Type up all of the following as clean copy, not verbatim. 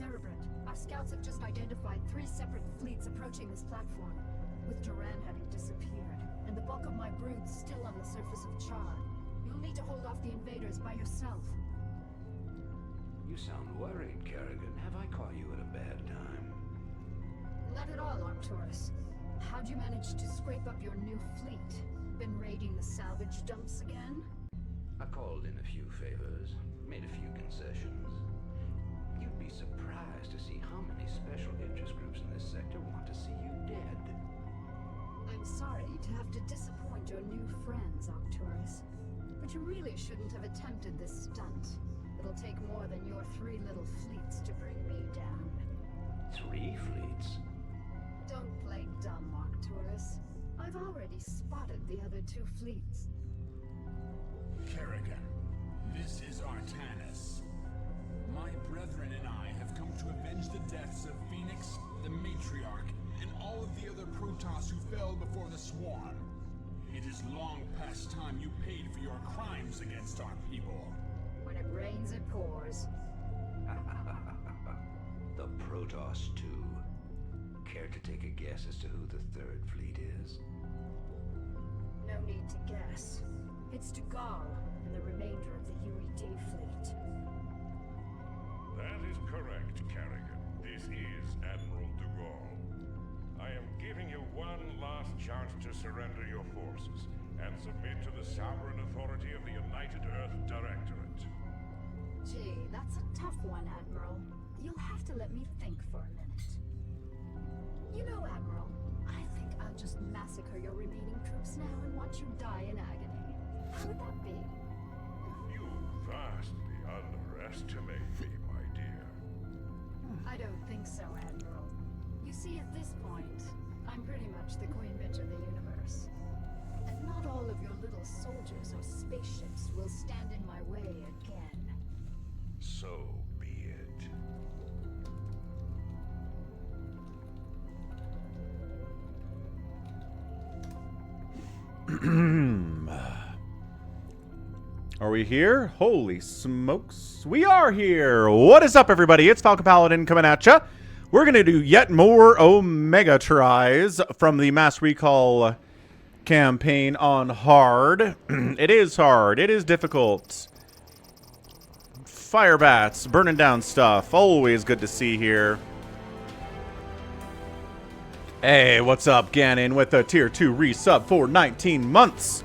Cerebrant, our scouts have just identified 3 separate fleets approaching this platform, with Duran having disappeared, and the bulk of my brood still on the surface of Char. You'll need to hold off the invaders by yourself. You sound worried, Kerrigan. Have I caught you at a bad time? Not at all, Arcturus. How'd you manage to scrape up your new fleet? Been raiding the salvage dumps again? I called in a few favors, made a few concessions. You'd be surprised to see how many special interest groups in this sector want to see you dead. I'm sorry to have to disappoint your new friends, Arcturus. But you really shouldn't have attempted this stunt. It'll take more than your 3 little fleets to bring me down. 3 fleets? Don't play dumb, Arcturus. I've already spotted the other 2 fleets. Kerrigan, this is Artanis. My brethren and I have come to avenge the deaths of Phoenix, the Matriarch, and all of the other Protoss who fell before the Swarm. It is long past time you paid for your crimes against our people. When it rains, it pours. The Protoss, too. Care to take a guess as to who the 3rd fleet is? No need to guess. It's Dugal and the remainder of the UED fleet. That is correct, Kerrigan. This is Admiral Dugal. I am giving you one last chance to surrender your forces and submit to the sovereign authority of the United Earth Directorate. Gee, that's a tough one, Admiral. You'll have to let me think for a minute. You know, Admiral, I think I'll just massacre your remaining troops now and watch you die in agony. How would that be? You vastly underestimate me, my dear. I don't think so, Admiral. You see, at this point, I'm pretty much the queen bitch of the universe. And not all of your little soldiers or spaceships will stand in my way again. So be it. Are we here? Holy smokes. We are here. What is up, everybody? It's Falcon Paladin coming at ya. We're going to do yet more Omega tries from the Mass Recall campaign on hard. It is hard. It is difficult. Fire bats, burning down stuff. Always good to see here. Hey, what's up, Ganon, with a tier 2 resub for 19 months.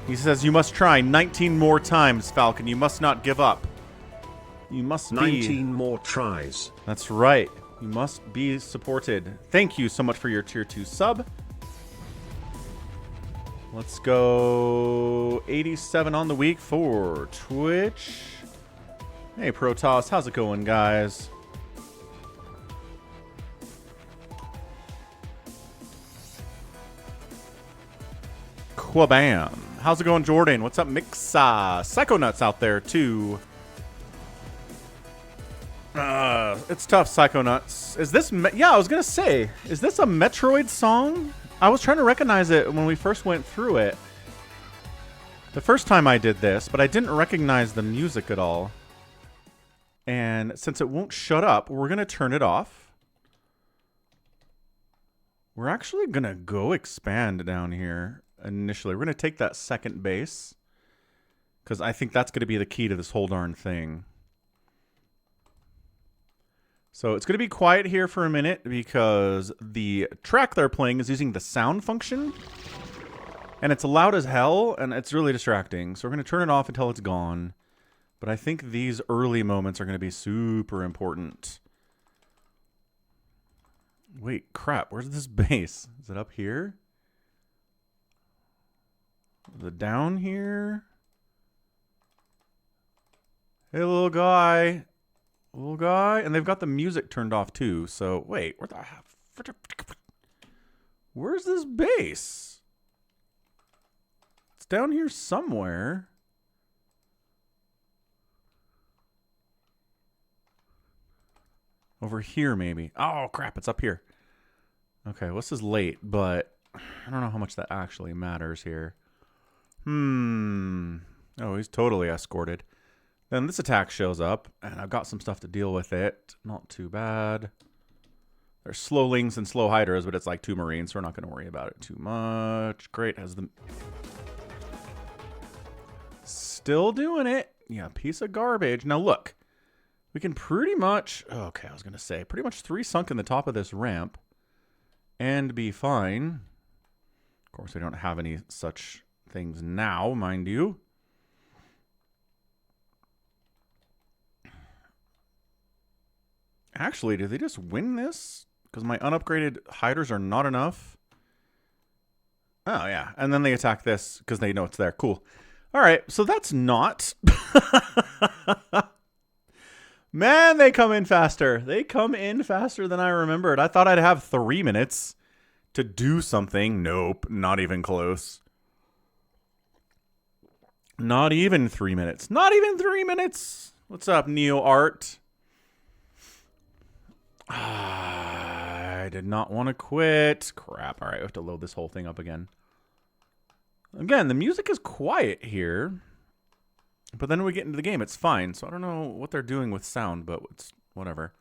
He says you must try 19 more times, Falcon. You must not give up. You must 19 more tries. That's right. You must be supported. Thank you so much for your tier 2 sub. Let's go 87 on the week for Twitch. Hey, Protoss. How's it going, guys? Quabam. How's it going, Jordan? What's up, Mixa? Psychonauts out there, too. It's tough, Psychonauts. Is this... yeah, I was going to say, is this a Metroid song? I was trying to recognize it when we first went through it. The first time I did this, but I didn't recognize the music at all. And since it won't shut up, we're going to turn it off. We're actually going to go expand down here. Initially, we're going to take that second base because I think that's going to be the key to this whole darn thing. So it's going to be quiet here for a minute because the track they're playing is using the sound function and it's loud as hell and it's really distracting. So we're going to turn it off until it's gone. But I think these early moments are going to be super important. Wait, crap. Where's this base? Is it up here? Is it down here? Hey, little guy. Little guy. And they've got the music turned off, too. So, wait. Where's this base? It's down here somewhere. Over here, maybe. Oh, crap. It's up here. Okay, well, this is late, but I don't know how much that actually matters here. Oh, he's totally escorted. Then this attack shows up, and I've got some stuff to deal with it. Not too bad. There's slowlings and slow hydras, but it's like 2 marines, so we're not going to worry about it too much. Great, has the... Still doing it. Yeah, piece of garbage. Now look, we can pretty much... Okay, I was going to say, pretty much 3 sunk in the top of this ramp and be fine. Of course, we don't have any such things now, mind you. Actually, did they just win this? Because my unupgraded hiders are not enough. Oh, yeah. And then they attack this because they know it's there. Cool. All right. So that's not... Man, they come in faster. They come in faster than I remembered. I thought I'd have 3 minutes to do something. Nope. Not even close. Not even 3 minutes. Not even 3 minutes. What's up, Neo Art? I did not want to quit. Crap. All right, I have to load this whole thing up again. Again, the music is quiet here. But then when we get into the game, it's fine. So I don't know what they're doing with sound, but it's whatever.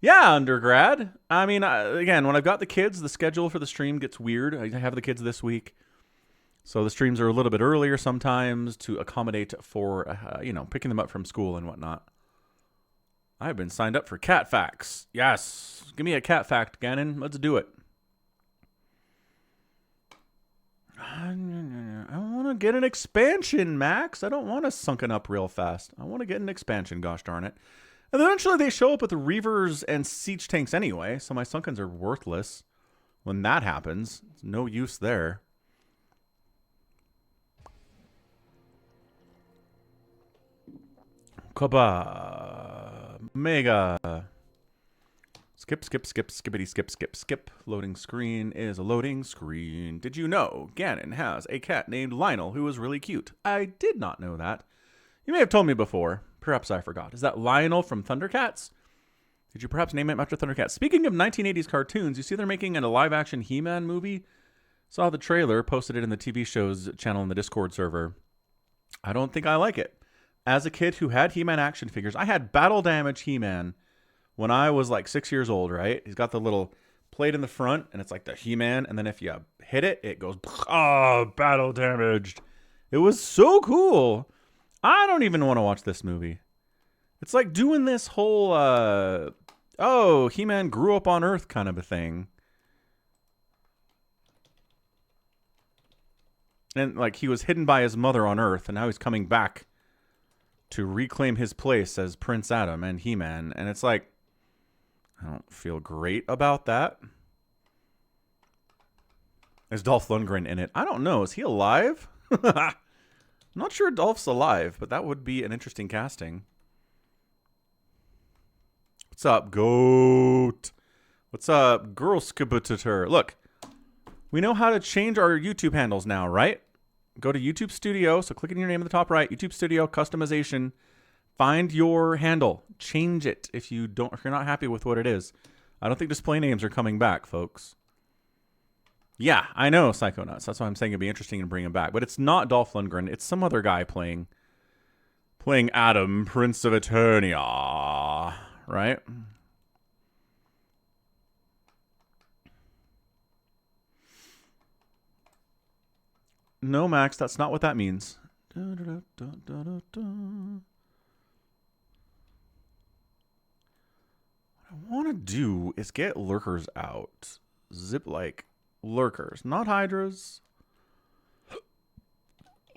Yeah, undergrad. I mean, again, when I've got the kids, the schedule for the stream gets weird. I have the kids this week. So the streams are a little bit earlier sometimes to accommodate for, picking them up from school and whatnot. I've been signed up for cat facts. Yes. Give me a cat fact, Gannon. Let's do it. I want to get an expansion, Max. I don't want to sunken up real fast. I want to get an expansion, gosh darn it. And eventually they show up with the Reavers and siege tanks anyway, so my sunkens are worthless when that happens. It's no use there. Kaba. Mega. Skip, skippity, skip. Loading screen is a loading screen. Did you know Ganon has a cat named Lionel who is really cute? I did not know that. You may have told me before. Perhaps I forgot. Is that Lionel from Thundercats? Did you perhaps name him after Thundercats? Speaking of 1980s cartoons, you see they're making a live-action He-Man movie? Saw the trailer, posted it in the TV show's channel in the Discord server. I don't think I like it. As a kid who had He-Man action figures, I had Battle Damage He-Man when I was like 6 years old, right? He's got the little plate in the front, and it's like the He-Man, and then if you hit it, it goes, oh, battle damaged. It was so cool. I don't even want to watch this movie. It's like doing this whole, He-Man grew up on Earth kind of a thing. And like he was hidden by his mother on Earth, and now he's coming back to reclaim his place as Prince Adam and He-Man. And it's like, I don't feel great about that. Is Dolph Lundgren in it? I don't know. Is he alive? I'm not sure Dolph's alive, but that would be an interesting casting. What's up, Goat? What's up, Girl Skibutator? Look, we know how to change our YouTube handles now, right? Go to YouTube Studio. So click on your name in the top right. YouTube Studio, customization. Find your handle. Change it if you're not happy with what it is. I don't think display names are coming back, folks. Yeah, I know, Psychonauts. That's why I'm saying it'd be interesting to bring him back. But it's not Dolph Lundgren. It's some other guy playing Adam, Prince of Eternia, right? No, Max, that's not what that means. What I want to do is get lurkers out. Zip like lurkers, not hydras.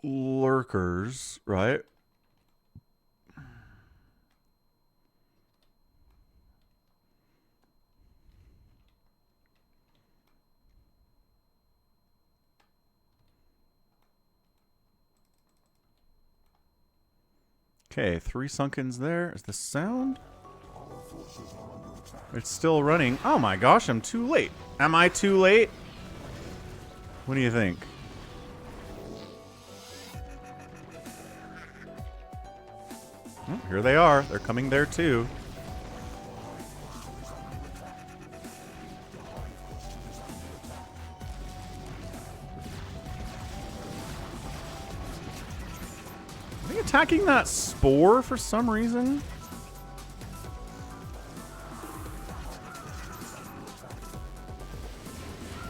Lurkers, right? Okay, 3 sunkens there. Is the sound? It's still running. Oh my gosh, I'm too late. Am I too late? What do you think? Oh, here they are. They're coming there too. attacking that spore for some reason.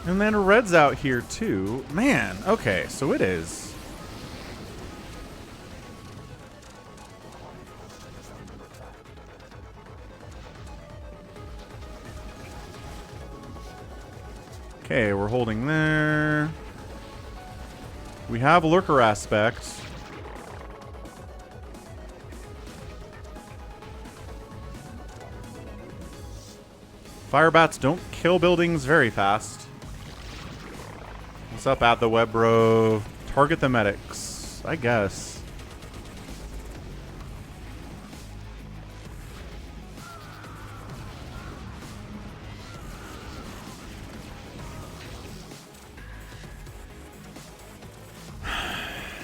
And then red's out here too. Man, okay, so it is. Okay, we're holding there. We have lurker aspect. Fire bats don't kill buildings very fast. What's up, at the web bro? Target the medics, I guess.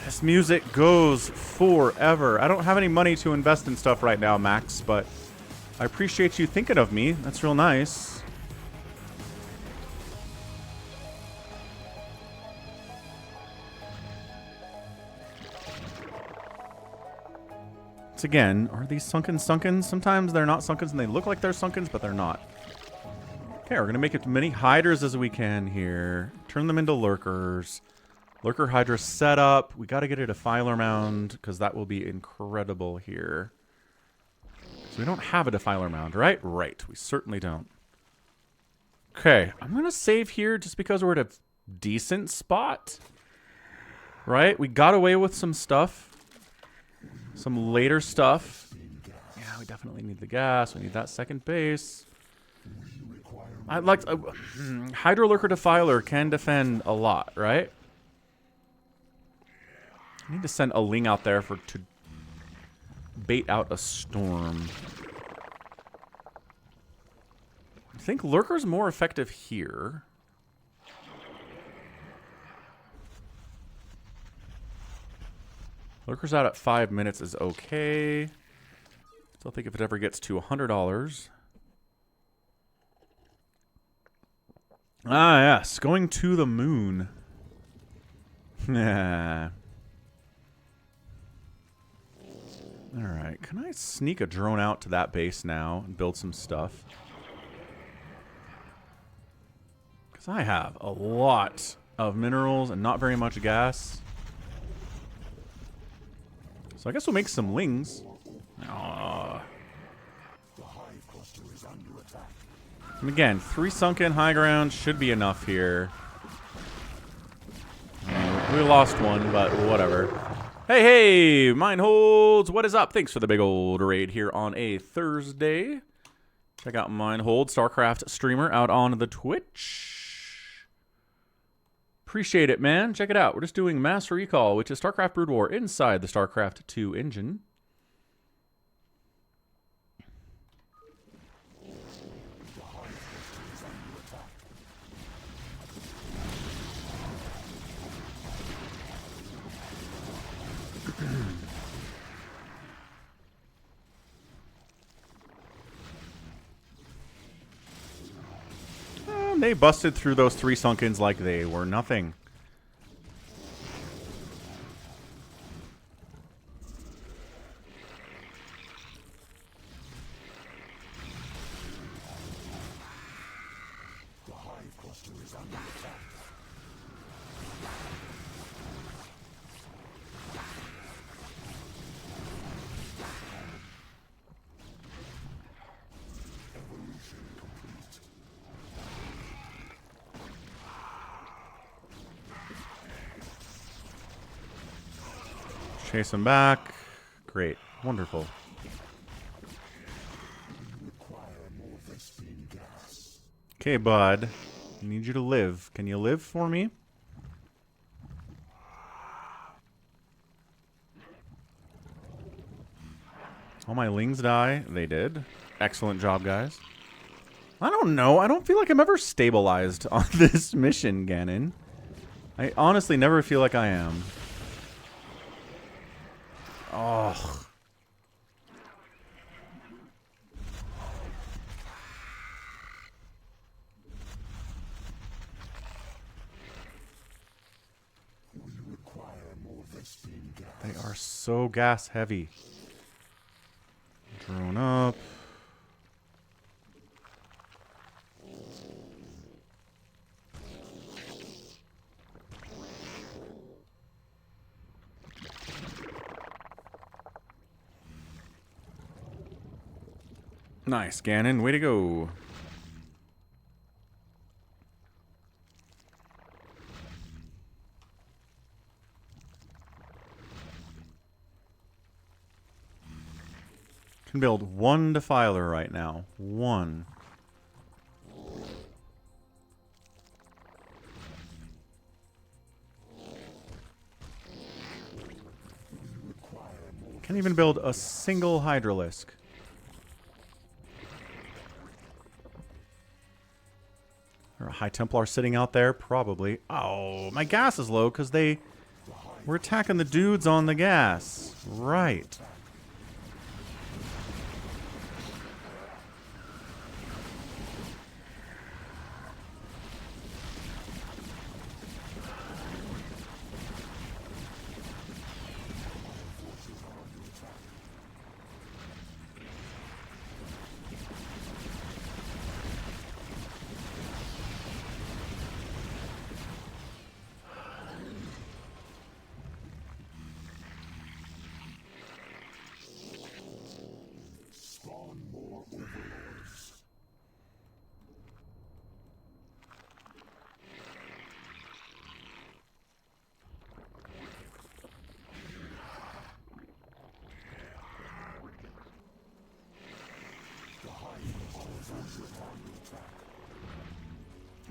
This music goes forever. I don't have any money to invest in stuff right now, Max, but I appreciate you thinking of me. That's real nice. Once again, are these sunkens? Sometimes they're not sunkens and they look like they're sunkens, but they're not. Okay, we're going to make as many hiders as we can here. Turn them into lurkers. Lurker Hydra setup. We got to get a defiler mound because that will be incredible here. So we don't have a defiler mound, right? Right. We certainly don't. Okay. I'm going to save here just because we're at a decent spot. Right? We got away with some stuff. Some later stuff. Yeah, we definitely need the gas. We need that second base. I'd like to, Hydro Lurker Defiler can defend a lot, right? I need to send a Ling out there to bait out a storm. I think Lurker's more effective here. Lurker's out at 5 minutes is okay. Still think if it ever gets to $100. Ah, yes. Going to the moon. Yeah. Alright, can I sneak a drone out to that base now and build some stuff? Because I have a lot of minerals and not very much gas. So I guess we'll make some lings. And again, 3 sunken high ground should be enough here. We lost one, but whatever. Hey, hey, Mineholds, what is up? Thanks for the big old raid here on a Thursday. Check out Minehold, StarCraft streamer out on the Twitch. Appreciate it, man. Check it out. We're just doing Mass Recall, which is StarCraft Brood War inside the StarCraft 2 engine. They busted through those 3 sunkens like they were nothing. The hive cluster is under attack. Chase him back. Great. Wonderful. Okay, bud. I need you to live. Can you live for me? All my lings die. They did. Excellent job, guys. I don't know. I don't feel like I'm ever stabilized on this mission, Ganon. I honestly never feel like I am. Oh. We require more Vespene gas. They are so gas heavy. Drone up. Nice, Ganon. Way to go. Can build one defiler right now. One. Can't even build a single Hydralisk. Or a High Templar sitting out there? Probably. Oh, my gas is low because they were attacking the dudes on the gas. Right.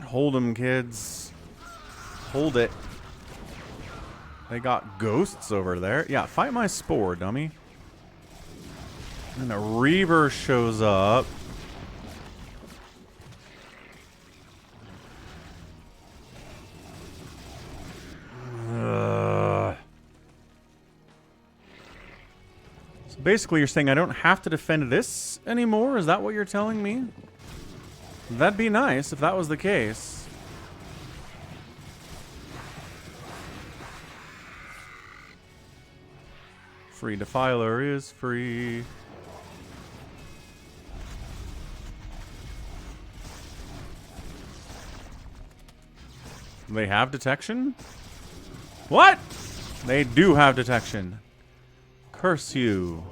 Hold them, kids. Hold it. They got ghosts over there. Yeah, fight my spore, dummy. And a Reaver shows up. So basically you're saying I don't have to defend this anymore? Is that what you're telling me? That'd be nice if that was the case. Free Defiler is free. They have detection? What? They do have detection. Curse you.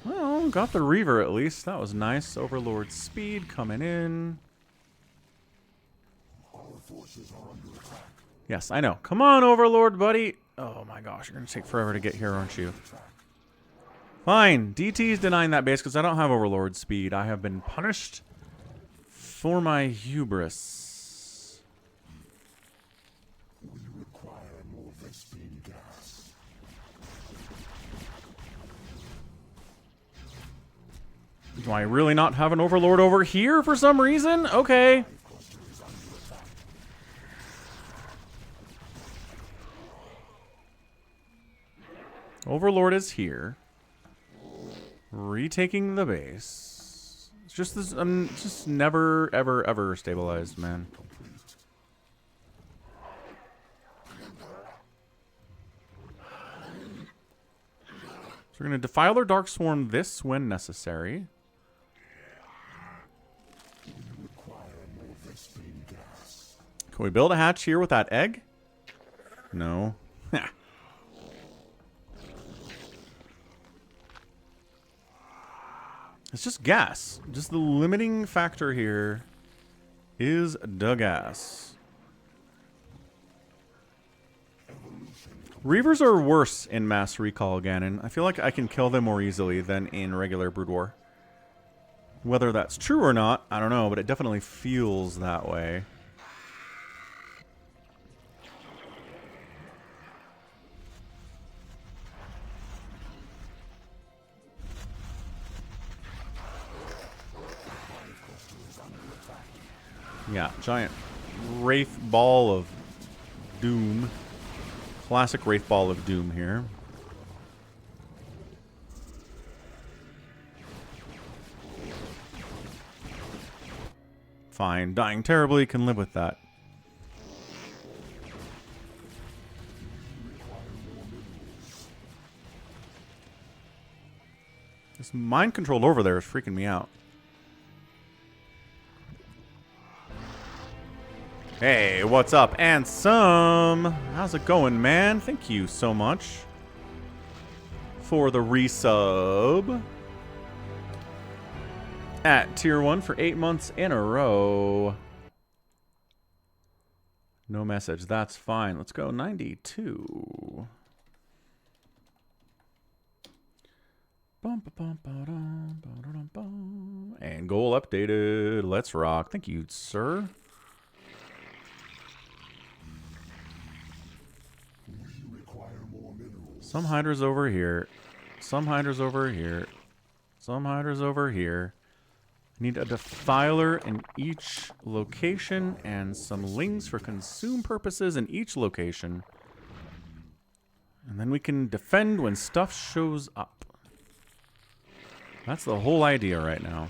Well, got the Reaver at least. That was nice. Overlord speed coming in. Yes, I know. Come on, Overlord, buddy. Oh my gosh, you're going to take forever to get here, aren't you? Fine. DT's denying that base because I don't have Overlord speed. I have been punished for my hubris. We require more Vespine gas. Do I really not have an Overlord over here for some reason? Okay. Overlord is here. Retaking the base. It's just this, I'm just never, ever, ever stabilized, man. So we're going to Defile or Dark Swarm this when necessary. Can we build a hatch here with that egg? No. It's just gas. Just the limiting factor here is the gas. Reavers are worse in Mass Recall, Ganon. I feel like I can kill them more easily than in regular Brood War. Whether that's true or not, I don't know, but it definitely feels that way. Yeah, giant Wraith Ball of Doom. Classic Wraith Ball of Doom here. fine. Dying terribly, can live with that. This mind control over there is freaking me out. Hey, what's up, Ansem? How's it going, man? Thank you so much for the resub at tier 1 for 8 months in a row. No message. That's fine. Let's go 92. And goal updated. Let's rock. Thank you, sir. Some hydras over here. Some hydras over here. Some hydras over here. Need a defiler in each location and some lings for consume purposes in each location. And then we can defend when stuff shows up. That's the whole idea right now.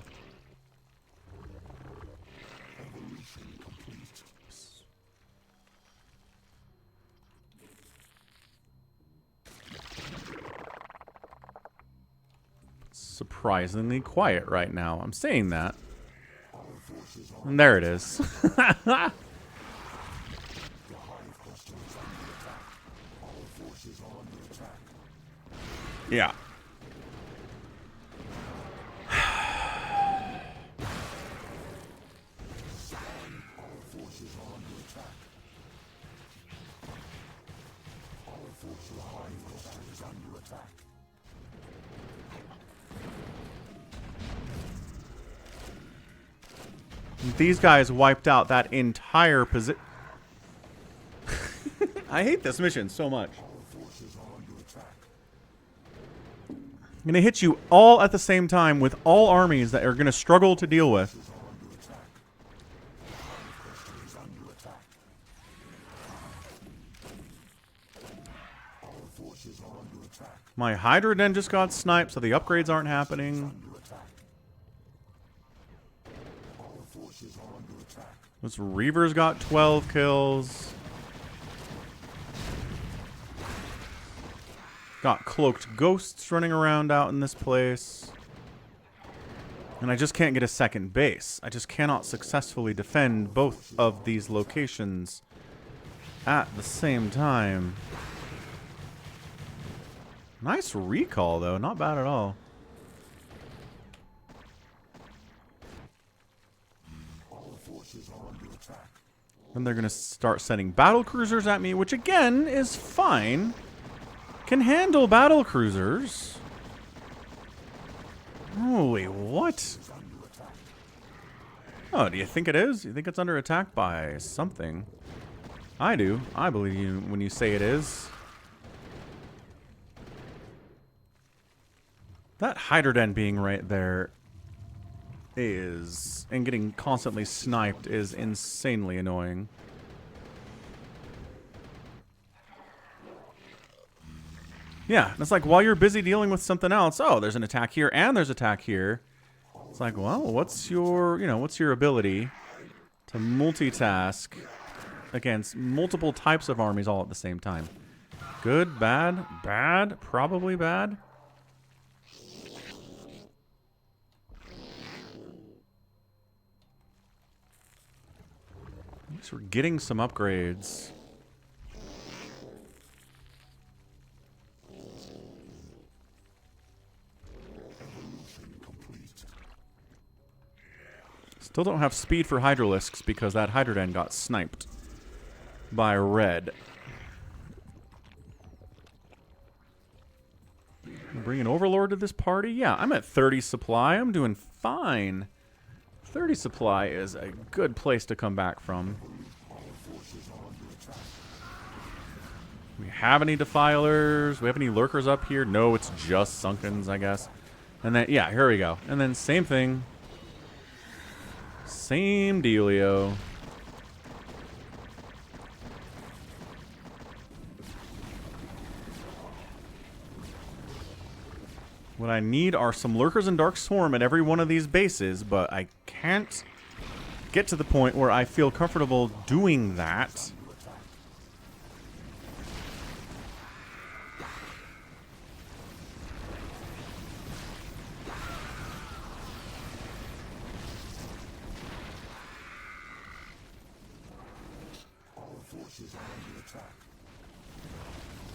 Surprisingly quiet right now. I'm saying that. And there it is. Yeah. These guys wiped out that entire position. I hate this mission so much. I'm going to hit you all at the same time with all armies that are going to struggle to deal with. My Hydra Den just got sniped, so the upgrades aren't happening. This Reaver's got 12 kills. Got cloaked ghosts running around out in this place. And I just can't get a second base. I just cannot successfully defend both of these locations at the same time. Nice recall, though. Not bad at all. Then they're going to start sending battle cruisers at me, which again is fine. Can handle battle cruisers. Holy, what? Oh, do you think it is? You think it's under attack by something? I do. I believe you when you say it is. That Hydra Den being right there is, and getting constantly sniped is insanely annoying. Yeah, it's like while you're busy dealing with something else, oh, there's an attack here and there's attack here. It's like, well, what's your, what's your ability to multitask against multiple types of armies all at the same time? Good, bad, bad, probably bad. So we're getting some upgrades. Still don't have speed for Hydralisks because that Hydra Den got sniped by red. Bring an Overlord to this party? Yeah, I'm at 30 supply. I'm doing fine. 30 supply is a good place to come back from. We have any Defilers? We have any Lurkers up here? No, it's just Sunkens, I guess. And then, yeah, here we go. And then same thing. Same dealio. What I need are some Lurkers and Dark Swarm at every one of these bases, but I can't get to the point where I feel comfortable doing that.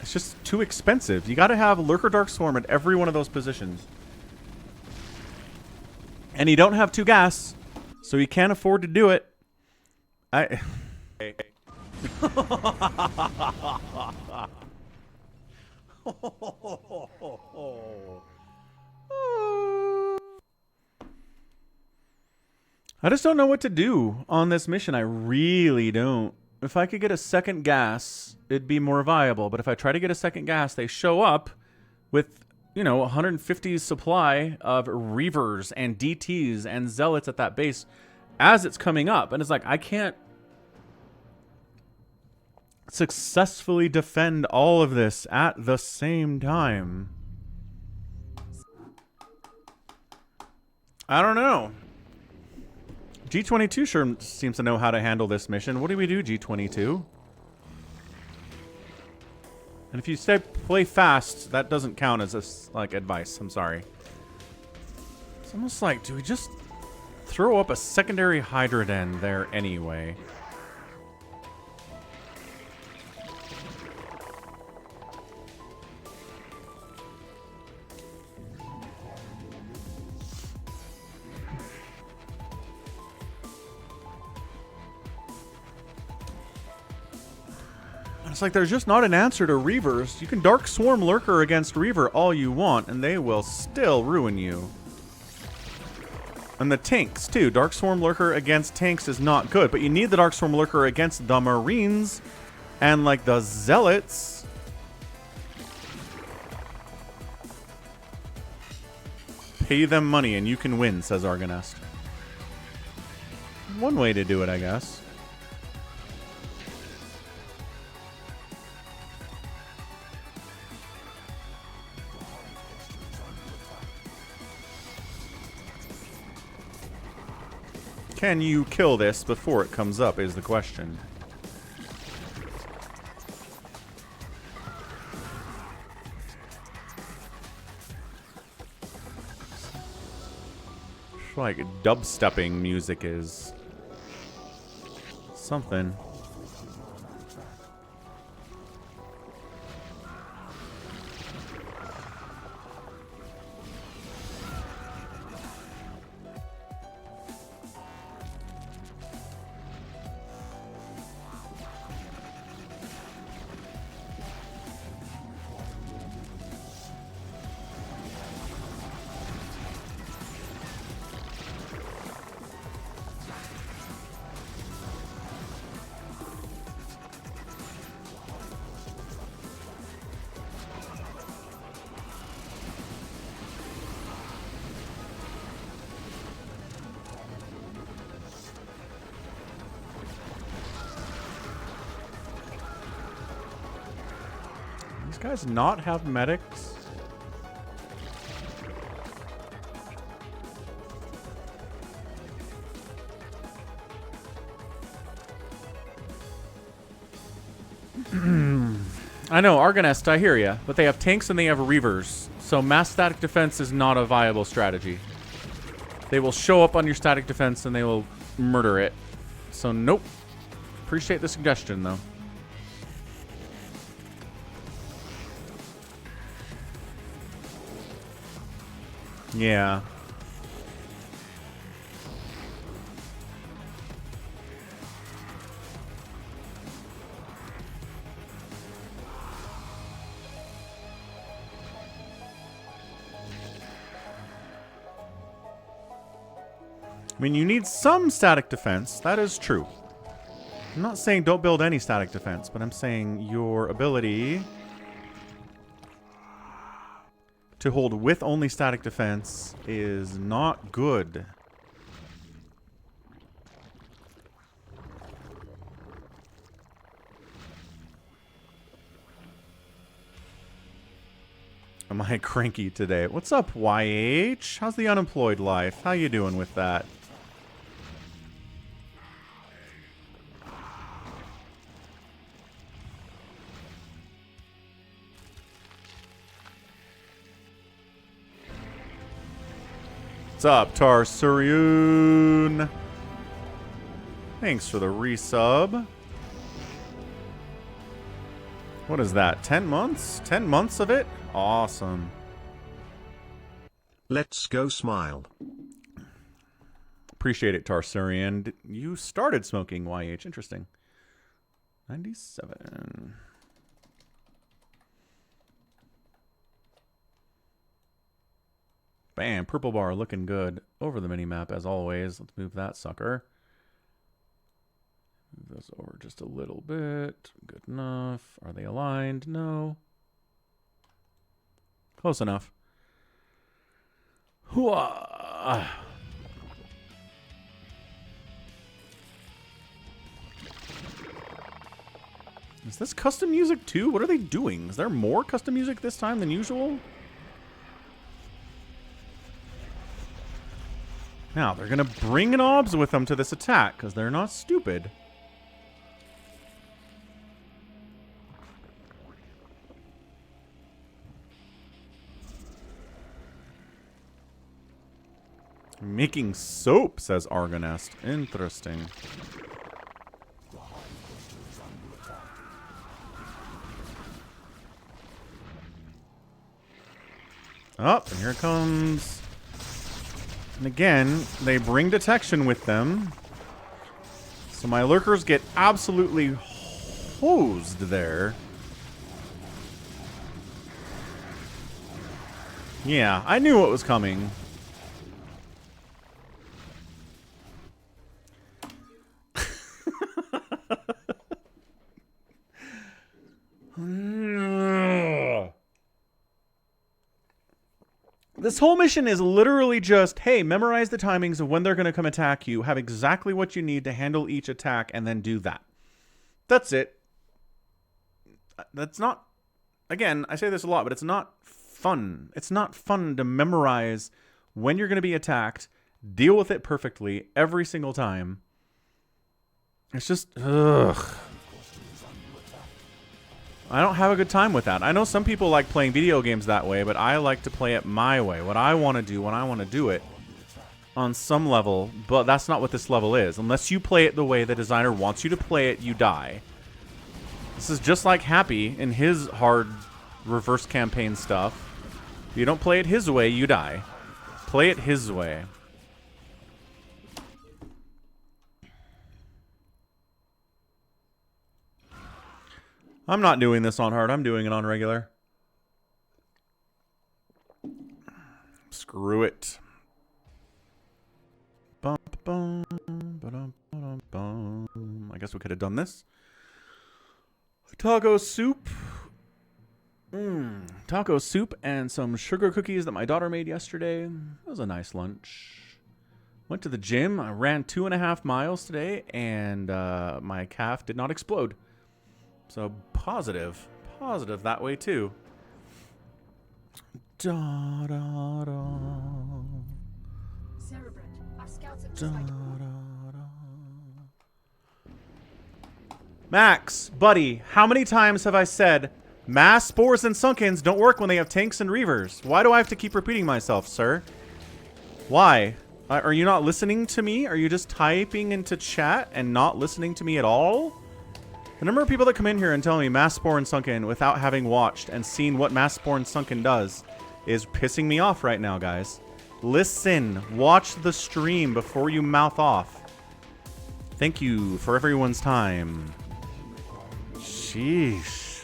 It's just too expensive. You gotta have Lurker Dark Swarm at every one of those positions. And you don't have 2 gas, so you can't afford to do it. I just don't know what to do on this mission. I really don't. If I could get a second gas, it'd be more viable. But if I try to get a second gas, they show up with, you know, 150 supply of Reavers and DTs and Zealots at that base as it's coming up. And it's like, I can't successfully defend all of this at the same time. I don't know. G22 sure seems to know how to handle this mission. What do we do, G22? And if you say play fast, that doesn't count as like advice. I'm sorry. It's almost like, do we just throw up a secondary Hydra Den there anyway? It's like there's just not an answer to Reavers. You can Dark Swarm Lurker against Reaver all you want, and they will still ruin you. And the tanks, too. Dark Swarm Lurker against tanks is not good, but you need the Dark Swarm Lurker against the Marines and, like, the Zealots. Pay them money and you can win, says Argonest. One way to do it, I guess. Can you kill this before it comes up is the question. It's like dubstepping music is something. Guys not have medics? I know, Argonest, I hear ya, but they have tanks and they have Reavers, so mass static defense is not a viable strategy. They will show up on your static defense and they will murder it. So nope. Appreciate the suggestion though. Yeah. I mean, you need some static defense. That is true. I'm not saying don't build any static defense, but I'm saying your ability to hold with only static defense is not good. Am I cranky today? What's up, YH? How's the unemployed life? How you doing with that? What's up, Tarsurian? Thanks for the resub. What is that? 10 months? 10 months of it? Awesome. Let's go smile. Appreciate it, Tarsurian. You started smoking YH. Interesting. 97. Bam. Purple bar looking good over the minimap as always. Let's move that sucker. Move this over just a little bit. Good enough. Are they aligned? No. Close enough. Hooah! Is this custom music too? What are they doing? Is there more custom music this time than usual? Now, they're going to bring knobs with them to this attack, because they're not stupid. Making soap, says Argonest. Interesting. Oh, and here it comes. And again, they bring detection with them. So my lurkers get absolutely hosed there. Yeah, I knew what was coming. This whole mission is literally just, hey, memorize the timings of when they're going to come attack you, have exactly what you need to handle each attack, and then do that. That's it. That's not, again, I say this a lot, but it's not fun. It's not fun to memorize when you're going to be attacked, deal with it perfectly every single time. It's just, ugh. I don't have a good time with that. I know some people like playing video games that way, but I like to play it my way. What I want to do when I want to do it on some level, but that's not what this level is. Unless you play it the way the designer wants you to play it, you die. This is just like Happy in his hard reverse campaign stuff. If you don't play it his way, you die. Play it his way. I'm not doing this on hard. I'm doing it on regular. Screw it. Bum, bum, ba-dum, ba-dum, bum. I guess we could have done this. Taco soup. Taco soup and some sugar cookies that my daughter made yesterday. It was a nice lunch. Went to the gym. I ran 2.5 miles today, and my calf did not explode. So positive that way too. Da da da. Cerebrant, our scouts have Da, just da, da. Max, buddy, how many times have I said mass spores and sunkens don't work when they have tanks and reavers? Why do I have to keep repeating myself, sir? Why? Are you not listening to me? Are you just typing into chat and not listening to me at all? The number of people that come in here and tell me Mass Spore and Sunken without having watched and seen what Mass Spore and Sunken does is pissing me off right now, guys. Listen. Watch the stream before you mouth off. Thank you for everyone's time. Sheesh.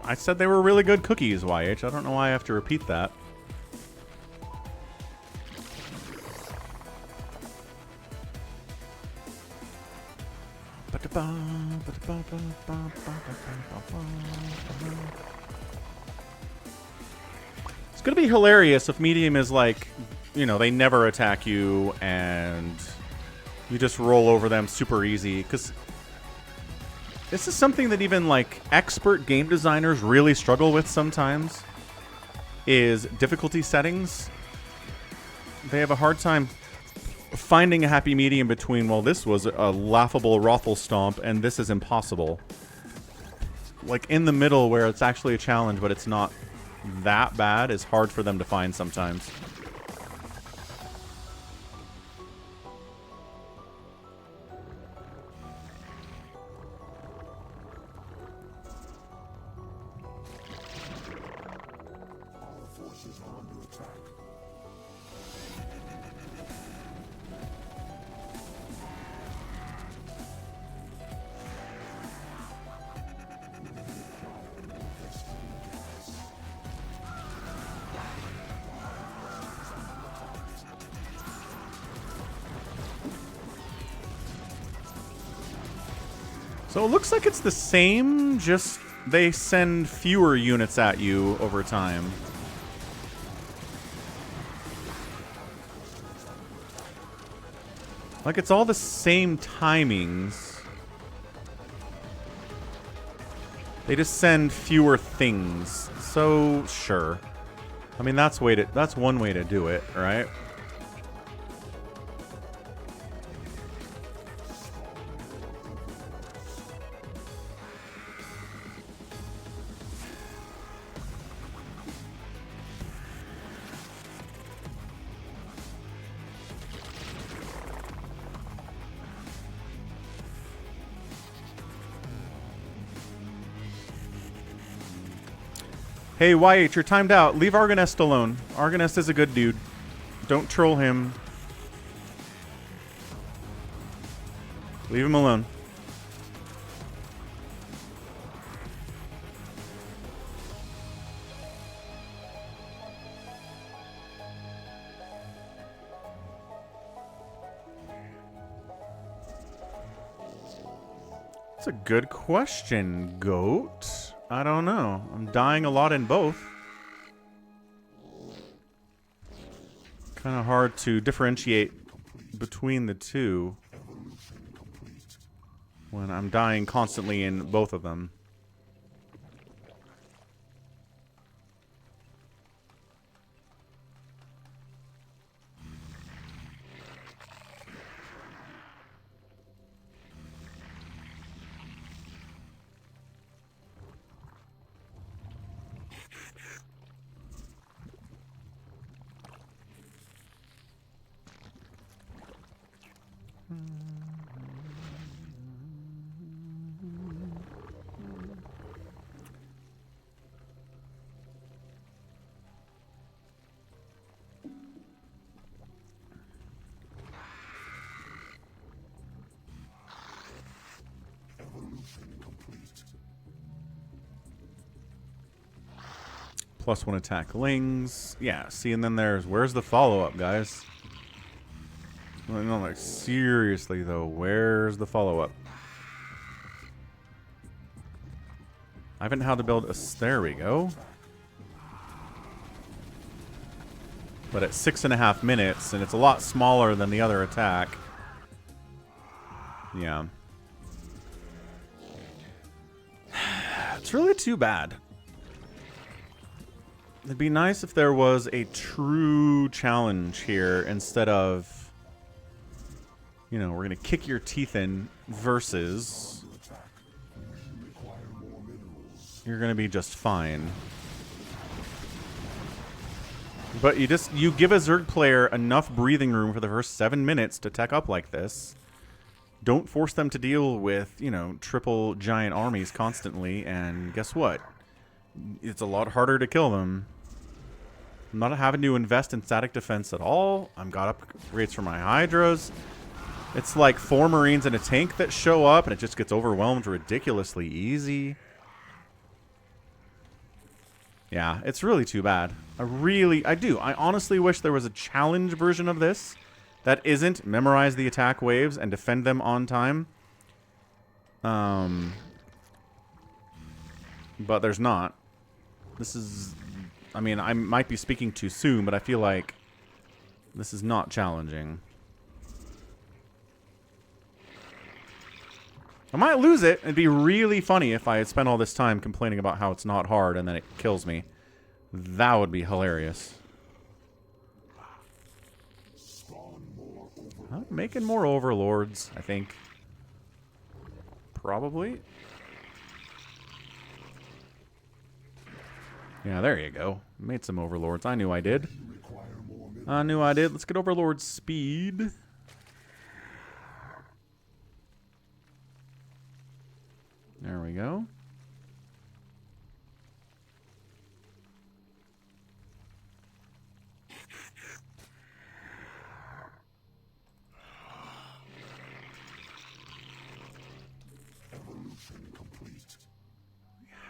I said they were really good cookies, YH. I don't know why I have to repeat that. It's gonna be hilarious if medium is like, you know, they never attack you and you just roll over them super easy, because this is something that even like expert game designers really struggle with sometimes, is difficulty settings. They have a hard time finding a happy medium between, well, this was a laughable Rothel stomp and this is impossible. Like in the middle where it's actually a challenge, but it's not that bad is hard for them to find sometimes. Our forces are under attack. So it looks like it's the same, just they send fewer units at you over time. Like it's all the same timings. They just send fewer things. So sure. I mean that's one way to do it, right? Hey, YH, you're timed out. Leave Argonest alone. Argonest is a good dude. Don't troll him. Leave him alone. That's a good question, Goat. I don't know. I'm dying a lot in both. Kind of hard to differentiate between the two when I'm dying constantly in both of them. +1 attack lings. Yeah, see, and then where's the follow-up, guys? No, like, seriously, though, where's the follow-up? I haven't had to build a... There we go. But at 6.5 minutes, and it's a lot smaller than the other attack. Yeah. It's really too bad. It'd be nice if there was a true challenge here instead of, you know, we're going to kick your teeth in versus you're going to be just fine. But you give a Zerg player enough breathing room for the first 7 minutes to tech up like this. Don't force them to deal with, you know, triple giant armies constantly, and guess what? It's a lot harder to kill them. I'm not having to invest in static defense at all. I've got upgrades for my Hydras. It's like 4 Marines and a tank that show up, and it just gets overwhelmed ridiculously easy. Yeah, it's really too bad. I honestly wish there was a challenge version of this that isn't memorize the attack waves and defend them on time. But there's not. This is... I mean, I might be speaking too soon, but I feel like this is not challenging. I might lose it. It'd be really funny if I had spent all this time complaining about how it's not hard and then it kills me. That would be hilarious. I'm making more overlords, I think. Probably. Yeah, there you go. Made some overlords. I knew I did. I knew I did. Let's get overlord speed. There we go.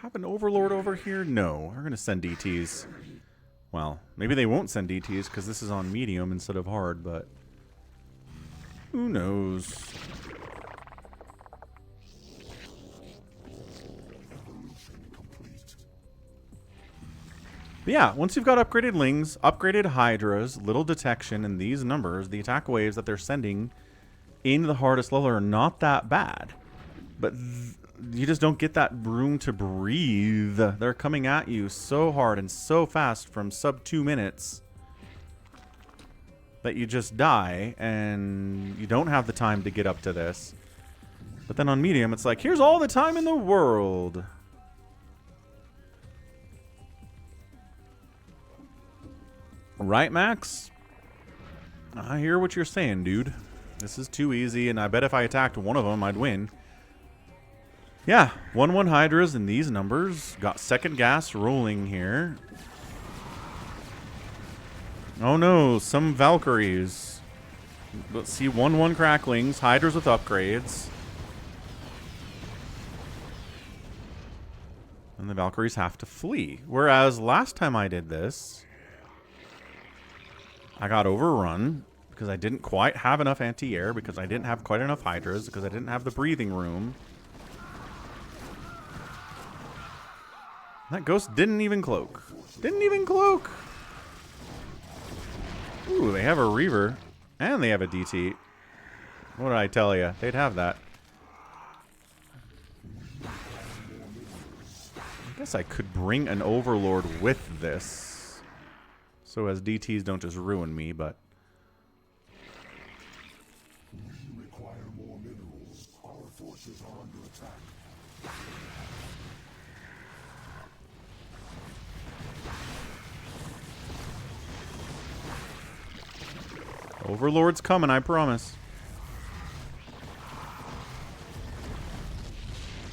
Have an overlord over here? No, we're gonna send DTs. Well, maybe they won't send DTs because this is on medium instead of hard, but who knows? But yeah, once you've got upgraded Lings, upgraded Hydras, little detection, and these numbers, the attack waves that they're sending in the hardest level are not that bad. But you just don't get that room to breathe. They're coming at you so hard and so fast from sub 2 minutes that you just die, and you don't have the time to get up to this. But then on medium, it's like, here's all the time in the world. Right, Max? I hear what you're saying, dude. This is too easy, and I bet if I attacked one of them, I'd win. Yeah, 1-1 Hydras in these numbers. Got second gas rolling here. Oh no, some Valkyries. Let's see, 1-1 Cracklings, Hydras with upgrades. And the Valkyries have to flee. Whereas last time I did this, I got overrun because I didn't quite have enough anti-air, because I didn't have quite enough Hydras, because I didn't have the breathing room. That ghost didn't even cloak. Didn't even cloak. Ooh, they have a Reaver. And they have a DT. What did I tell you? They'd have that. I guess I could bring an Overlord with this, so as DTs don't just ruin me, but... We require more minerals. Our forces are under attack. Overlord's coming, I promise.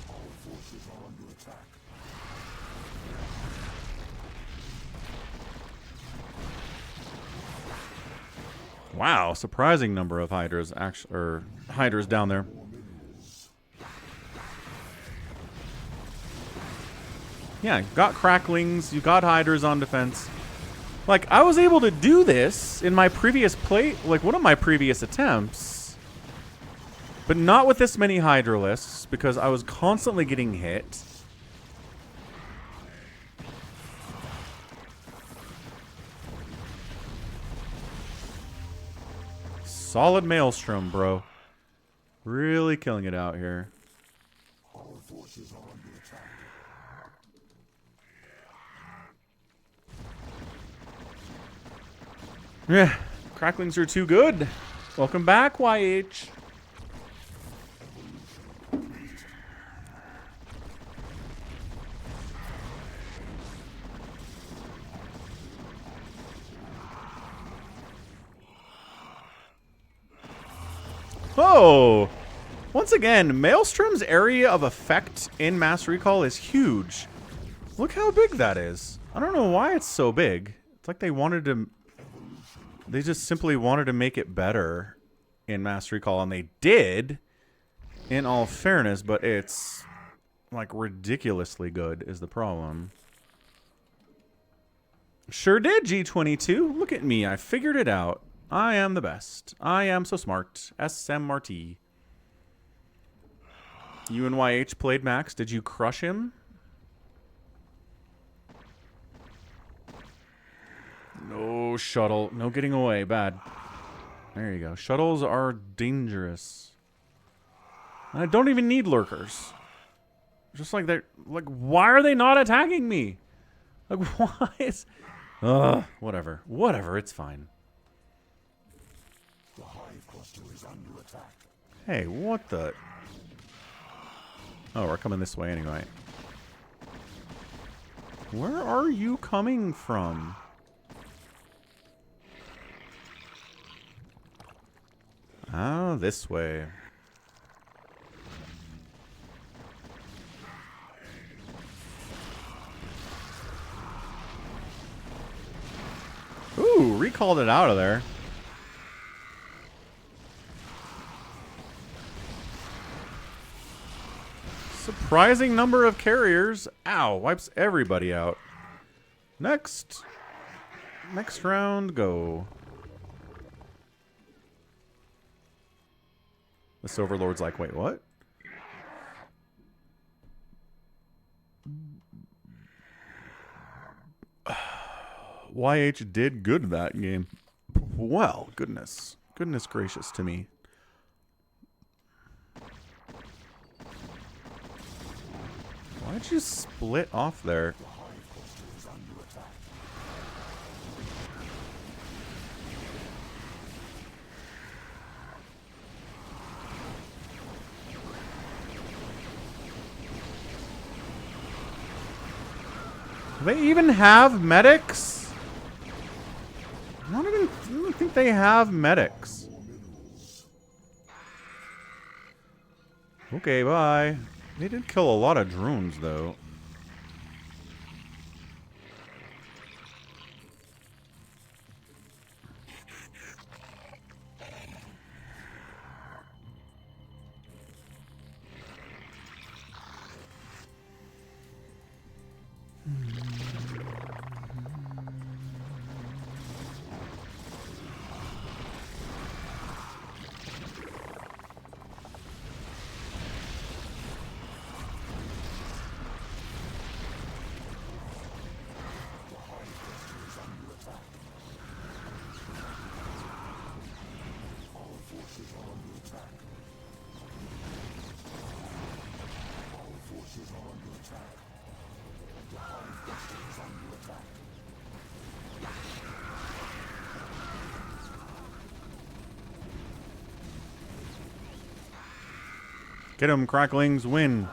Our forces are under attack. Wow, surprising number of Hydras Hydras down there. Yeah, you got Cracklings, you got Hydras on defense. Like, I was able to do this in my previous one of my previous attempts. But not with this many Hydralisks, because I was constantly getting hit. Solid Maelstrom, bro. Really killing it out here. Our forces are under attack. Yeah, Cracklings are too good. Welcome back, YH. Oh! Once again, Maelstrom's area of effect in Mass Recall is huge. Look how big that is. I don't know why it's so big. It's like they wanted to... They just simply wanted to make it better in Mass Recall, and they did, in all fairness, but it's, like, ridiculously good is the problem. Sure did, G22. Look at me. I figured it out. I am the best. I am so smart. SMRT. You and YH played Max. Did you crush him? No shuttle. No getting away. Bad. There you go. Shuttles are dangerous. And I don't even need lurkers. Just like they're... Like, why are they not attacking me? Like, why is... whatever. Whatever. It's fine. The hive cluster is under attack. Hey, what the... Oh, we're coming this way anyway. Where are you coming from? Ah, this way. Ooh, recalled it out of there. Surprising number of carriers. Ow, wipes everybody out. Next round, go. This Overlord's like, wait, what? YH did good that game. Well, goodness gracious to me. Why'd you split off there? Do they even have medics? I don't think they have medics. Okay, bye. They did kill a lot of drones, though. Get him, Cracklings, win.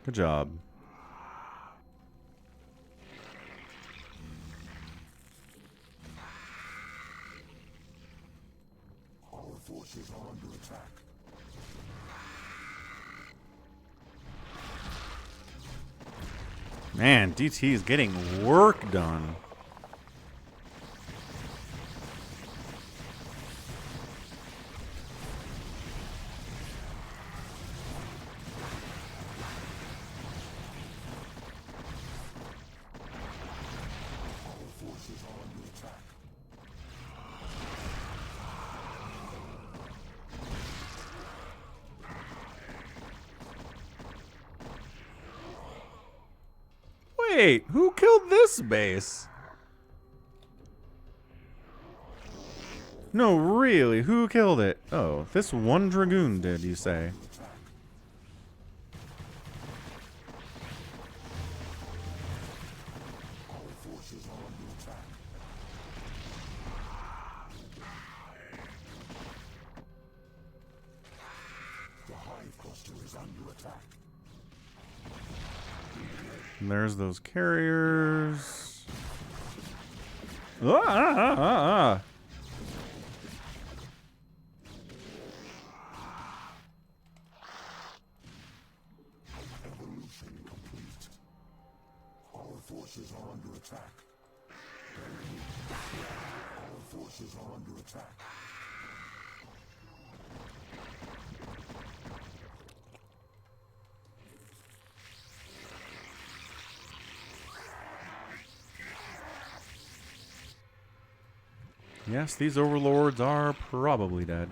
Good job. Our forces are under attack. Man, DT is getting work done. Wait, who killed this base? No, really, who killed it? Oh, this one Dragoon did, you say? And there's those carriers. Ah. Evolution complete. Our forces are under attack. Our forces are under attack. Yes, these overlords are probably dead.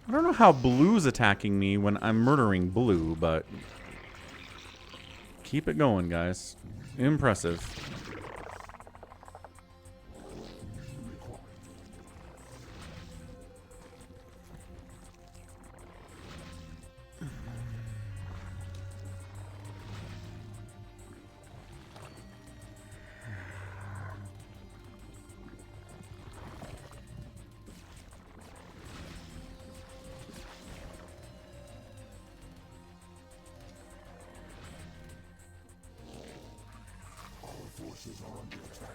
I don't know how blue's attacking me when I'm murdering blue, but Keep it going, guys. Impressive. Forces are under attack.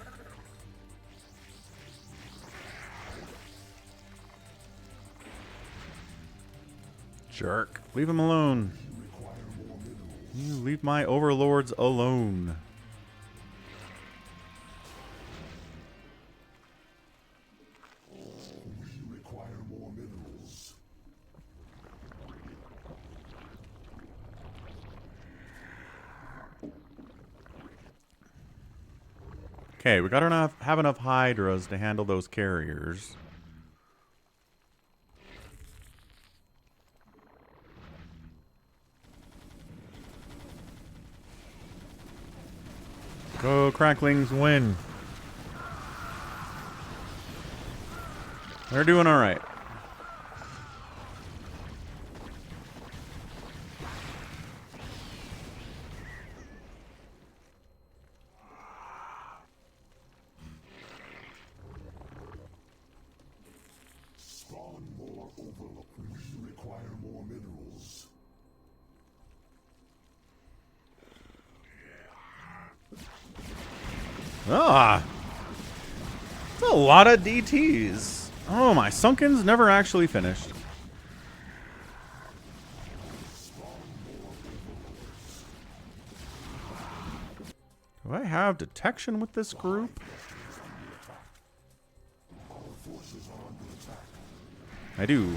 Jerk. Leave him alone. You require more minerals. You leave my overlords alone. We require more minerals. Okay, we gotta have enough hydras to handle those carriers. Go, Cracklings, win. They're doing alright. Spawn more overlook. We require more minerals. Ah! That's a lot of DTs. Oh, my Sunken's never actually finished. Do I have detection with this group? Our forces are under attack. I do.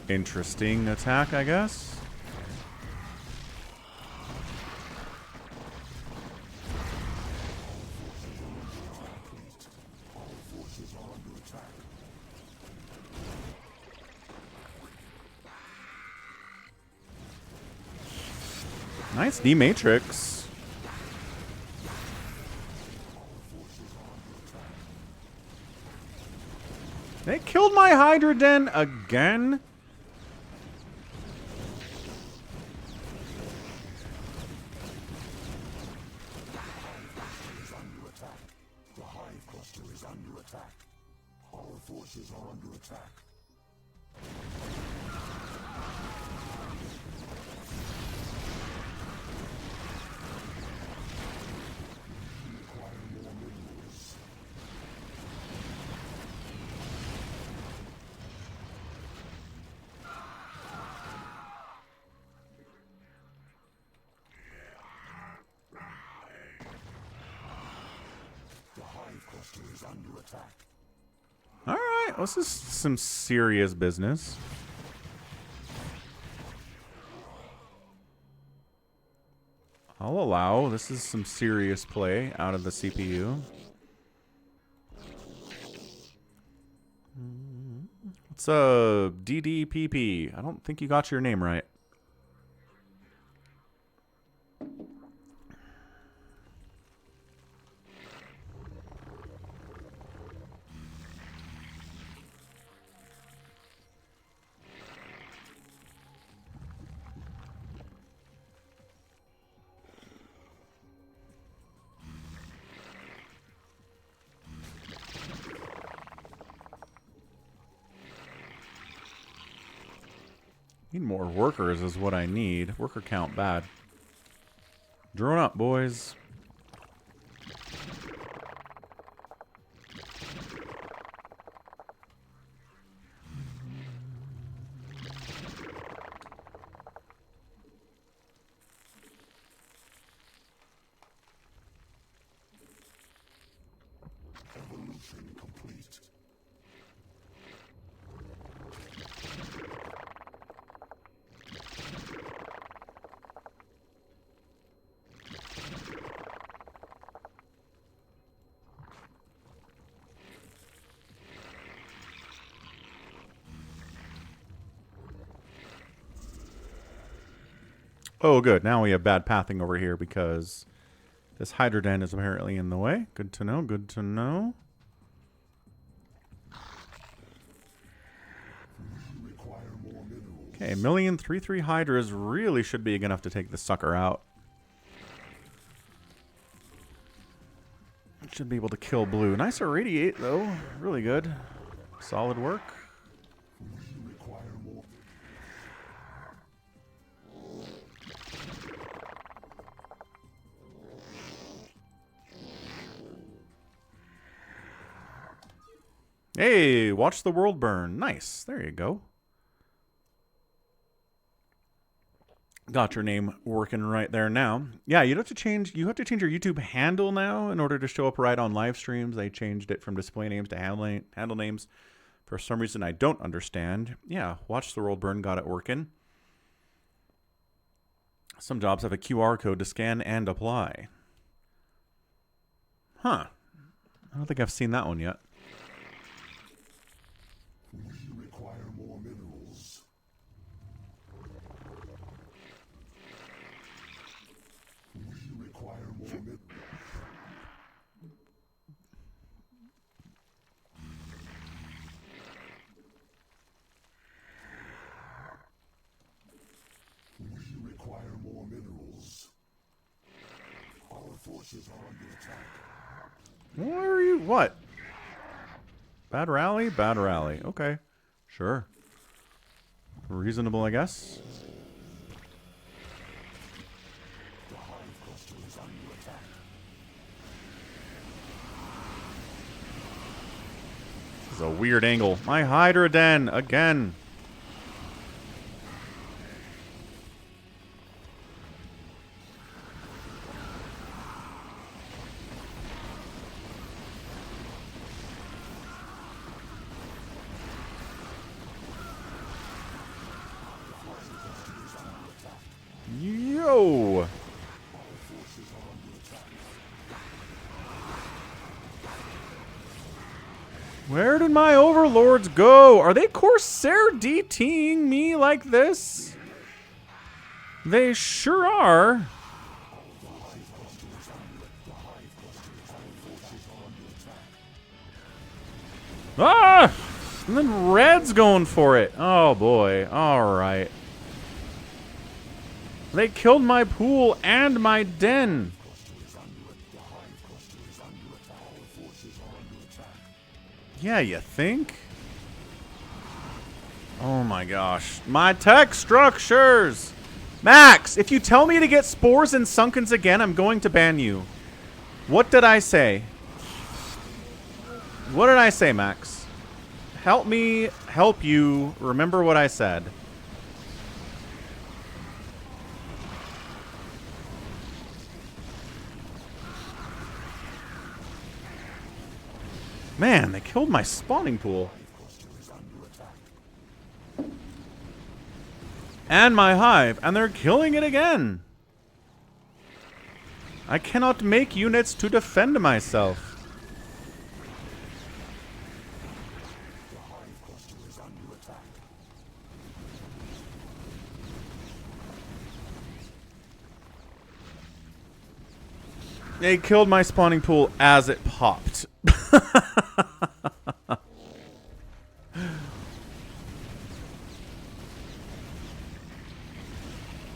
Interesting attack, I guess. Our forces are under attack. Nice D-Matrix. They killed my Hydra Den again? Is under attack. The hive cluster is under attack. Our forces are under attack. We require more minerals. The hive cluster is under attack. Alright, this is some serious business. I'll allow. This is some serious play out of the CPU. What's a DDPP? I don't think you got your name right. Need more workers is what I need. Worker count bad. Drone up, boys. Evolution complete. Oh, good. Now we have bad pathing over here because this Hydra Den is apparently in the way. Good to know. Good to know. Okay, 1,000,033 Hydras really should be enough to take this sucker out. Should be able to kill blue. Nice irradiate, though. Really good. Solid work. Hey, watch the world burn. Nice. There you go. Got your name working right there now. Yeah, you have to change your YouTube handle now in order to show up right on live streams. They changed it from display names to handle names for some reason I don't understand. Yeah, watch the world burn, got it working. Some jobs have a QR code to scan and apply. Huh. I don't think I've seen that one yet. We require more minerals. We require more minerals. We require more minerals. Our forces are under attack. Where are you? What? Bad rally? Bad rally. Okay. Sure. Reasonable, I guess. The hive cluster is under attack. This is a weird angle. My Hydra Den again. Yo! Where did my overlords go? Are they Corsair DTing me like this? They sure are. Ah! And then Red's going for it. Oh boy. Alright. They killed my pool and my den. Yeah, you think? Oh my gosh. My tech structures! Max, if you tell me to get spores and sunkens again, I'm going to ban you. What did I say? What did I say, Max? Help me help you remember what I said. Man, they killed my spawning pool. And my hive, and they're killing it again. I cannot make units to defend myself. They killed my spawning pool as it popped.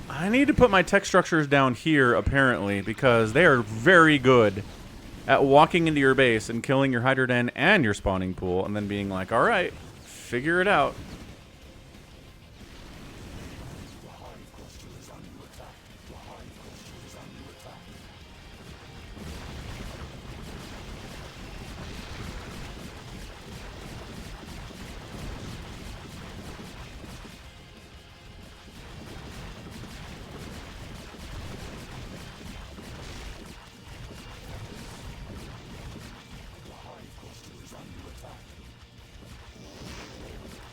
I need to put my tech structures down here, apparently, because they are very good at walking into your base and killing your Hydra Den and your spawning pool, and then being like, alright, figure it out.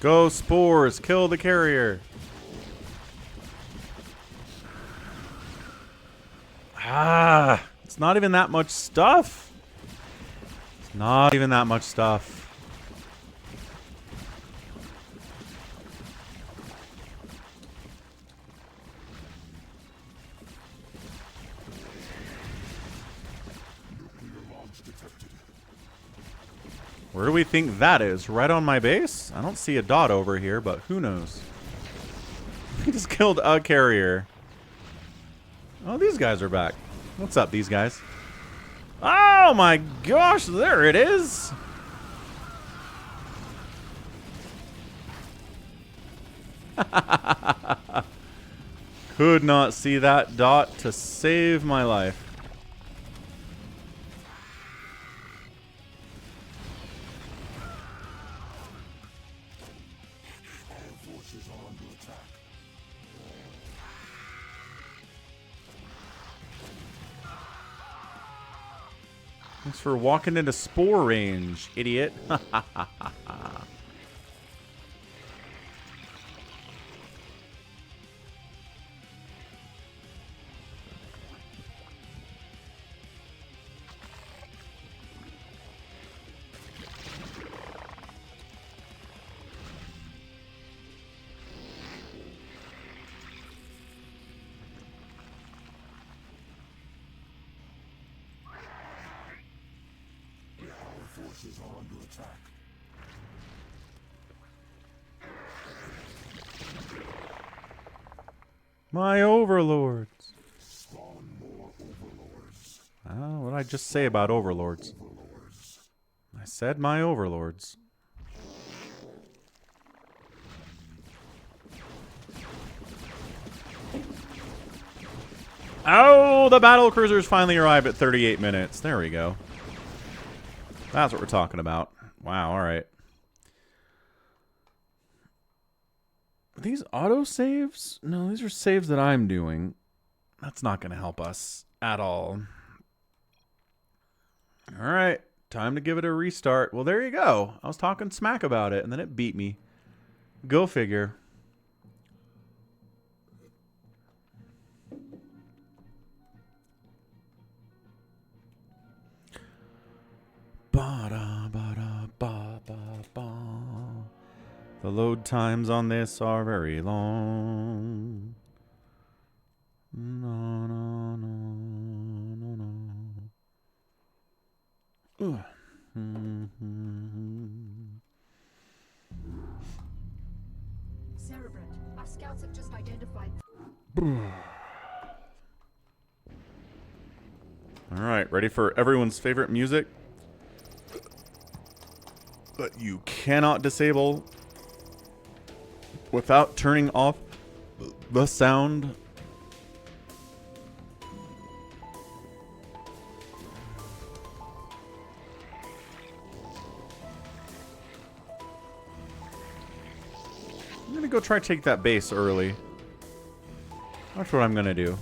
Go spores, kill the carrier. Ah, it's not even that much stuff. It's not even that much stuff. Where do we think that is? Right on my base? I don't see a dot over here, but who knows? He just killed a carrier. Oh, these guys are back. What's up, these guys? Oh my gosh, there it is! Could not see that dot to save my life. Thanks for walking into spore range, idiot. Forces are under attack. My overlords. Spawn more overlords. What did I just say about overlords? I said my overlords. Oh, the battle cruisers finally arrived at 38 minutes. There we go. That's what we're talking about. Wow, alright. Are these auto saves? No, these are saves that I'm doing. That's not going to help us at all. Alright, time to give it a restart. Well, there you go. I was talking smack about it, and then it beat me. Go figure. The load times on this are very long. No, no, no, no, no. Ugh. Cerebrant, our scouts have just identified. All right, ready for everyone's favorite music that you cannot disable without turning off the sound. I'm gonna go try to take that base early. That's what I'm gonna do.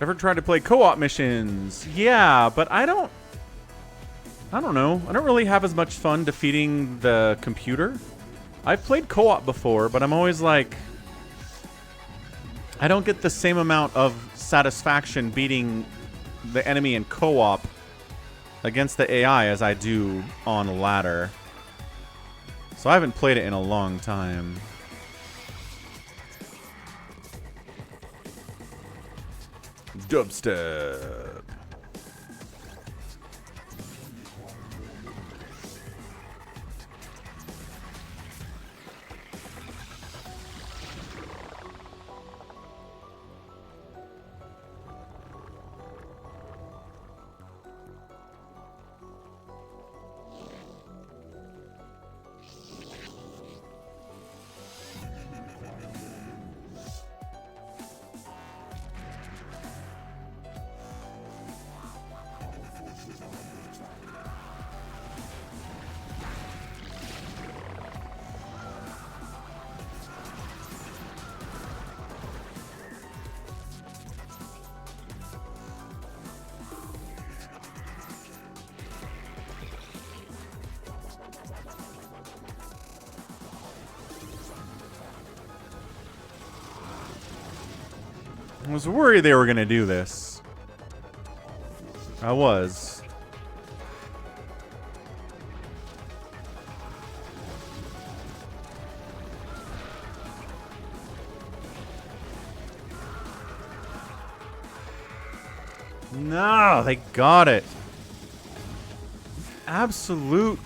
Ever tried to play co-op missions? Yeah, but I don't know. I don't really have as much fun defeating the computer. I've played co-op before, but I'm always like, I don't get the same amount of satisfaction beating the enemy in co-op against the AI as I do on ladder. So I haven't played it in a long time. Dubstep. I was worried they were going to do this. I was. No, they got it. Absolute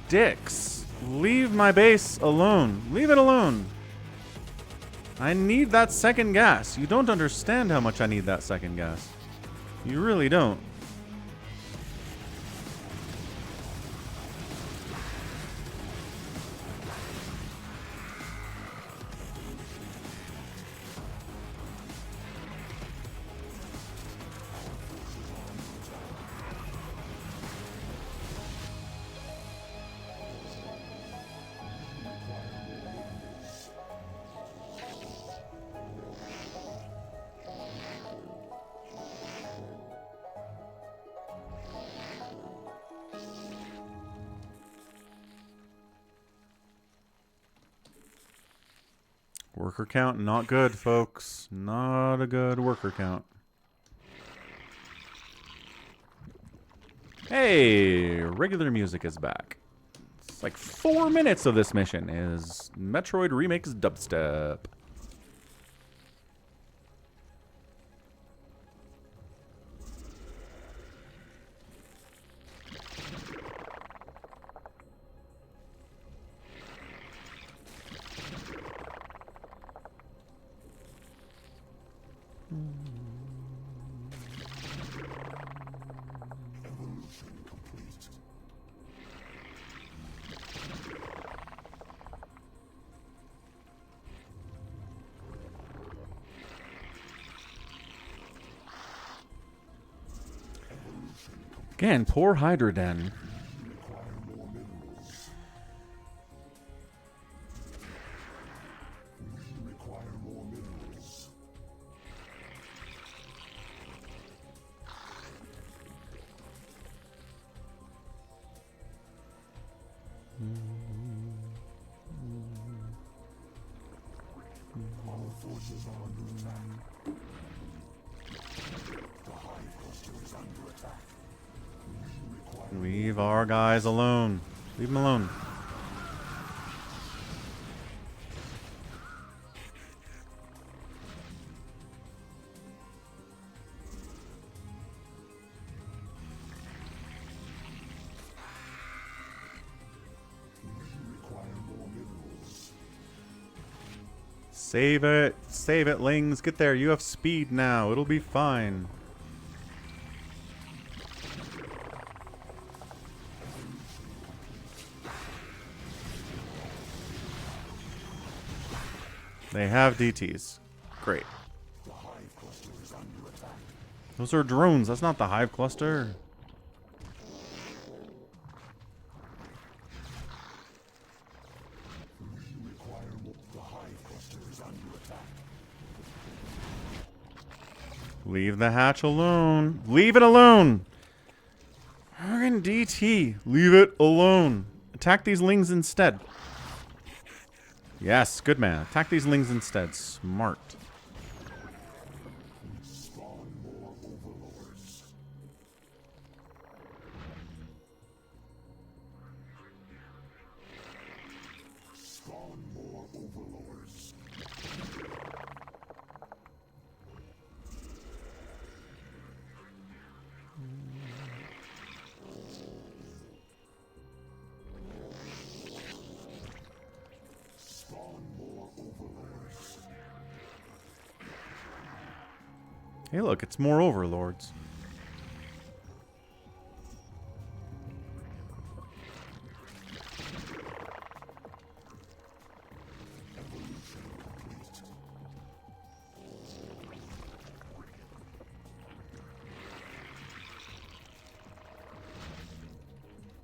dicks. Leave my base alone. Leave it alone. I need that second gas. You don't understand how much I need that second gas. You really don't. Worker count, not good, folks. Not a good worker count. Hey, regular music is back. It's like 4 minutes of this mission is Metroid Remix dubstep. Again, poor Hydroden. Leave our guys alone. Leave them alone. Save it. Save it, Lings. Get there. You have speed now. It'll be fine. They have DTs. Great. Those are drones. That's not the hive cluster. Leave the hatch alone. Leave it alone. Friggin' DT. Leave it alone. Attack these lings instead. Yes, good man. Attack these lings instead. Smart. Spawn more overlords. Spawn more overlords. Hey, look, it's more overlords.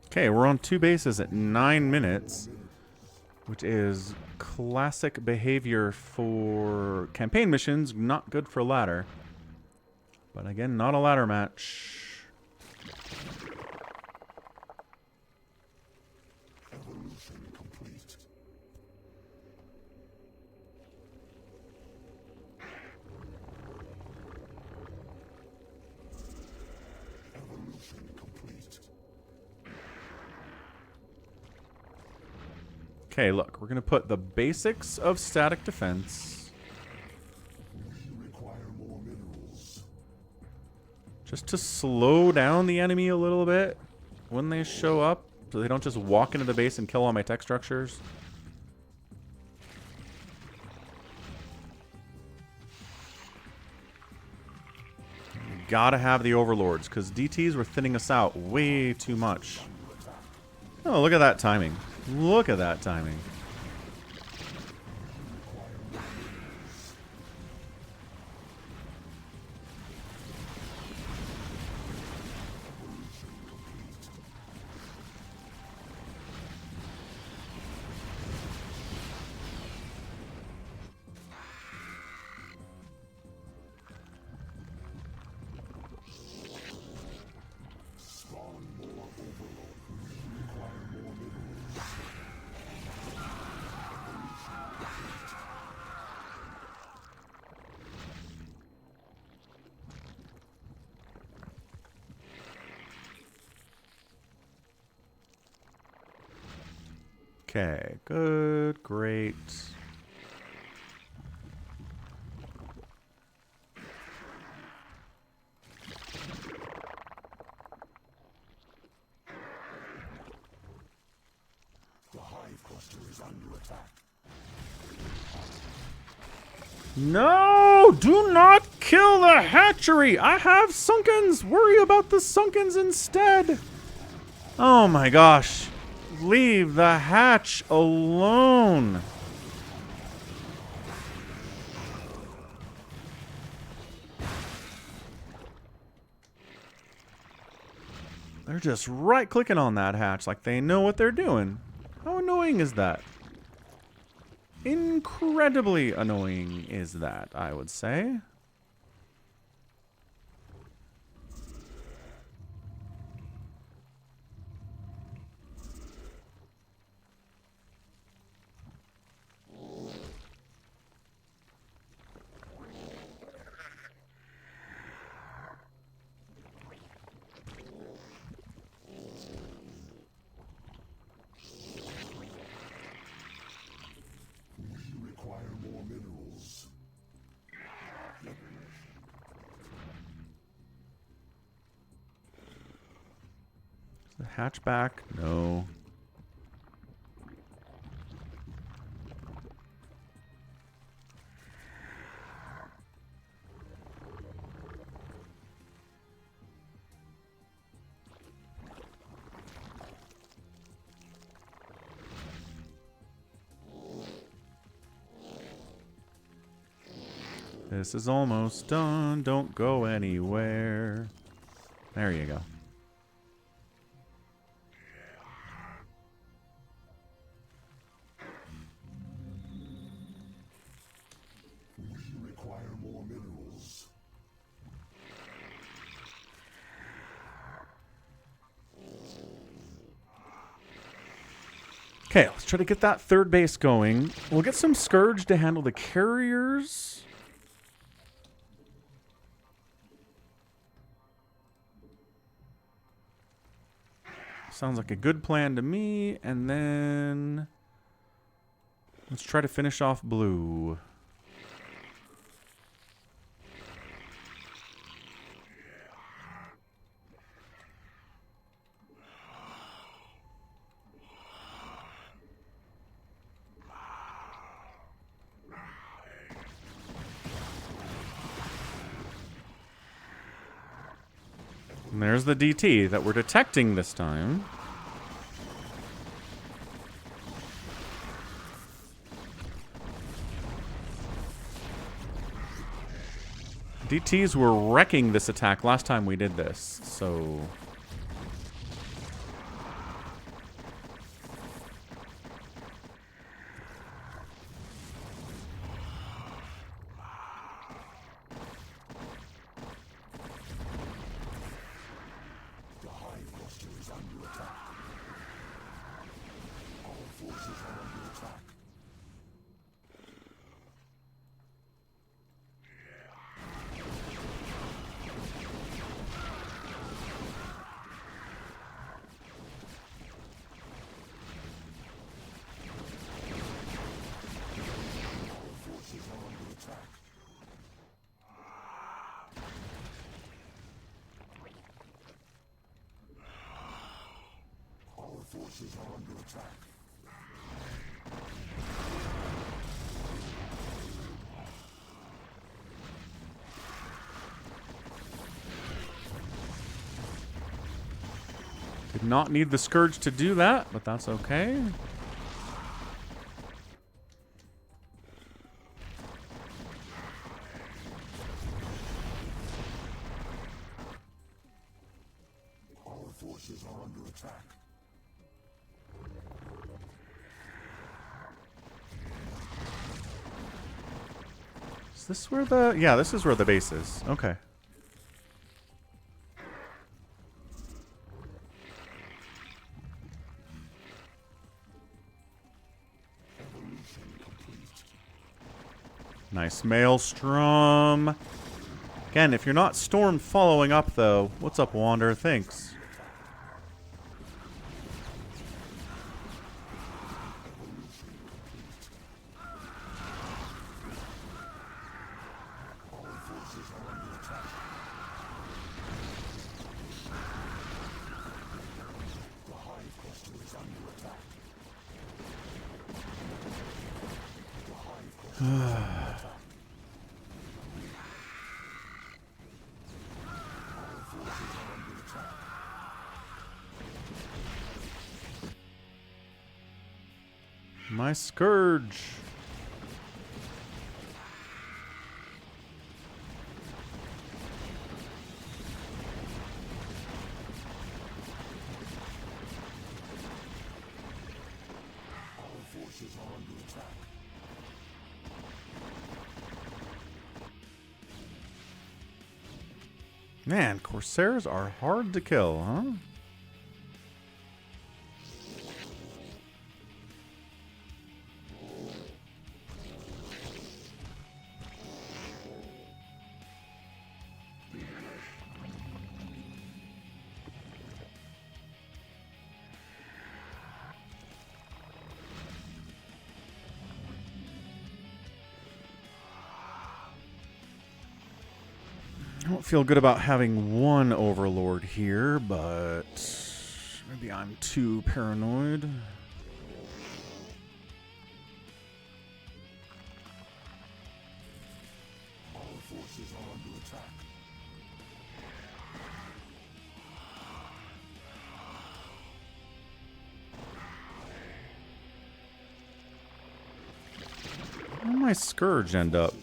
Okay, we're on 2 bases at 9 minutes, which is classic behavior for campaign missions, not good for ladder. But again, not a ladder match. Evolution complete. Okay, look. We're going to put the basics of static defense. Require more minerals. Just to slow down the enemy a little bit when they show up. So they don't just walk into the base and kill all my tech structures. Gotta have the overlords, because DTs were thinning us out way too much. Oh, look at that timing. Look at that timing. Okay, good, great. The hive cluster is under attack. No! Do not kill the hatchery! I have sunkens! Worry about the sunkens instead! Oh my gosh. Leave the hatch alone. They're just right-clicking on that hatch like they know what they're doing. How annoying is that? Incredibly annoying is that, I would say. The hatchback? No. This is almost done. Don't go anywhere. There you go. We require more minerals. Okay, let's try to get that third base going. We'll get some Scourge to handle the carriers. Sounds like a good plan to me. And then let's try to finish off blue. And there's the DT that we're detecting this time. DTs were wrecking this attack last time we did this, so... The hive cluster is under attack. Our forces are under attack. forces are under attack. Did not need the Scourge to do that, but that's okay. Our forces are under attack. Is this where the... Yeah, this is where the base is. Okay. Nice Maelstrom. Again, if you're not Storm following up, though, what's up, Wander? Thanks. My Scourge. Our forces are under attack. Man, Corsairs are hard to kill, huh? I don't feel good about having one Overlord here, but maybe I'm too paranoid. Our forces are under attack. Where did my Scourge end up?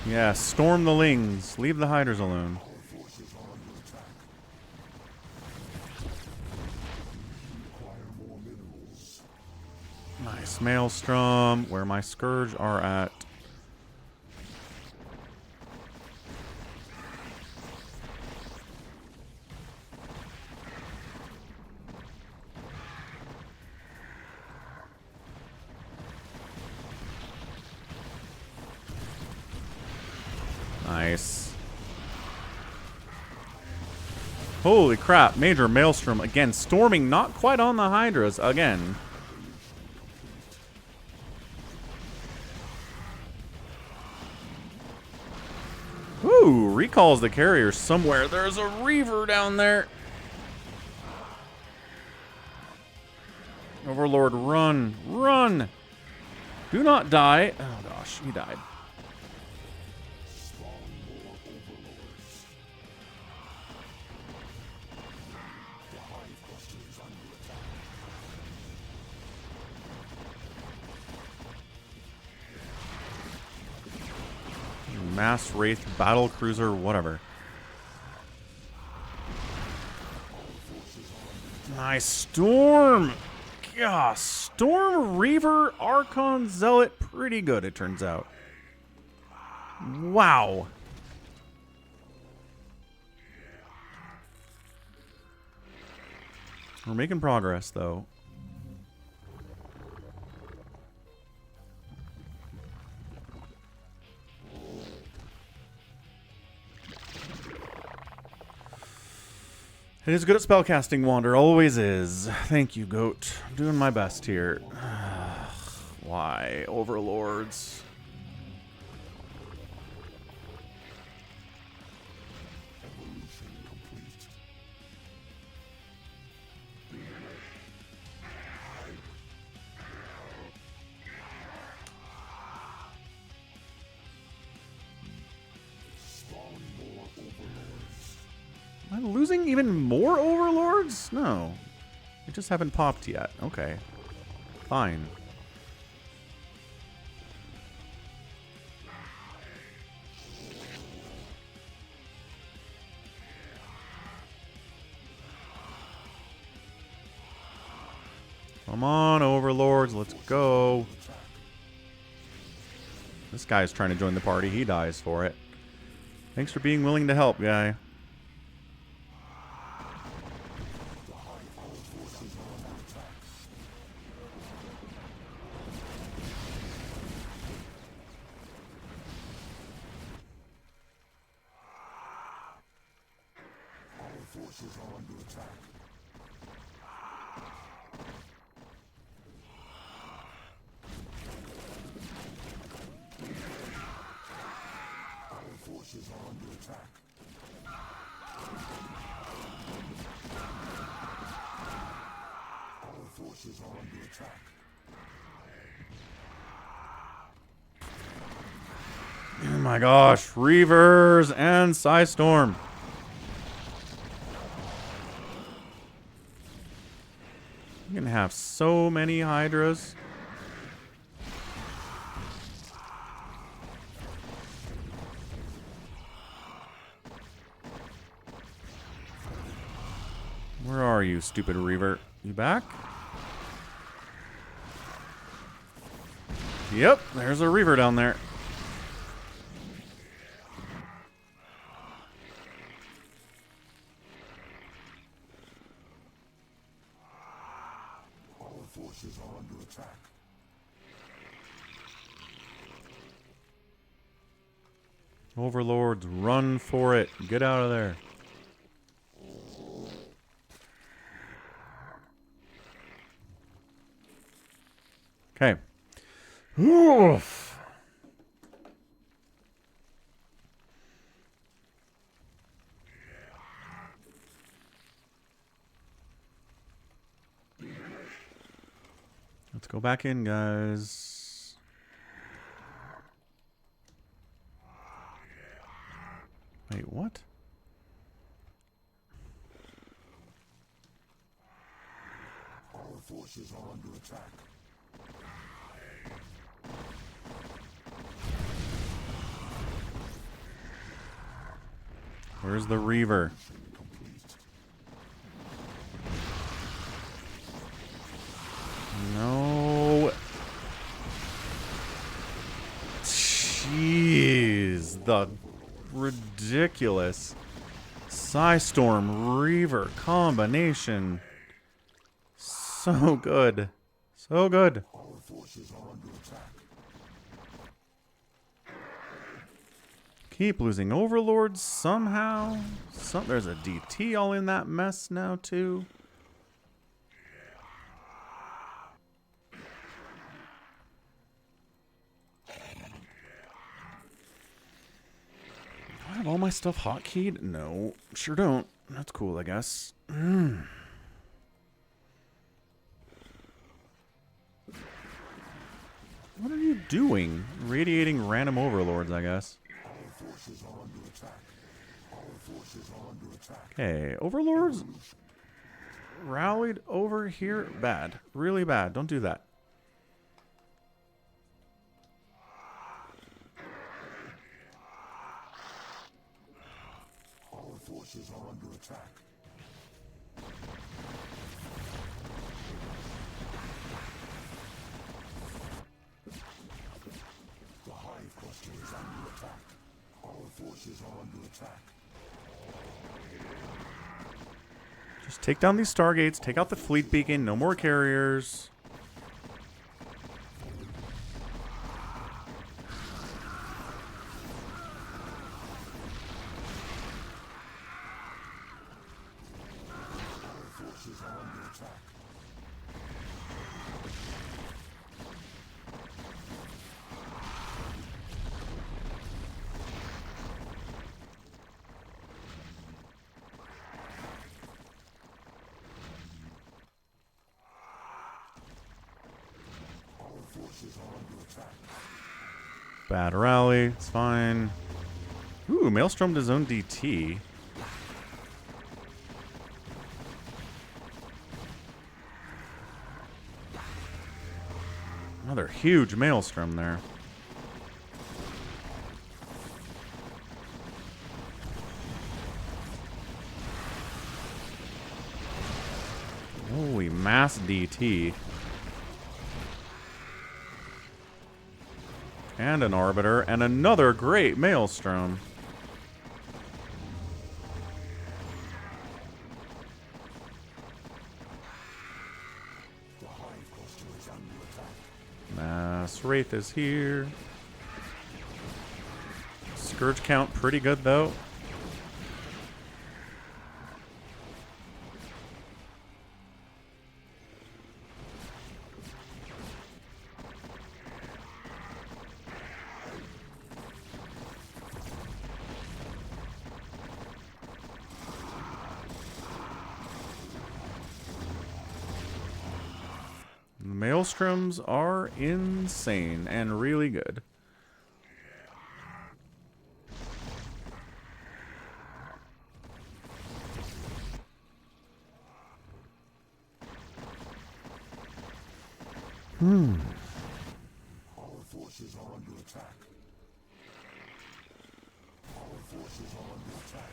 Yeah, storm the Lings. Leave the Hiders alone. Nice Maelstrom. Where my Scourge are at. Nice. Holy crap. Major Maelstrom. Again, storming not quite on the Hydras. Again. Ooh, recalls the carrier somewhere. There's a Reaver down there. Overlord, run. Run. Do not die. Oh gosh, he died. Mass Wraith, Battle Cruiser, whatever. Nice Storm! Yeah, Storm, Reaver, Archon, Zealot, pretty good it turns out. Wow. We're making progress though. It is good at spellcasting, Wander. Always is. Thank you, Goat. I'm doing my best here. Why? Overlords. Am I losing even more overlords? No. They just haven't popped yet. Okay. Fine. Come on, overlords. Let's go. This guy's trying to join the party. He dies for it. Thanks for being willing to help, guy. Oh my gosh, Reavers and Psystorm. You can have so many Hydras. Where are you, stupid Reaver? You back? Yep, there's a Reaver down there. Forces are under attack. Overlords, run for it. Get out of there. Okay. Oof. Let's go back in, guys. Wait, what? Our forces are under attack. Where's the Reaver? No. Jeez. The ridiculous Psystorm Reaver combination. So good. So good. Our forces are under attack. Keep losing overlords somehow. There's a DT all in that mess now, too. Do I have all my stuff hotkeyed? No, sure don't. That's cool, I guess. What are you doing? Radiating random overlords, I guess. Our forces are under attack. Our forces are under attack. Okay, overlords rallied over here. Bad. Really bad. Don't do that. Our forces are under attack. The hive cluster is under attack. Our forces are under attack. Just take down these stargates. Take out the fleet beacon. No more carriers. Bad rally. It's fine. Ooh, Maelstrom to zone DT. Another huge Maelstrom there. Holy mass DT. And an Arbiter, and another great Maelstrom. Mass Wraith is here. Scourge count pretty good though. Maelstroms are insane and really good. Our forces are under attack. Our forces are under attack.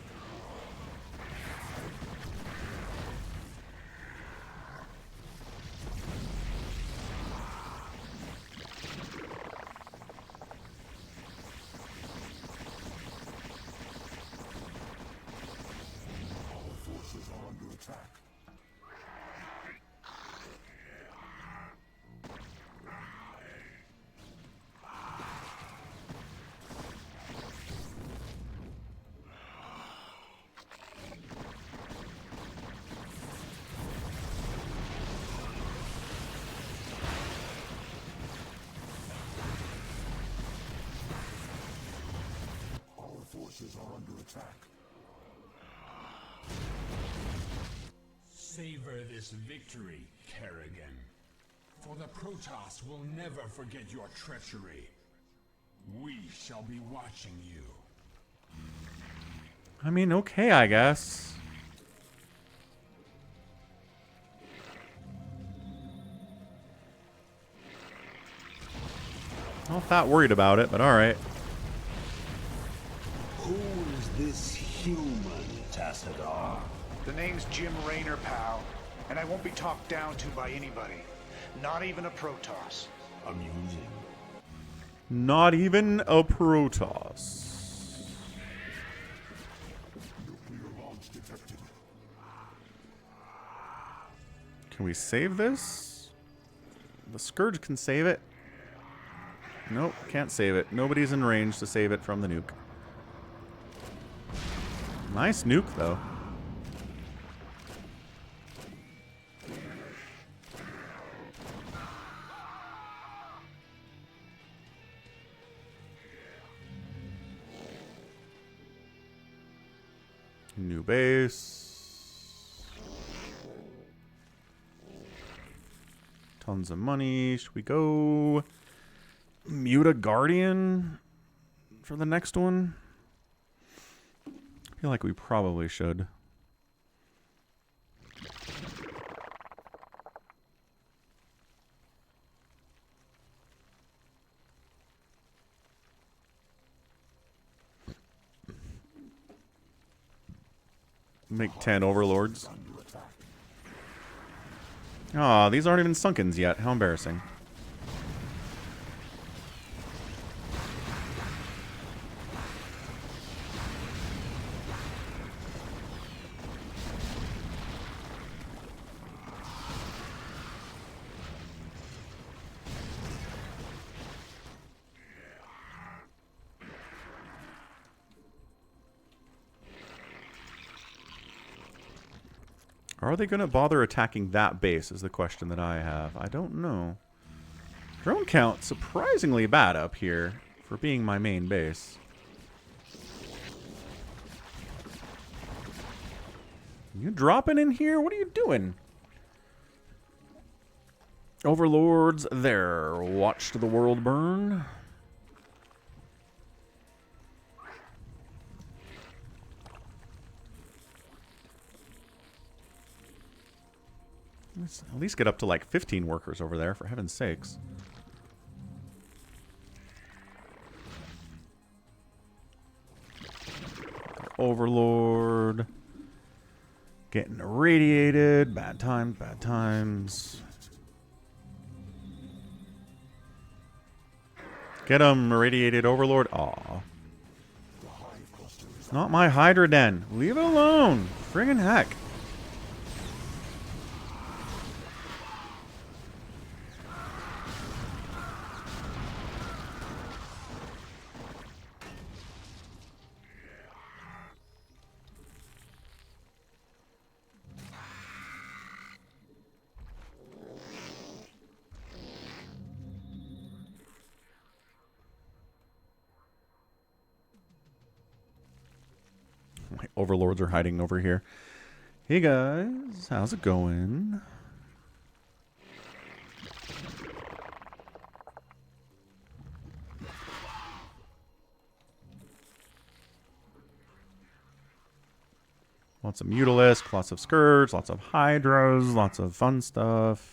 Our forces are under attack. Our forces are under attack. Savor this victory, Kerrigan. For the Protoss will never forget your treachery. We shall be watching you. I mean, okay, I guess. Not that worried about it, but alright. Who is this human, Tassadar? The name's Jim Raynor, pal, and I won't be talked down to by anybody. Not even a Protoss. Amusing. Not even a Protoss. Nuclear launch detected. Can we save this? The Scourge can save it. Nope, can't save it. Nobody's in range to save it from the nuke. Nice nuke, though. New base. Tons of money. Should we go mute a Guardian for the next one? I feel like we probably should. Make 10 overlords. Aw, these aren't even sunkens yet. How embarrassing. Are they going to bother attacking that base is the question that I have. I don't know. Drone count surprisingly bad up here for being my main base. You dropping in here? What are you doing? Overlords there. Watched the world burn. Let's at least get up to like 15 workers over there, for heaven's sakes. Overlord. Getting irradiated. Bad times, bad times. Get him, irradiated Overlord. Aw. It's not my Hydra Den. Leave it alone. Friggin' heck. My overlords are hiding over here. Hey guys, how's it going? Lots of Mutalisk, lots of Scourge, lots of Hydras, lots of fun stuff.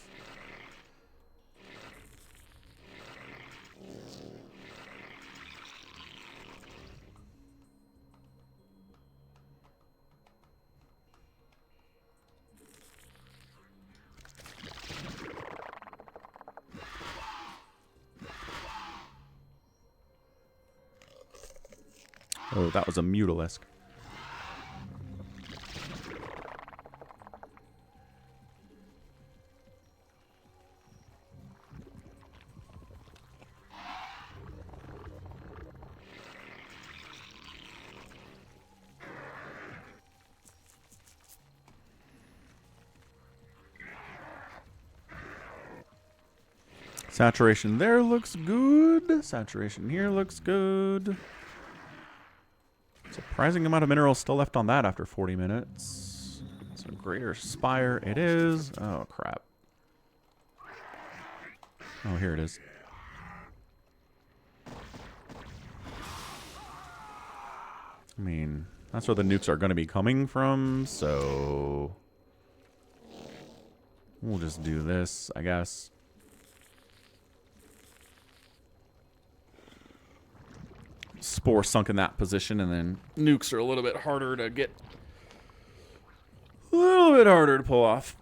Oh, that was a Mutalisk. Saturation there looks good. Saturation here looks good. Surprising amount of minerals still left on that after 40 minutes. So greater spire it is. Oh, crap. Oh, here it is. I mean, that's where the nukes are going to be coming from, so we'll just do this, I guess. Spore sunk in that position, and then nukes are a little bit harder to get. A little bit harder to pull off.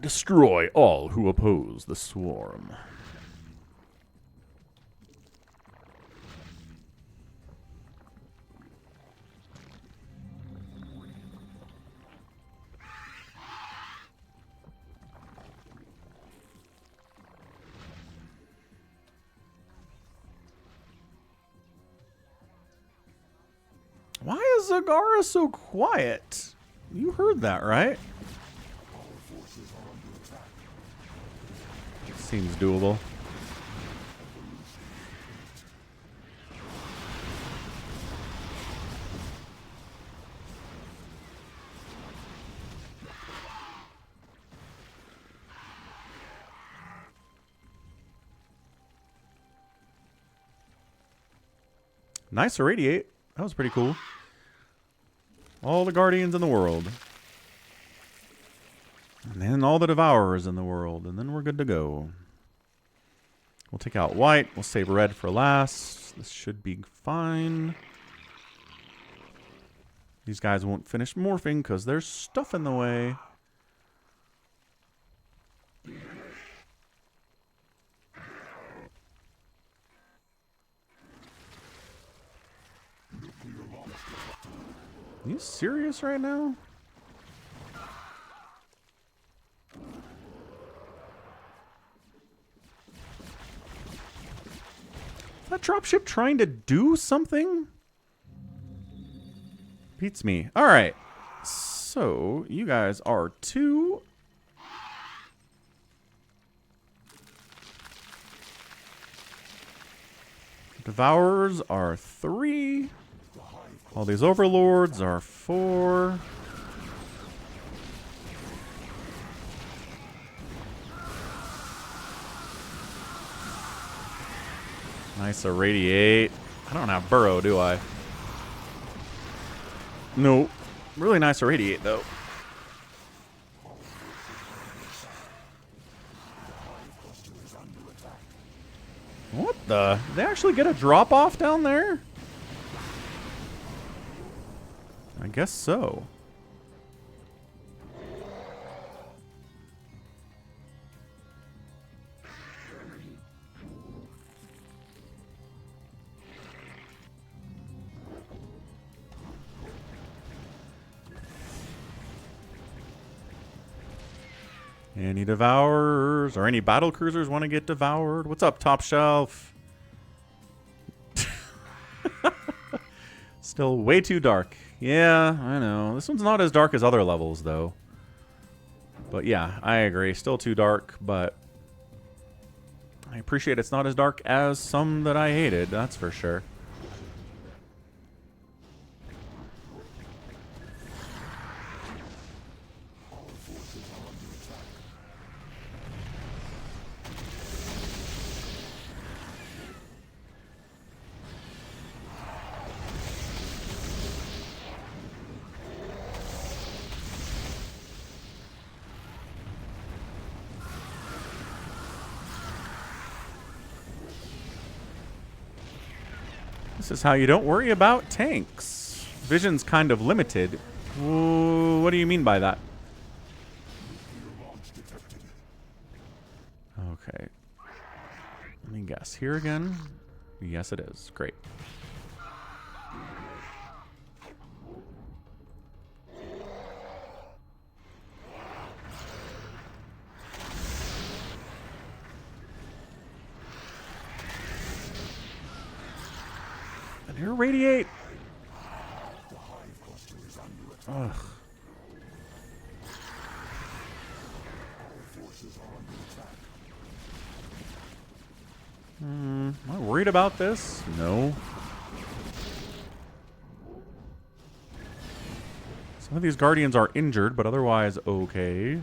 Destroy all who oppose the swarm. Why is Zagara so quiet? You heard that, right? Seems doable. Nice irradiate. That was pretty cool. All the Guardians in the world. And then all the Devourers in the world. And then we're good to go. We'll take out white. We'll save red for last. This should be fine. These guys won't finish morphing because there's stuff in the way. Are you serious right now? Is that dropship trying to do something? Beats me. Alright. So, you guys are 2. Devourers are 3. All these overlords are 4. Nice irradiate. I don't have burrow, do I? No. Really nice irradiate, though. What the? Did they actually get a drop off down there? I guess so. Any devourers or any battle cruisers want to get devoured? What's up, top shelf? Still way too dark. Yeah, I know. This one's not as dark as other levels, though. But yeah, I agree. Still too dark, but I appreciate it's not as dark as some that I hated, that's for sure. This is how you don't worry about tanks. Vision's kind of limited. Ooh, what do you mean by that? Okay. Let me guess. Here again? Yes, it is. Great. Irradiate. Ugh. Am I worried about this? No. Some of these guardians are injured, but otherwise okay.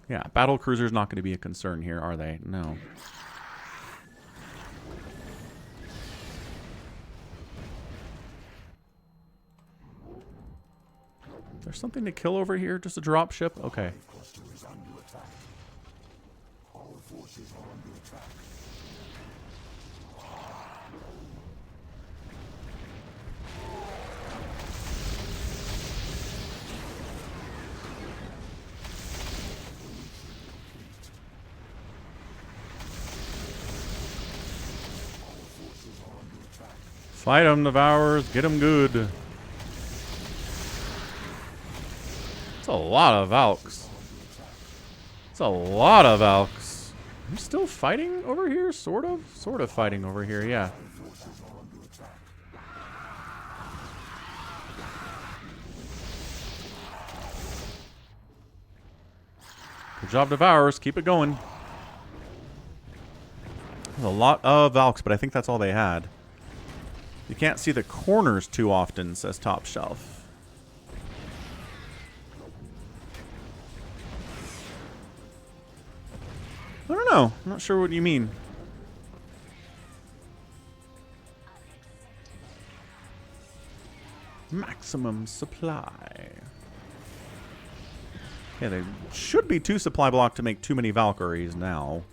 Yeah, battle cruiser's not going to be a concern here, are they? No. There's something to kill over here? Just a drop ship? Okay. Fight them, Devourers. Get them good. It's a lot of Valks. It's a lot of Valks. I'm still fighting over here? Sort of? Sort of fighting over here, yeah. Good job, Devourers. Keep it going. There's a lot of Valks, but I think that's all they had. You can't see the corners too often, says Top Shelf. I don't know. I'm not sure what you mean. Maximum supply. Yeah, there should be 2 supply block to make too many Valkyries now.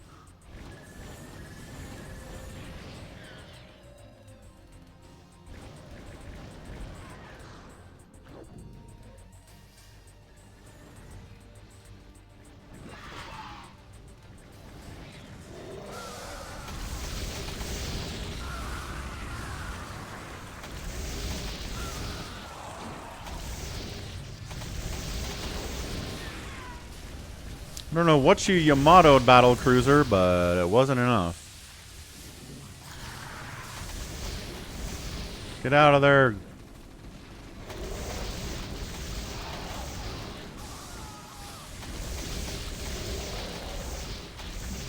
I don't know what you Yamato'd battle cruiser, but it wasn't enough. Get out of there.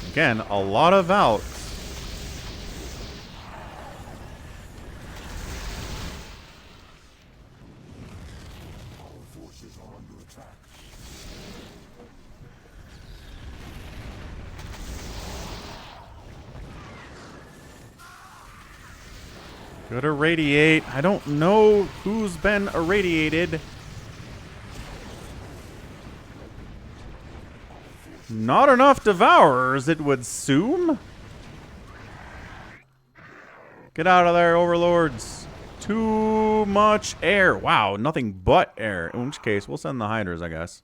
Again, a lot of Valks. Good irradiate. I don't know who's been irradiated. Not enough devourers, it would assume. Get out of there, overlords. Too much air. Wow, nothing but air. In which case, we'll send the hiders, I guess.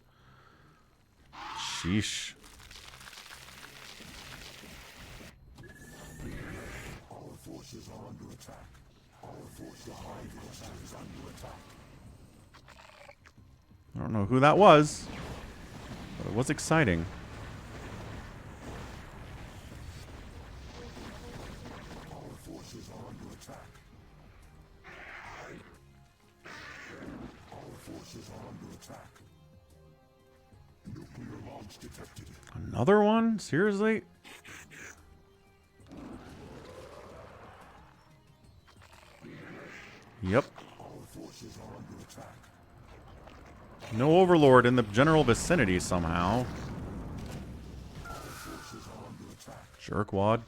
Sheesh. Our forces are under attack. Our forces is under attack. I don't know who that was, but it was exciting. Our forces are under attack. Our forces are under attack. Nuclear launch detected. Another one? Seriously? Yep. Our forces are under attack. No overlord in the general vicinity somehow. Our forces are under attack. Jerkwad.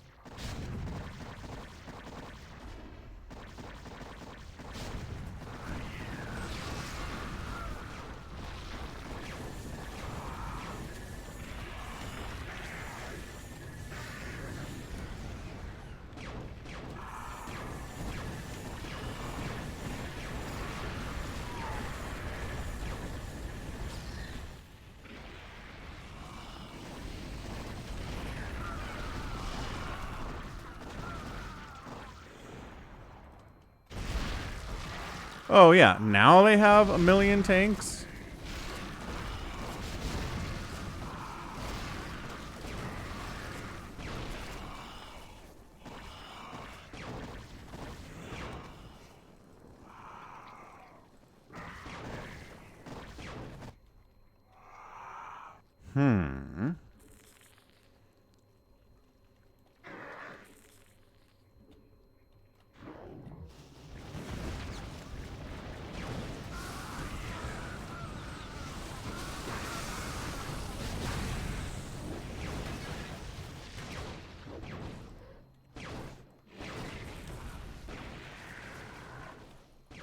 Oh yeah, now they have 1,000,000 tanks.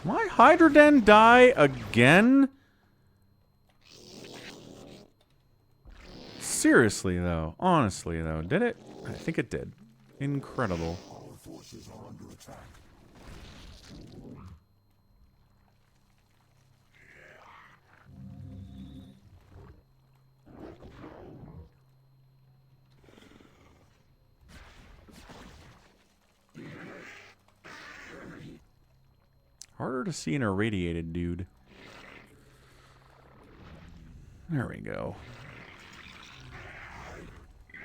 My Hydroden die again? Seriously though, honestly though, did it? I think it did. Incredible. Our forces are under attack. Harder to see an irradiated dude. There we go. You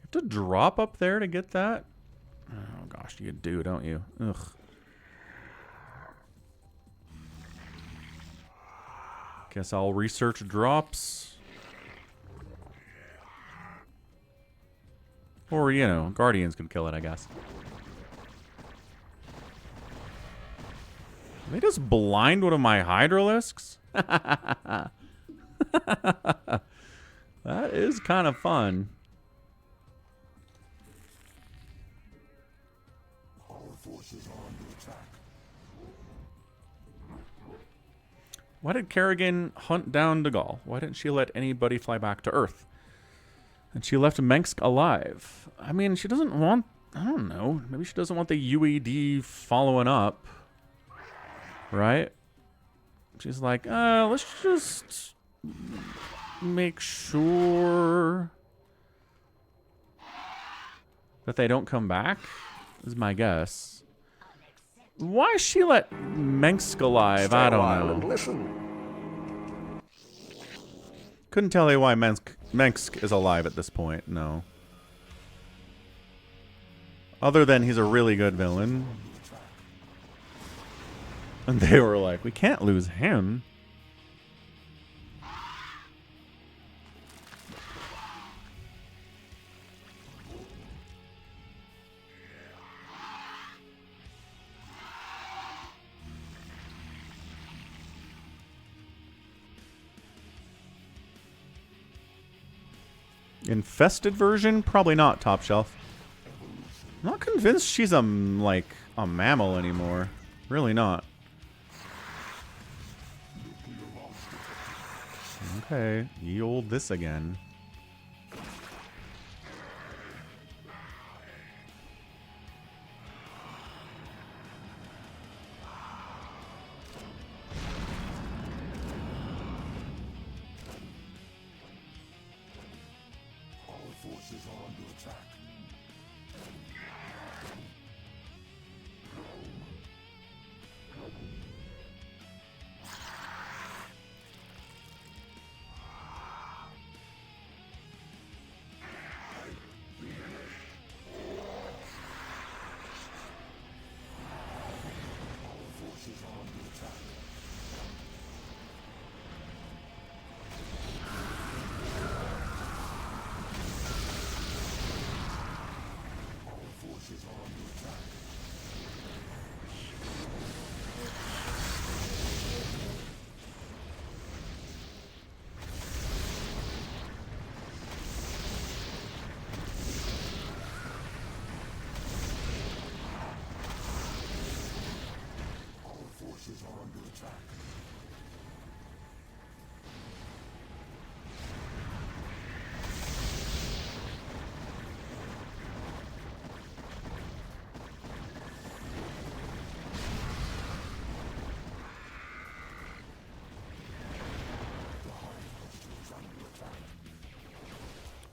have to drop up there to get that? Oh gosh, you do, don't you? Ugh. Guess I'll research drops. Or, you know, Guardians can kill it, I guess. They just blind one of my Hydralisks? That is kind of fun. Our forces are under attack. Why did Kerrigan hunt down Dagall? Why didn't she let anybody fly back to Earth? And she left Mengsk alive. I mean, she doesn't want... I don't know. Maybe she doesn't want the UED following up. Right? She's like, let's just make sure that they don't come back, is my guess. Why she let Mengsk alive? I don't know. Listen. Couldn't tell you why Mengsk is alive at this point, no. Other than he's a really good villain. And they were like, we can't lose him. Infested version? Probably not, top shelf. I'm not convinced she's like a mammal anymore. Really not. Okay, ye old this again.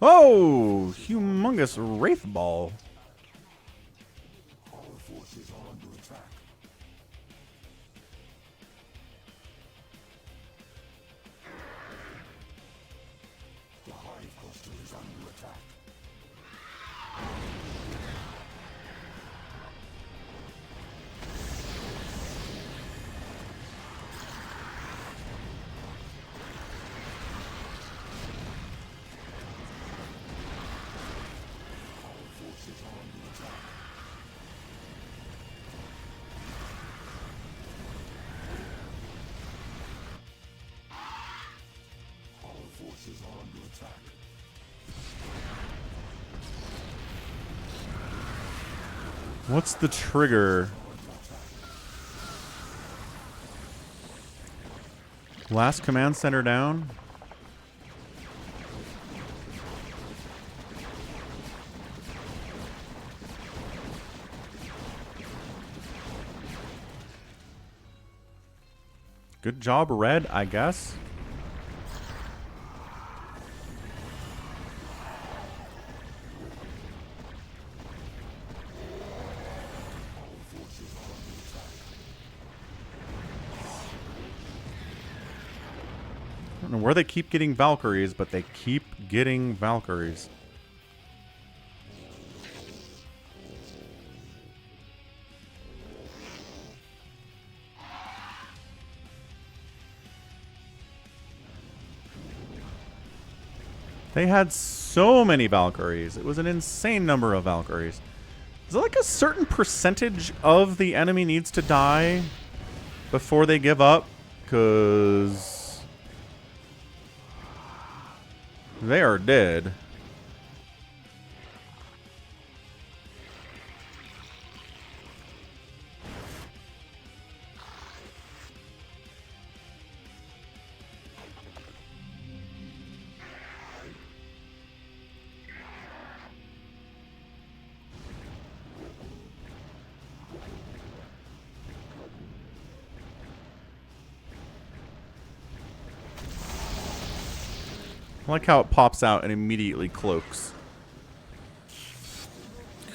Oh, humongous Wraith Ball. What's the trigger? Last command center down? Good job, Red, I guess. I don't know where they keep getting Valkyries, but they keep getting Valkyries. They had so many Valkyries. It was an insane number of Valkyries. Is it like a certain percentage of the enemy needs to die before they give up? Because they are dead. I like how it pops out and immediately cloaks.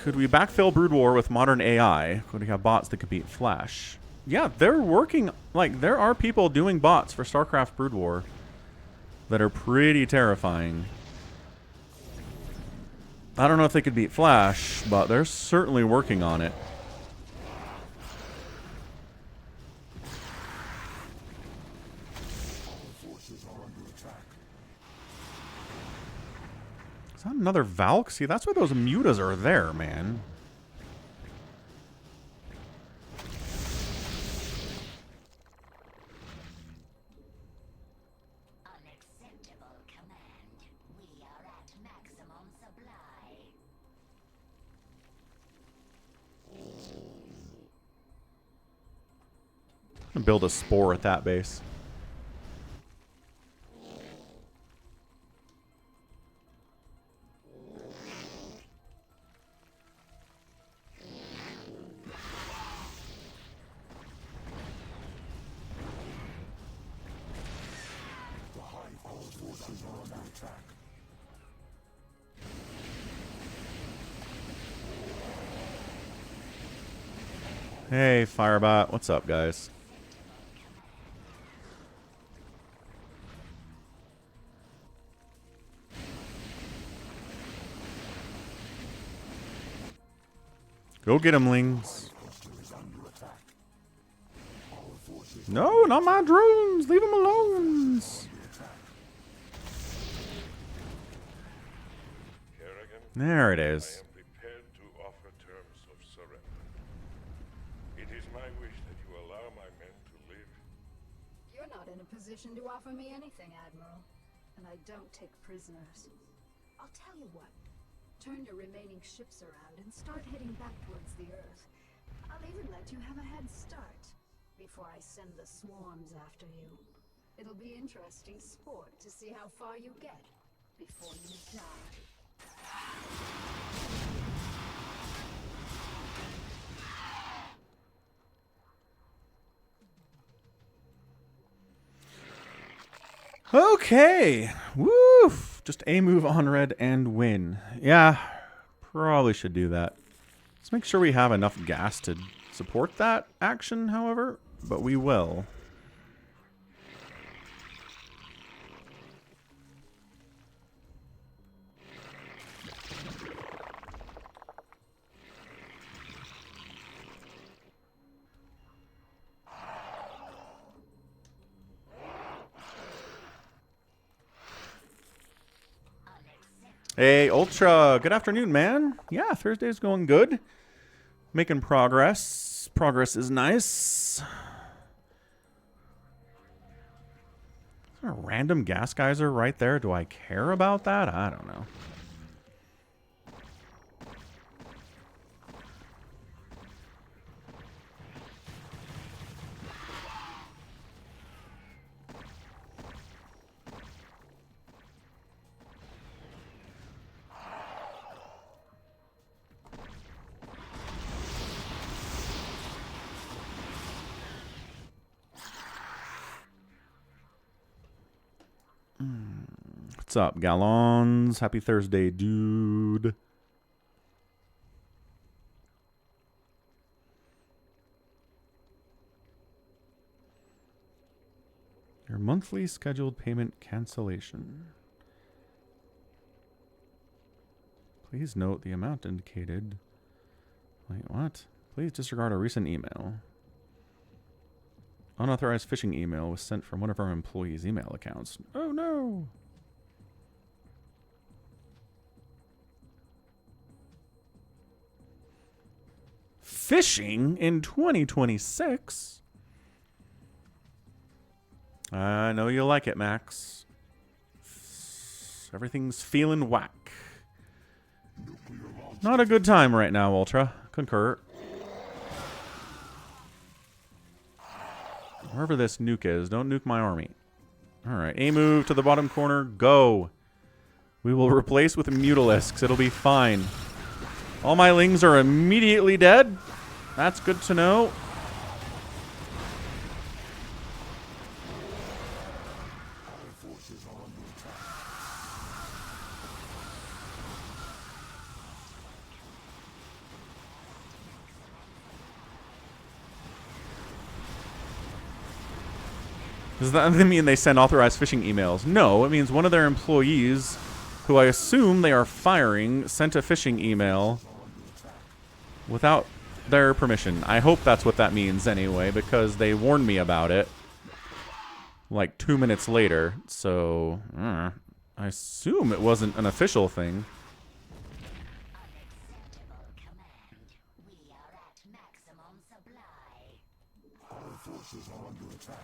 Could we backfill Brood War with modern AI? Could we have bots that could beat Flash? Yeah, they're working. Like, there are people doing bots for StarCraft Brood War that are pretty terrifying. I don't know if they could beat Flash, but they're certainly working on it. Is that another Valk? See, that's why those mutas are there, man. Unacceptable command. We are at max Build a spore at that base. Hey, Firebot. What's up, guys? Go get him, Lings. No, not my drones. Leave them alone. There it is. I am prepared to offer terms of surrender. It is my wish that you allow my men to live. You're not in a position to offer me anything, Admiral. And I don't take prisoners. I'll tell you what. Turn your remaining ships around and start heading back towards the Earth. I'll even let you have a head start before I send the swarms after you. It'll be interesting sport to see how far you get before you die. Okay. Woof. Just a move on red and win. Yeah, probably should do that. Let's make sure we have enough gas to support that action, however, but we will. Hey, Ultra. Good afternoon, man. Yeah, Thursday's going good. Making progress. Progress is nice. Is there a random gas geyser right there? Do I care about that? I don't know. What's up, Gallons? Happy Thursday, dude. Your monthly scheduled payment cancellation. Please note the amount indicated. Wait, what? Please disregard a recent email. Unauthorized phishing email was sent from one of our employees' email accounts. Oh no! Phishing in 2026? I know you like it, Max. Everything's feeling whack. Not a good time right now, Ultra. Concur. Wherever this nuke is, don't nuke my army. Alright, A move to the bottom corner. Go. We will replace with Mutalisks. It'll be fine. All my Lings are immediately dead. That's good to know. Does that mean they send authorized phishing emails? No, it means one of their employees, who I assume they are firing, sent a phishing email without their permission. I hope that's what that means anyway, because they warned me about it like 2 minutes later. So, I assume it wasn't an official thing. Our forces are under attack.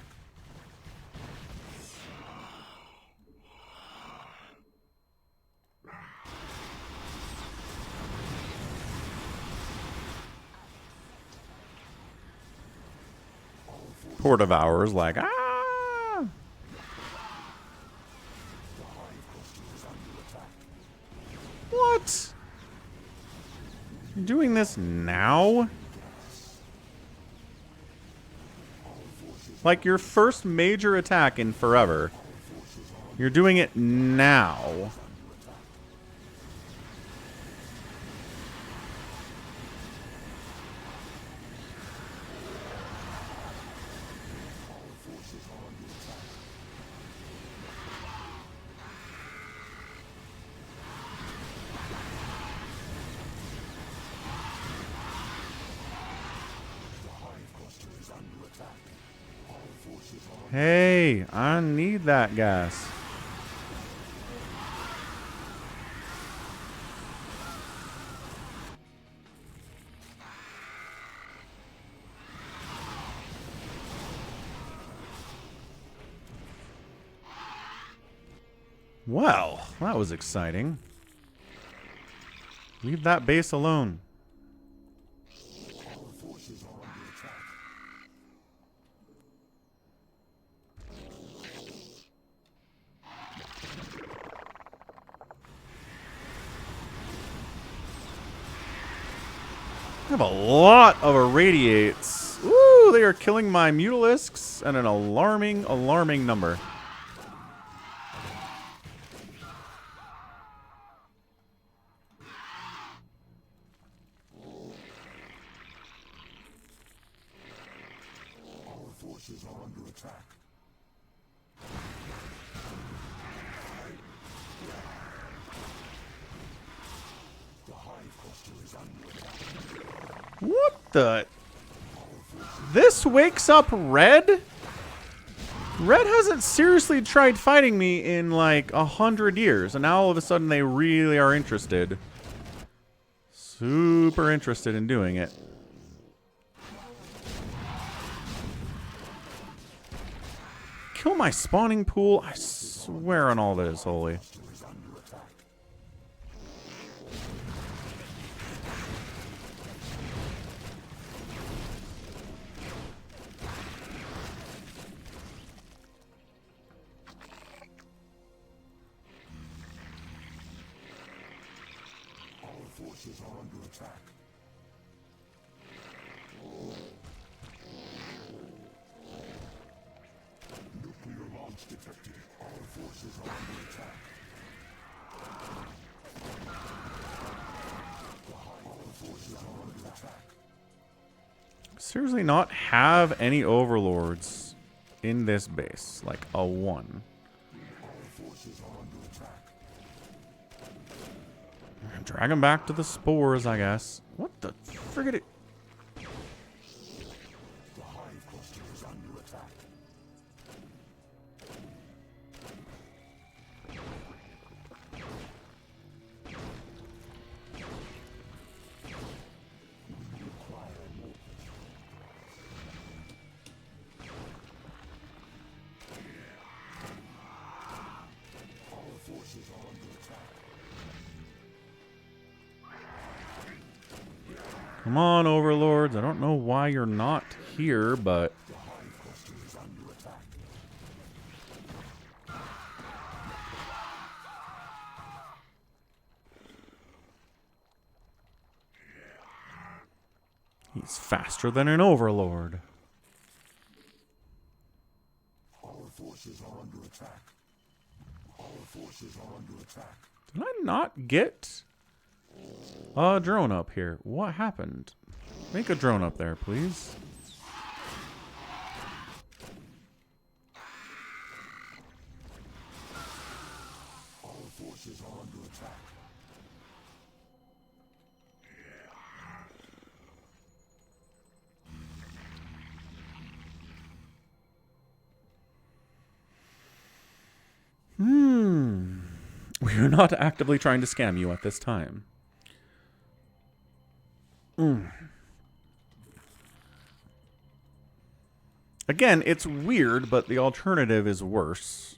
Poor Devourer's like, ah! What? You're doing this now? Like your first major attack in forever. You're doing it now. Hey, I need that gas. Well, that was exciting. Leave that base alone. I have a lot of irradiates. Ooh, they are killing my mutalisks at an alarming, alarming number. Our forces are under attack. The hive cluster is under attack. What the? This wakes up Red? Red hasn't seriously tried fighting me in like 100 years, and now all of a sudden they really are interested. Super interested in doing it. Kill my spawning pool? I swear on all that is holy. Forces are under attack. Nuclear launch detected. Our forces are under attack. Our forces are under attack. Seriously not have any overlords in this base. Like a 1. Our forces are under attack. Drag him back to the spores, I guess. What the friggin' it? The hive cluster is under attack. Our forces are under attack. Come on, overlords. I don't know why you're not here, but... The hive cluster is under attack. He's faster than an overlord. Our forces are under attack. Our forces are under attack. Did I not get a drone up here? What happened? Make a drone up there, please. Our forces are under attack. We are not actively trying to scam you at this time. Again, it's weird, but the alternative is worse.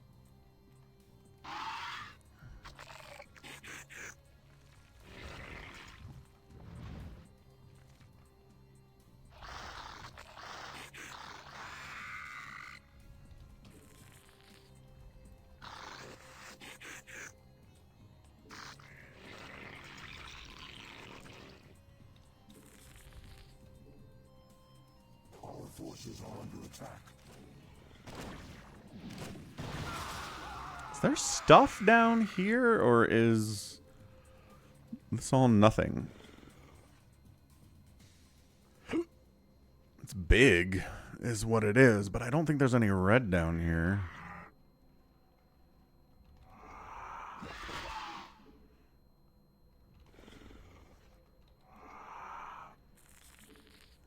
forces are under attack. Is there stuff down here, or is this all nothing? It's big, is what it is, but I don't think there's any red down here.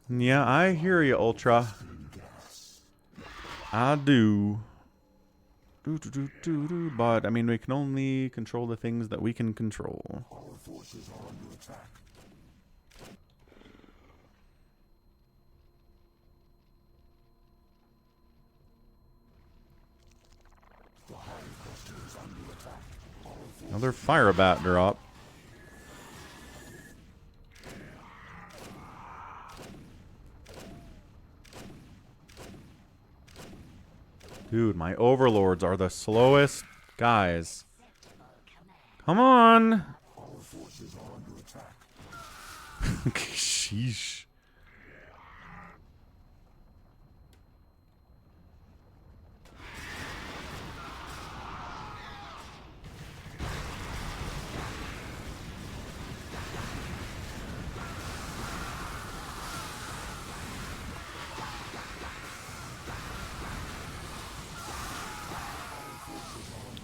Yeah, I hear you, Ultra. I do. But, I mean, we can only control the things that we can control. Our forces are under attack. The Hive Cluster is under attack. Our forces Another fire bat drop. Dude, my overlords are the slowest guys. Come on. Our forces are under attack. Sheesh.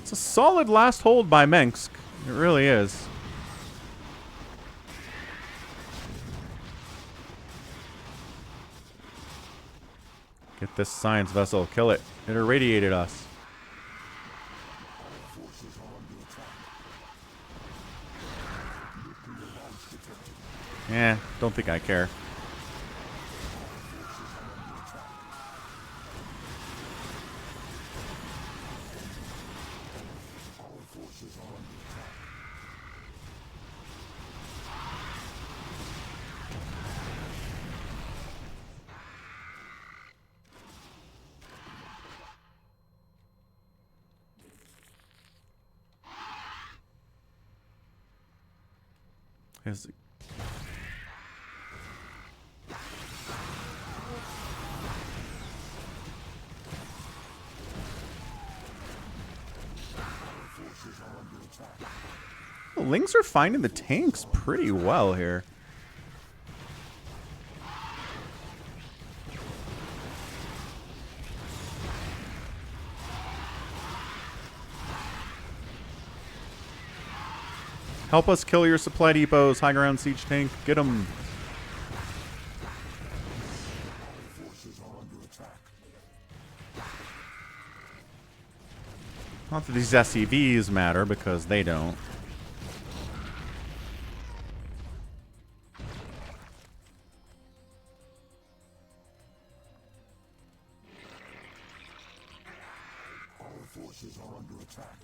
It's a solid last hold by Mensk. It really is. Get this science vessel. Kill it. It irradiated us. Eh, don't think I care. Is the Lings are finding the tanks pretty well here. Help us kill your supply depots, high ground siege tank. Get them. Not that these SCVs matter, because they don't. Our forces are under attack.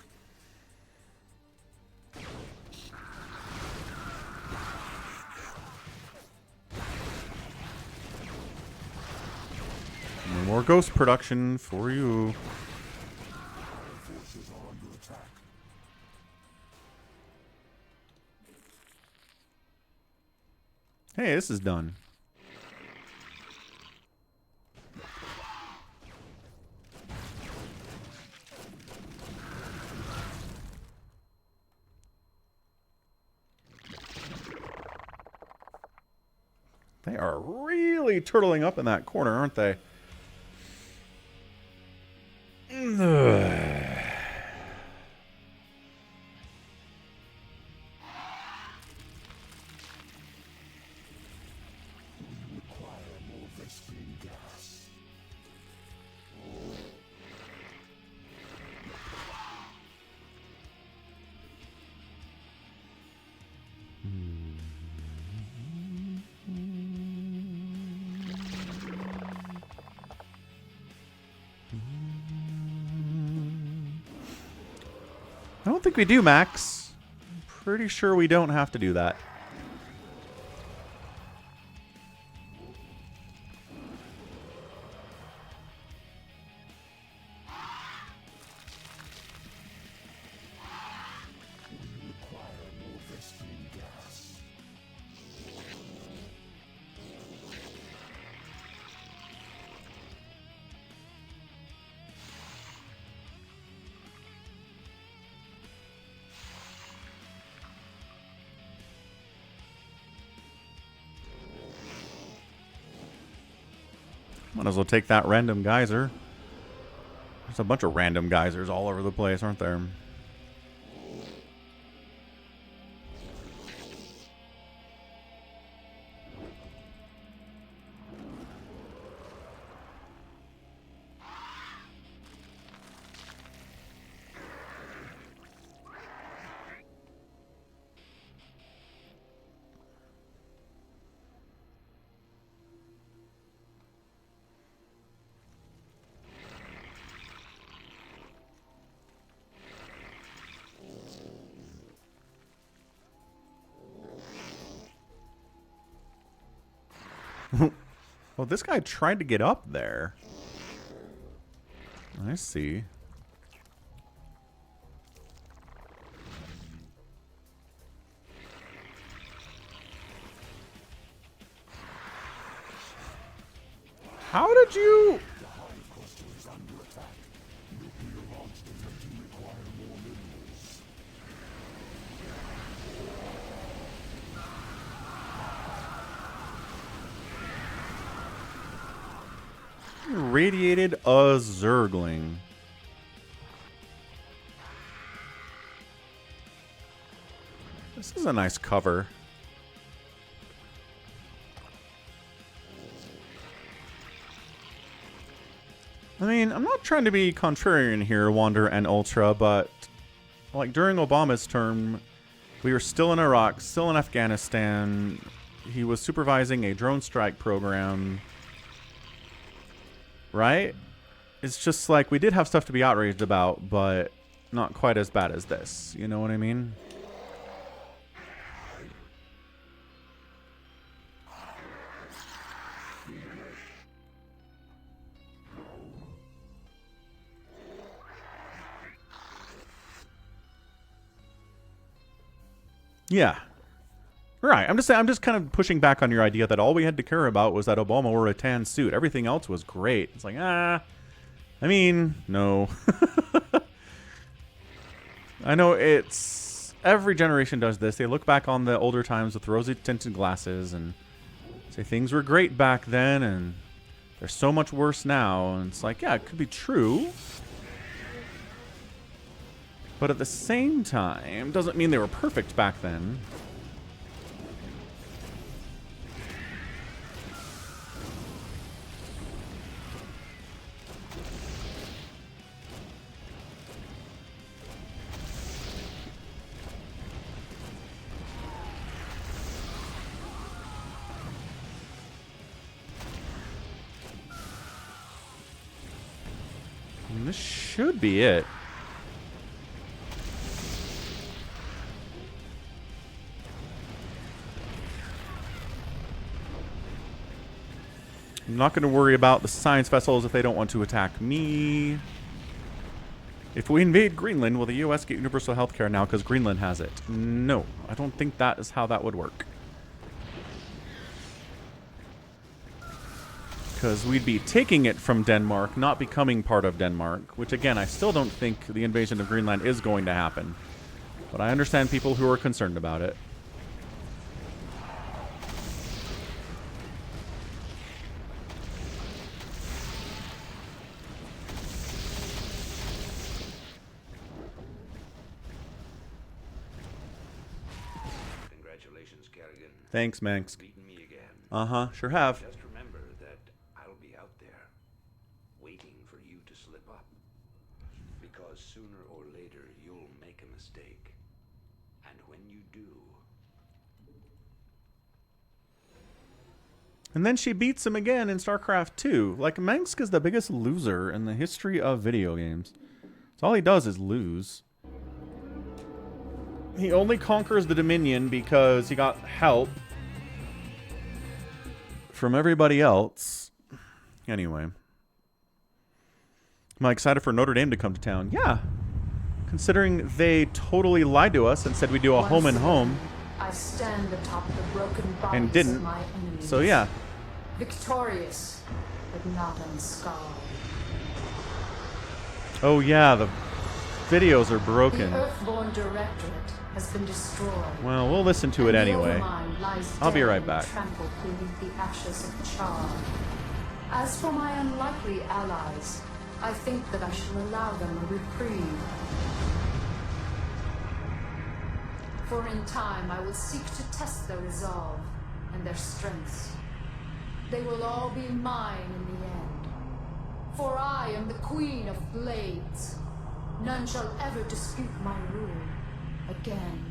No more ghost production for you. Forces are under attack. Hey, this is done. They are really turtling up in that corner, aren't they? Require more Vespene gas. I don't think we do, Max. I'm pretty sure we don't have to do that. Require more Vespene gas. Might as well take that random geyser. There's a bunch of random geysers all over the place, aren't there? Well, this guy tried to get up there. I see. How did you... Radiated a Zergling. This is a nice cover. I mean, I'm not trying to be contrarian here, Wander and Ultra, but like during Obama's term, we were still in Iraq, still in Afghanistan. He was supervising a drone strike program. Right? It's just like we did have stuff to be outraged about, but not quite as bad as this. You know what I mean? Yeah. Right. I'm just kind of pushing back on your idea that all we had to care about was that Obama wore a tan suit. Everything else was great. It's like, I mean, no. I know it's... Every generation does this. They look back on the older times with rosy-tinted glasses and say things were great back then and they're so much worse now. And it's like, yeah, it could be true. But at the same time, doesn't mean they were perfect back then. And this should be it. I'm not going to worry about the science vessels if they don't want to attack me. If we invade Greenland, will the U.S. get universal health care now because Greenland has it? No, I don't think that is how that would work. Because we'd be taking it from Denmark, not becoming part of Denmark. Which, again, I still don't think the invasion of Greenland is going to happen. But I understand people who are concerned about it. Thanks, Manx. Beaten me again. Uh-huh, sure have. Just remember that I'll be out there, waiting for you to slip up. Because sooner or later, you'll make a mistake. And when you do... And then she beats him again in StarCraft 2. Like, Mansk is the biggest loser in the history of video games. So all he does is lose. He only conquers the Dominion because he got help from everybody else. Anyway. Am I excited for Notre Dame to come to town? Yeah. Considering they totally lied to us and said we'd do a home and home. I stand atop the broken bodies And didn't. of my enemies. So yeah. Victorious, but not unscarred. Oh yeah, the videos are broken. The Earthborn Directorate has been destroyed. Well, we'll listen to it And the anyway. Overmind lies I'll be dead right and back. trampled beneath the ashes of Char. As for my unlikely allies, I think that I shall allow them a reprieve. For in time I will seek to test their resolve and their strengths. They will all be mine in the end. For I am the Queen of Blades. None shall ever dispute my rule again.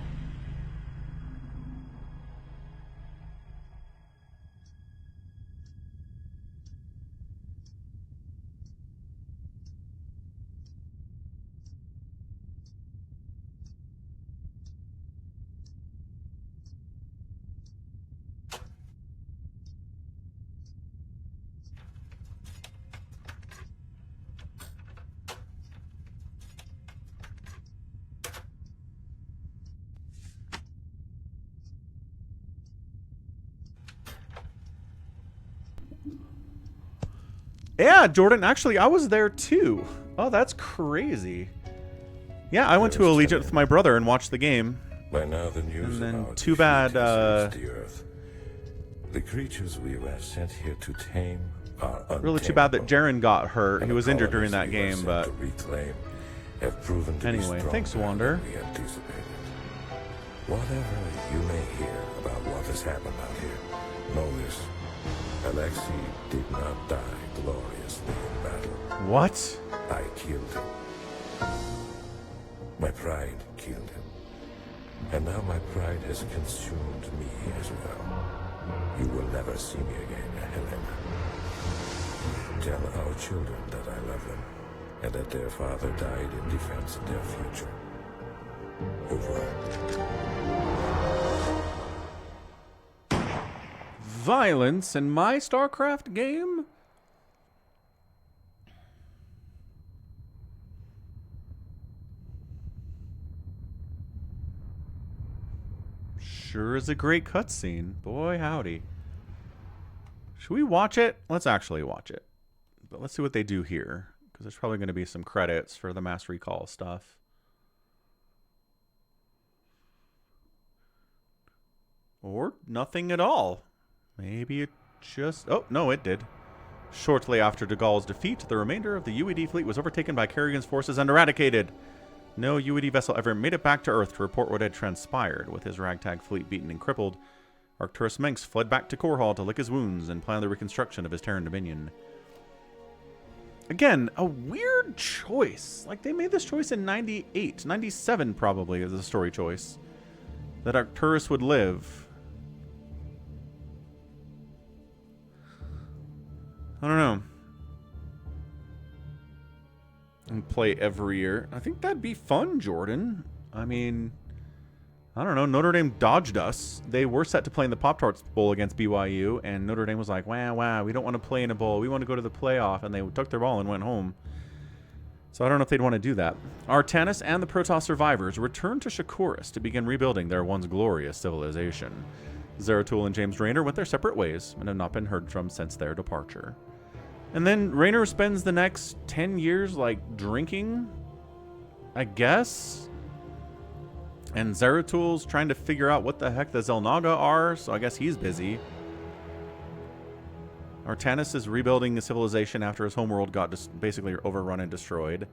Yeah, Jordan, actually, I was there too. Oh, that's crazy. Yeah, I went to Allegiant with my brother and watched the game. By now the news And then of our too bad, defeat has reached the earth. The creatures we were sent here to tame are Really too bad that untamable. Jaren got hurt. And He was the injured during colonies that we were game, sent but to reclaim have proven to anyway, be thanks, stronger Wander. than we anticipated. Whatever you may hear about what has happened out here, know this. Alexei did not die gloriously in battle. What? I killed him. My pride killed him. And now my pride has consumed me as well. You will never see me again, Helena. Tell our children that I love them, and that their father died in defense of their future. Over. Violence in my StarCraft game? Sure is a great cutscene. Boy, howdy. Should we watch it? Let's actually watch it. But let's see what they do here, because there's probably going to be some credits for the Mass Recall stuff. Or nothing at all. Maybe it just... Oh, no, it did. Shortly after de Gaulle's defeat, the remainder of the UED fleet was overtaken by Kerrigan's forces and eradicated. No UED vessel ever made it back to Earth to report what had transpired. With his ragtag fleet beaten and crippled, Arcturus Mengs fled back to Core Hall to lick his wounds and plan the reconstruction of his Terran dominion. Again, a weird choice. Like, they made this choice in 98, 97 probably as a story choice. That Arcturus would live. I don't know. And play every year. I think that'd be fun, Jordan. I mean, I don't know. Notre Dame dodged us. They were set to play in the Pop-Tarts Bowl against BYU, and Notre Dame was like, wow, we don't want to play in a bowl. We want to go to the playoff, and they took their ball and went home. So I don't know if they'd want to do that. Artanis and the Protoss survivors returned to Shakuras to begin rebuilding their once glorious civilization. Zeratul and James Raynor went their separate ways and have not been heard from since their departure. And then Raynor spends the next 10 years, like, drinking, I guess? And Zeratul's trying to figure out what the heck the Xel'Naga are, so I guess he's busy. Artanis is rebuilding a civilization after his homeworld got basically overrun and destroyed.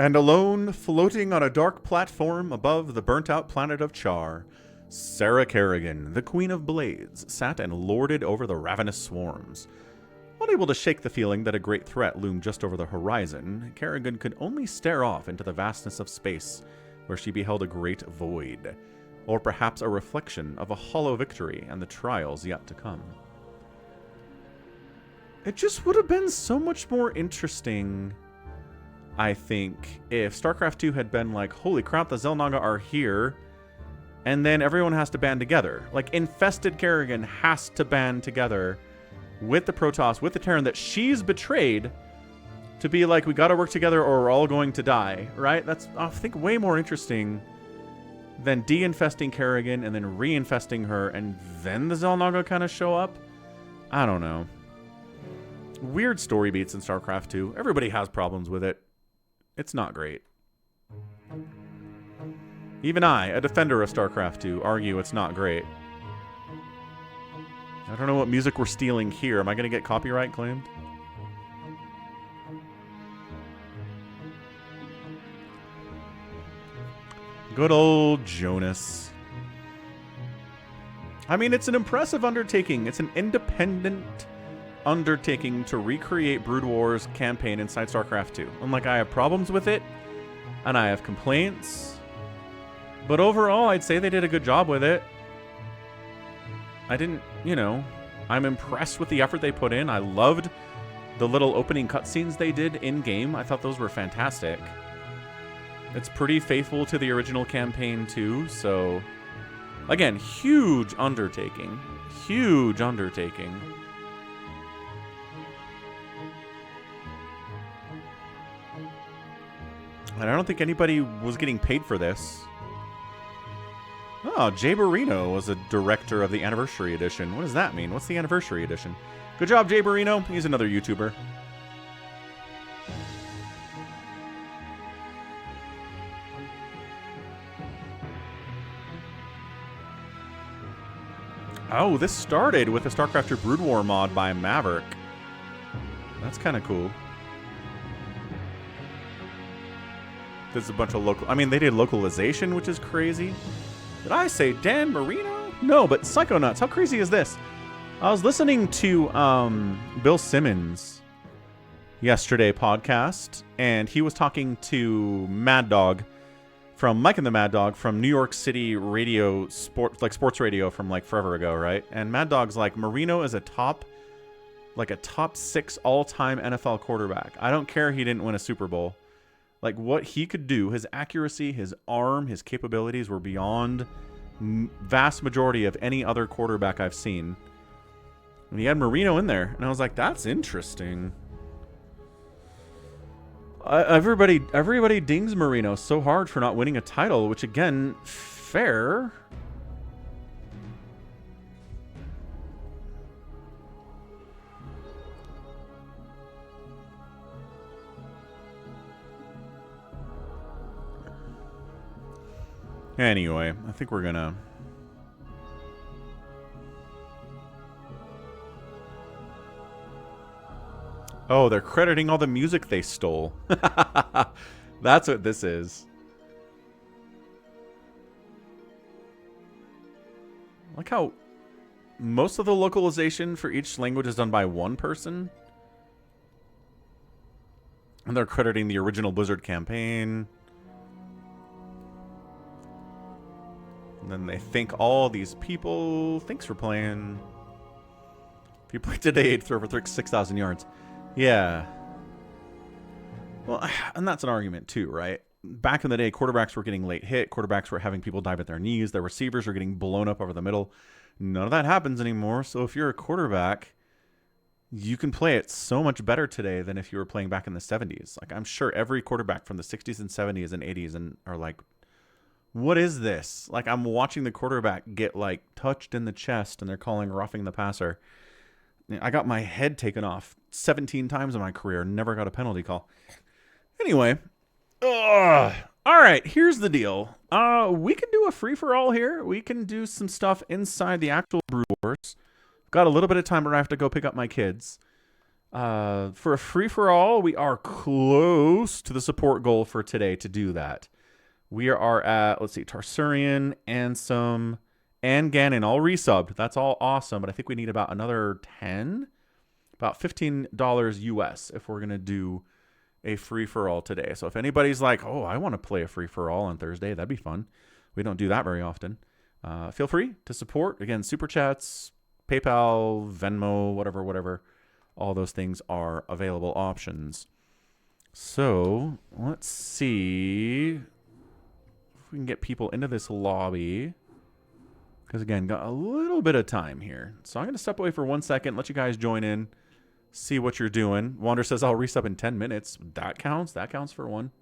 And alone, floating on a dark platform above the burnt-out planet of Char, Sarah Kerrigan, the Queen of Blades, sat and lorded over the ravenous swarms. Unable to shake the feeling that a great threat loomed just over the horizon, Kerrigan could only stare off into the vastness of space, where she beheld a great void, or perhaps a reflection of a hollow victory and the trials yet to come. It just would have been so much more interesting, I think, if StarCraft 2 had been like, holy crap, the Xel'Naga are here, and then everyone has to band together. Like, infested Kerrigan has to band together with the Protoss, with the Terran that she's betrayed, to be like, we gotta work together or we're all going to die, right? That's, I think, way more interesting than de-infesting Kerrigan and then re-infesting her, and then the Xel'Naga kind of show up. I don't know. Weird story beats in StarCraft 2. Everybody has problems with it. It's not great. Even I, a defender of StarCraft 2, argue it's not great. I don't know what music we're stealing here. Am I going to get copyright claimed? Good old Jonas. I mean, it's an impressive undertaking. It's an independent undertaking to recreate Brood War's campaign inside StarCraft 2. I'm like, I have problems with it, and I have complaints. But overall, I'd say they did a good job with it. I didn't, you know, I'm impressed with the effort they put in. I loved the little opening cutscenes they did in-game. I thought those were fantastic. It's pretty faithful to the original campaign, too, so... Again, huge undertaking. Huge undertaking. And I don't think anybody was getting paid for this. Oh, Jay Barrino was a director of the Anniversary Edition. What does that mean? What's the Anniversary Edition? Good job, Jay Barrino. He's another YouTuber. Oh, this started with a StarCraft 2 Brood War mod by Maverick. That's kind of cool. There's a bunch of local... I mean, they did localization, which is crazy. Did I say Dan Marino? No, but Psychonauts. How crazy is this? I was listening to Bill Simmons yesterday podcast, and he was talking to Mad Dog from Mike and the Mad Dog from New York City radio, sports radio from like forever ago, right? And Mad Dog's like, Marino is a top 6 all-time NFL quarterback. I don't care he didn't win a Super Bowl. Like, what he could do, his accuracy, his arm, his capabilities were beyond vast majority of any other quarterback I've seen. And he had Marino in there. And I was like, that's interesting. Everybody dings Marino so hard for not winning a title, which, again, fair. Anyway, I think we're gonna... Oh, they're crediting all the music they stole. That's what this is. Like how most of the localization for each language is done by one person. And they're crediting the original Blizzard campaign. And then they thank all these people. Thanks for playing. If you played today, he'd throw for 6,000 yards. Yeah. Well, and that's an argument too, right? Back in the day, quarterbacks were getting late hit. Quarterbacks were having people dive at their knees. Their receivers were getting blown up over the middle. None of that happens anymore. So if you're a quarterback, you can play it so much better today than if you were playing back in the 70s. Like, I'm sure every quarterback from the 60s and 70s and 80s and are like, what is this? Like, I'm watching the quarterback get, like, touched in the chest, and they're calling roughing the passer. I got my head taken off 17 times in my career. Never got a penalty call. Anyway. All right, here's the deal. We can do a free-for-all here. We can do some stuff inside the actual Brood Wars. Got a little bit of time where I have to go pick up my kids. For a free-for-all, we are close to the support goal for today to do that. We are at, let's see, Tarsurian, Ansem, and Ganon all resubbed. That's all awesome, but I think we need about another 10, about $15 US if we're going to do a free-for-all today. So if anybody's like, oh, I want to play a free-for-all on Thursday, that'd be fun. We don't do that very often. Feel free to support. Again, Super Chats, PayPal, Venmo, whatever. All those things are available options. So let's see if we can get people into this lobby. Because, again, got a little bit of time here. So I'm going to step away for 1 second, let you guys join in, see what you're doing. Wander says, I'll resub in 10 minutes. That counts. That counts for one.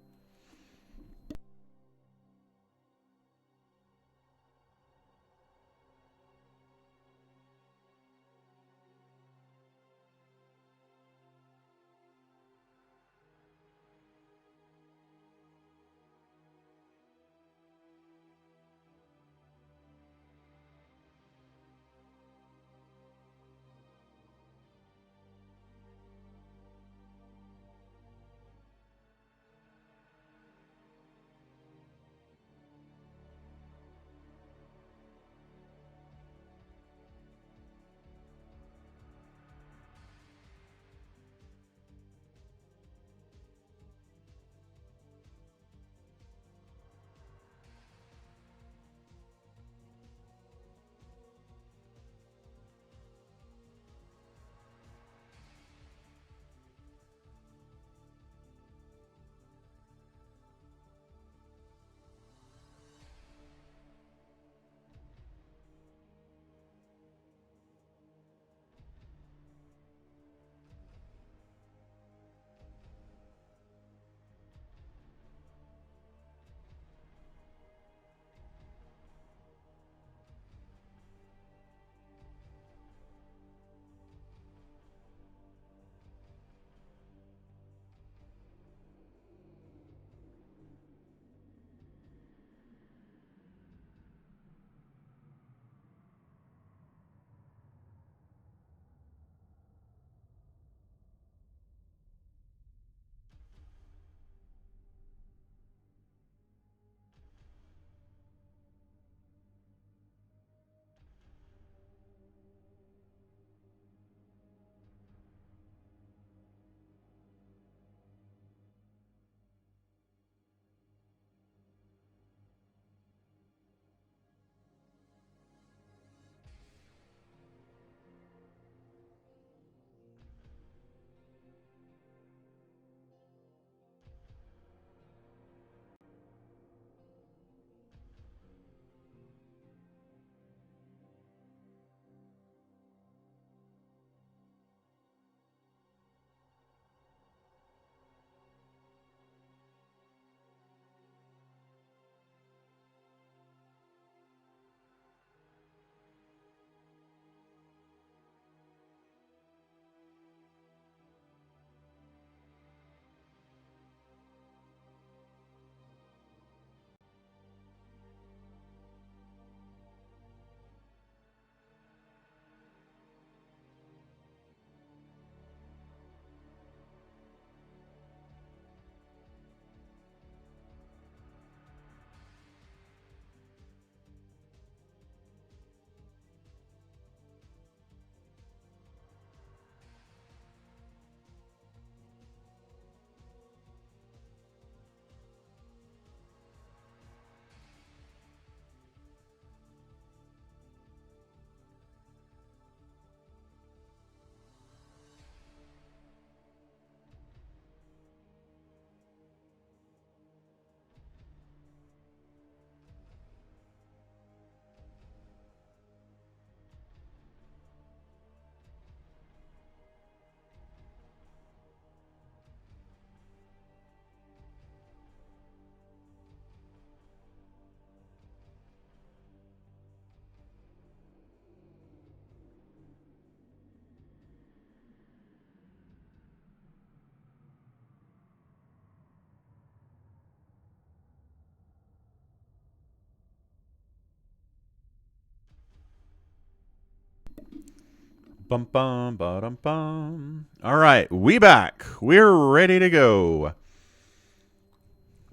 Bum bum ba-dum bum. All right, we back. We're ready to go.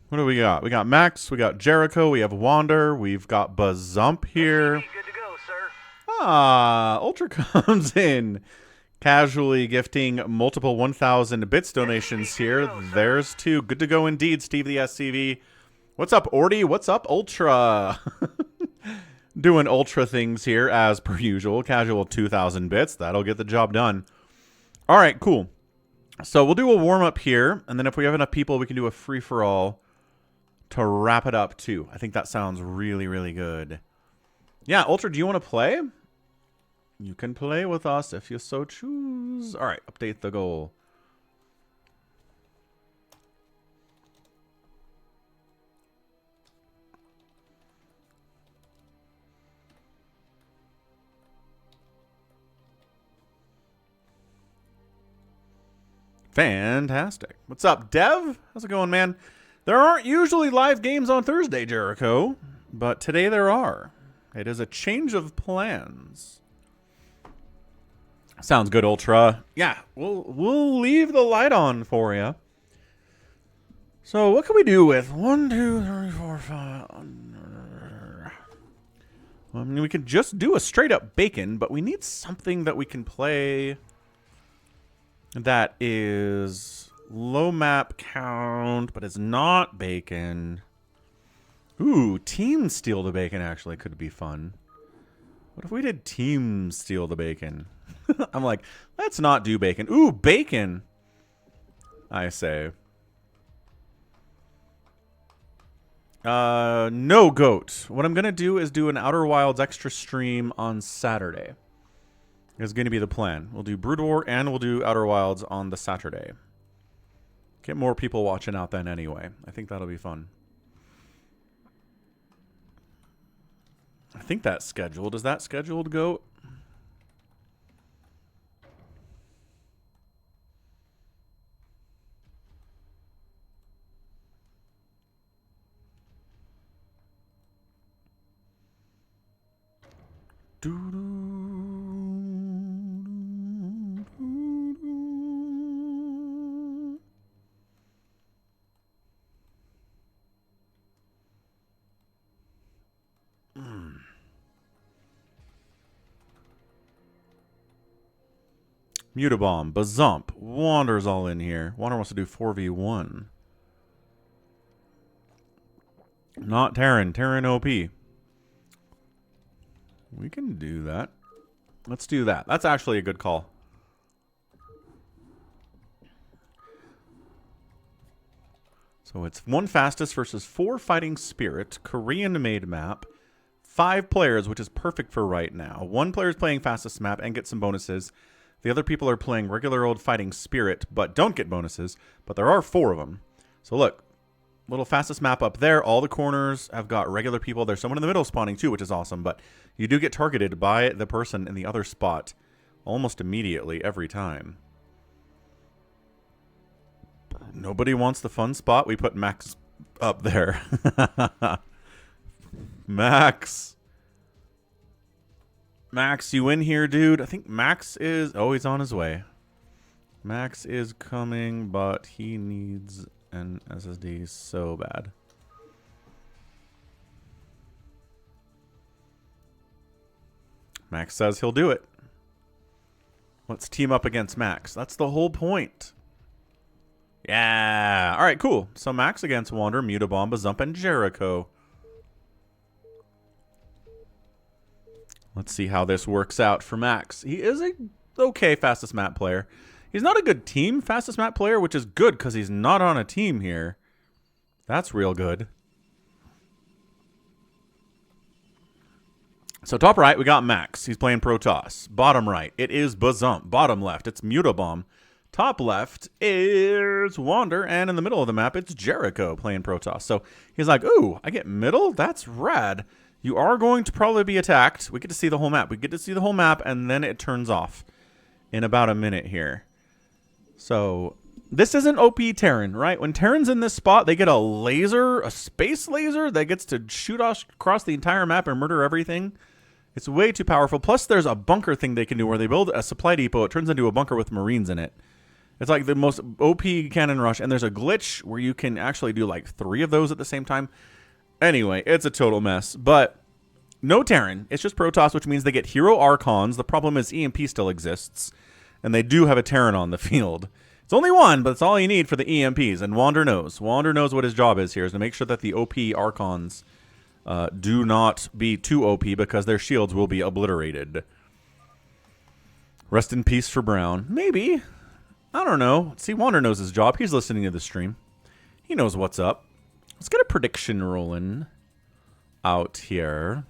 What do we got? We got Max, we got Jericho, we have Wander, we've got Bazump here. Good to go, sir. Ah, Ultra comes in, casually gifting multiple 1,000 bits donations here. There's 2. Good to go indeed, Steve the SCV. What's up, Orty? What's up, Ultra? Doing Ultra things here as per usual. Casual 2,000 bits. That'll get the job done. All right, cool. So we'll do a warm-up here, and then if we have enough people, we can do a free-for-all to wrap it up, too. I think that sounds really, really good. Yeah, Ultra, do you want to play? You can play with us if you so choose. All right, update the goal. Fantastic. What's up, Dev? How's it going, man? There aren't usually live games on Thursday, Jericho, but today there are. It is a change of plans. Sounds good, Ultra. Yeah, we'll leave the light on for you. So what can we do with 1, 2, 3, 4, 5? I mean, we could just do a straight up bacon, but we need something that we can play that is low map count, but it's not bacon. Ooh, Team Steal the Bacon actually could be fun. What if we did Team Steal the Bacon? I'm like, let's not do bacon. Ooh, bacon, I say. No goat. What I'm going to do is do an Outer Wilds extra stream on Saturday. Is going to be the plan. We'll do Brood War and we'll do Outer Wilds on the Saturday. Get more people watching out then anyway. I think that'll be fun. I think that's scheduled. Is that scheduled, Goat? Mutabomb, Bazump, Wander's all in here. Wander wants to do 4v1. Not Terran. Terran OP. We can do that. Let's do that. That's actually a good call. So it's 1 fastest versus 4 fighting spirit. Korean made map. 5 players, which is perfect for right now. 1 player is playing fastest map and gets some bonuses. The other people are playing regular old fighting spirit, but don't get bonuses. But there are 4 of them. So look, little fastest map up there. All the corners have got regular people. There's someone in the middle spawning too, which is awesome. But you do get targeted by the person in the other spot almost immediately every time. Nobody wants the fun spot. We put Max up there. Max. Max, you in here, dude? I think Max is... Oh, he's on his way. Max is coming, but he needs an SSD so bad. Max says he'll do it. Let's team up against Max. That's the whole point. Yeah. All right, cool. So Max against Wander, Mutabomb, Bazump, and Jericho. Let's see how this works out for Max. He is a okay fastest map player. He's not a good team fastest map player, which is good because he's not on a team here. That's real good. So top right, we got Max. He's playing Protoss. Bottom right, it is Bazump. Bottom left, it's Mutabomb. Top left is Wander. And in the middle of the map, it's Jericho playing Protoss. So he's like, ooh, I get middle? That's rad. You are going to probably be attacked. We get to see the whole map. We get to see the whole map, and then it turns off in about a minute here. So this isn't OP Terran, right? When Terran's in this spot, they get a laser, a space laser that gets to shoot us across the entire map and murder everything. It's way too powerful. Plus, there's a bunker thing they can do where they build a supply depot. It turns into a bunker with Marines in it. It's like the most OP cannon rush, and there's a glitch where you can actually do like 3 of those at the same time. Anyway, it's a total mess. But no Terran. It's just Protoss, which means they get Hero Archons. The problem is EMP still exists, and they do have a Terran on the field. It's only one, but it's all you need for the EMPs, and Wander knows. Wander knows what his job is here, is to make sure that the OP Archons do not be too OP because their shields will be obliterated. Rest in peace for Brown. Maybe. I don't know. See, Wander knows his job. He's listening to the stream. He knows what's up. Let's get a prediction rolling out here.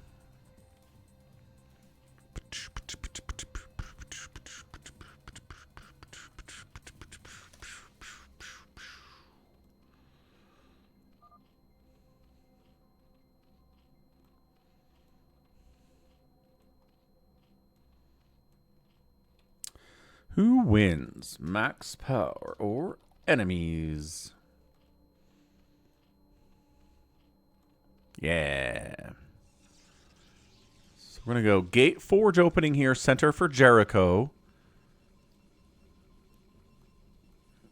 Who wins? Max power or enemies? Yeah. So we're going to go Gate Forge opening here. Center for Jericho.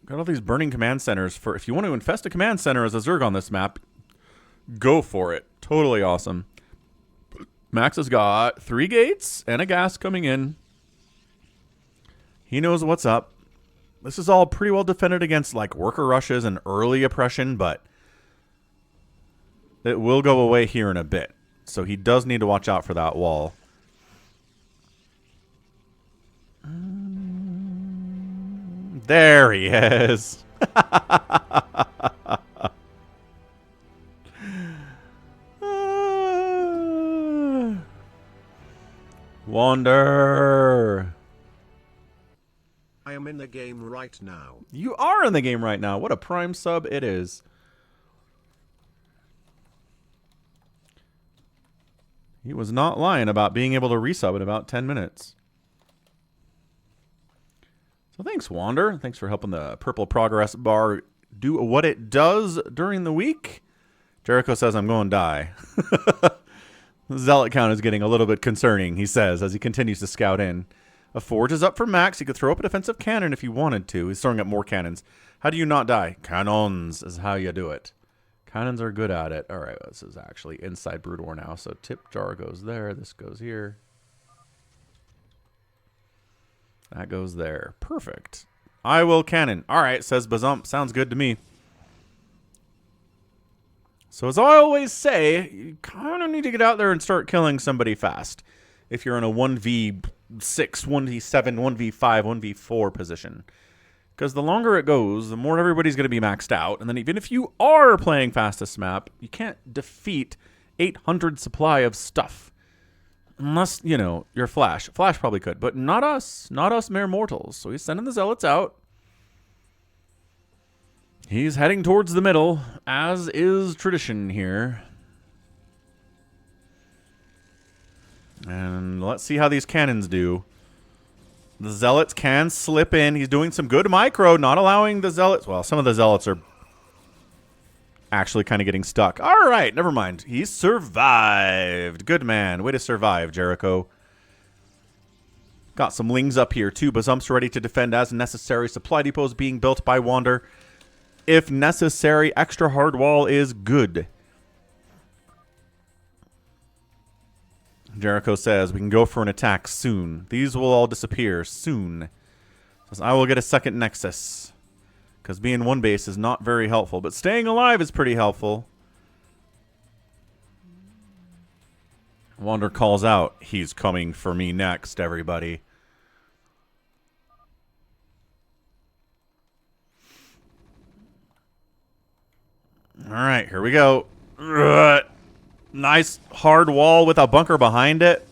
Got all these burning command centers. For if you want to infest a command center as a Zerg on this map, go for it. Totally awesome. Max has got 3 gates and a gas coming in. He knows what's up. This is all pretty well defended against like worker rushes and early oppression, but it will go away here in a bit. So he does need to watch out for that wall. There he is. Wander. I am in the game right now. You are in the game right now. What a prime sub it is. He was not lying about being able to resub in about 10 minutes. So thanks, Wander. Thanks for helping the purple progress bar do what it does during the week. Jericho says, I'm going to die. The zealot count is getting a little bit concerning, he says, as he continues to scout in. A forge is up for Max. He could throw up a defensive cannon if he wanted to. He's throwing up more cannons. How do you not die? Cannons is how you do it. Cannons are good at it. All right, this is actually inside Brood War now. So tip jar goes there. This goes here. That goes there. Perfect. I will cannon. All right, says Bazump. Sounds good to me. So as I always say, you kind of need to get out there and start killing somebody fast. If you're in a 1v6, 1v7, 1v5, 1v4 position. Because the longer it goes, the more everybody's going to be maxed out. And then even if you are playing fastest map, you can't defeat 800 supply of stuff. Unless, you know, you're Flash. Flash probably could, but not us. Not us mere mortals. So he's sending the zealots out. He's heading towards the middle, as is tradition here. And let's see how these cannons do. The zealots can slip in. He's doing some good micro, not allowing the zealots. Well, some of the zealots are actually kind of getting stuck. All right, never mind. He survived. Good man. Way to survive, Jericho. Got some lings up here, too. Bazump's ready to defend as necessary. Supply depots being built by Wander. If necessary, extra hard wall is good. Jericho says we can go for an attack soon. These will all disappear soon. Says I will get a second Nexus. Because being one base is not very helpful. But staying alive is pretty helpful. Wander calls out, he's coming for me next, everybody. Alright, here we go. Ugh. Nice hard wall with a bunker behind it.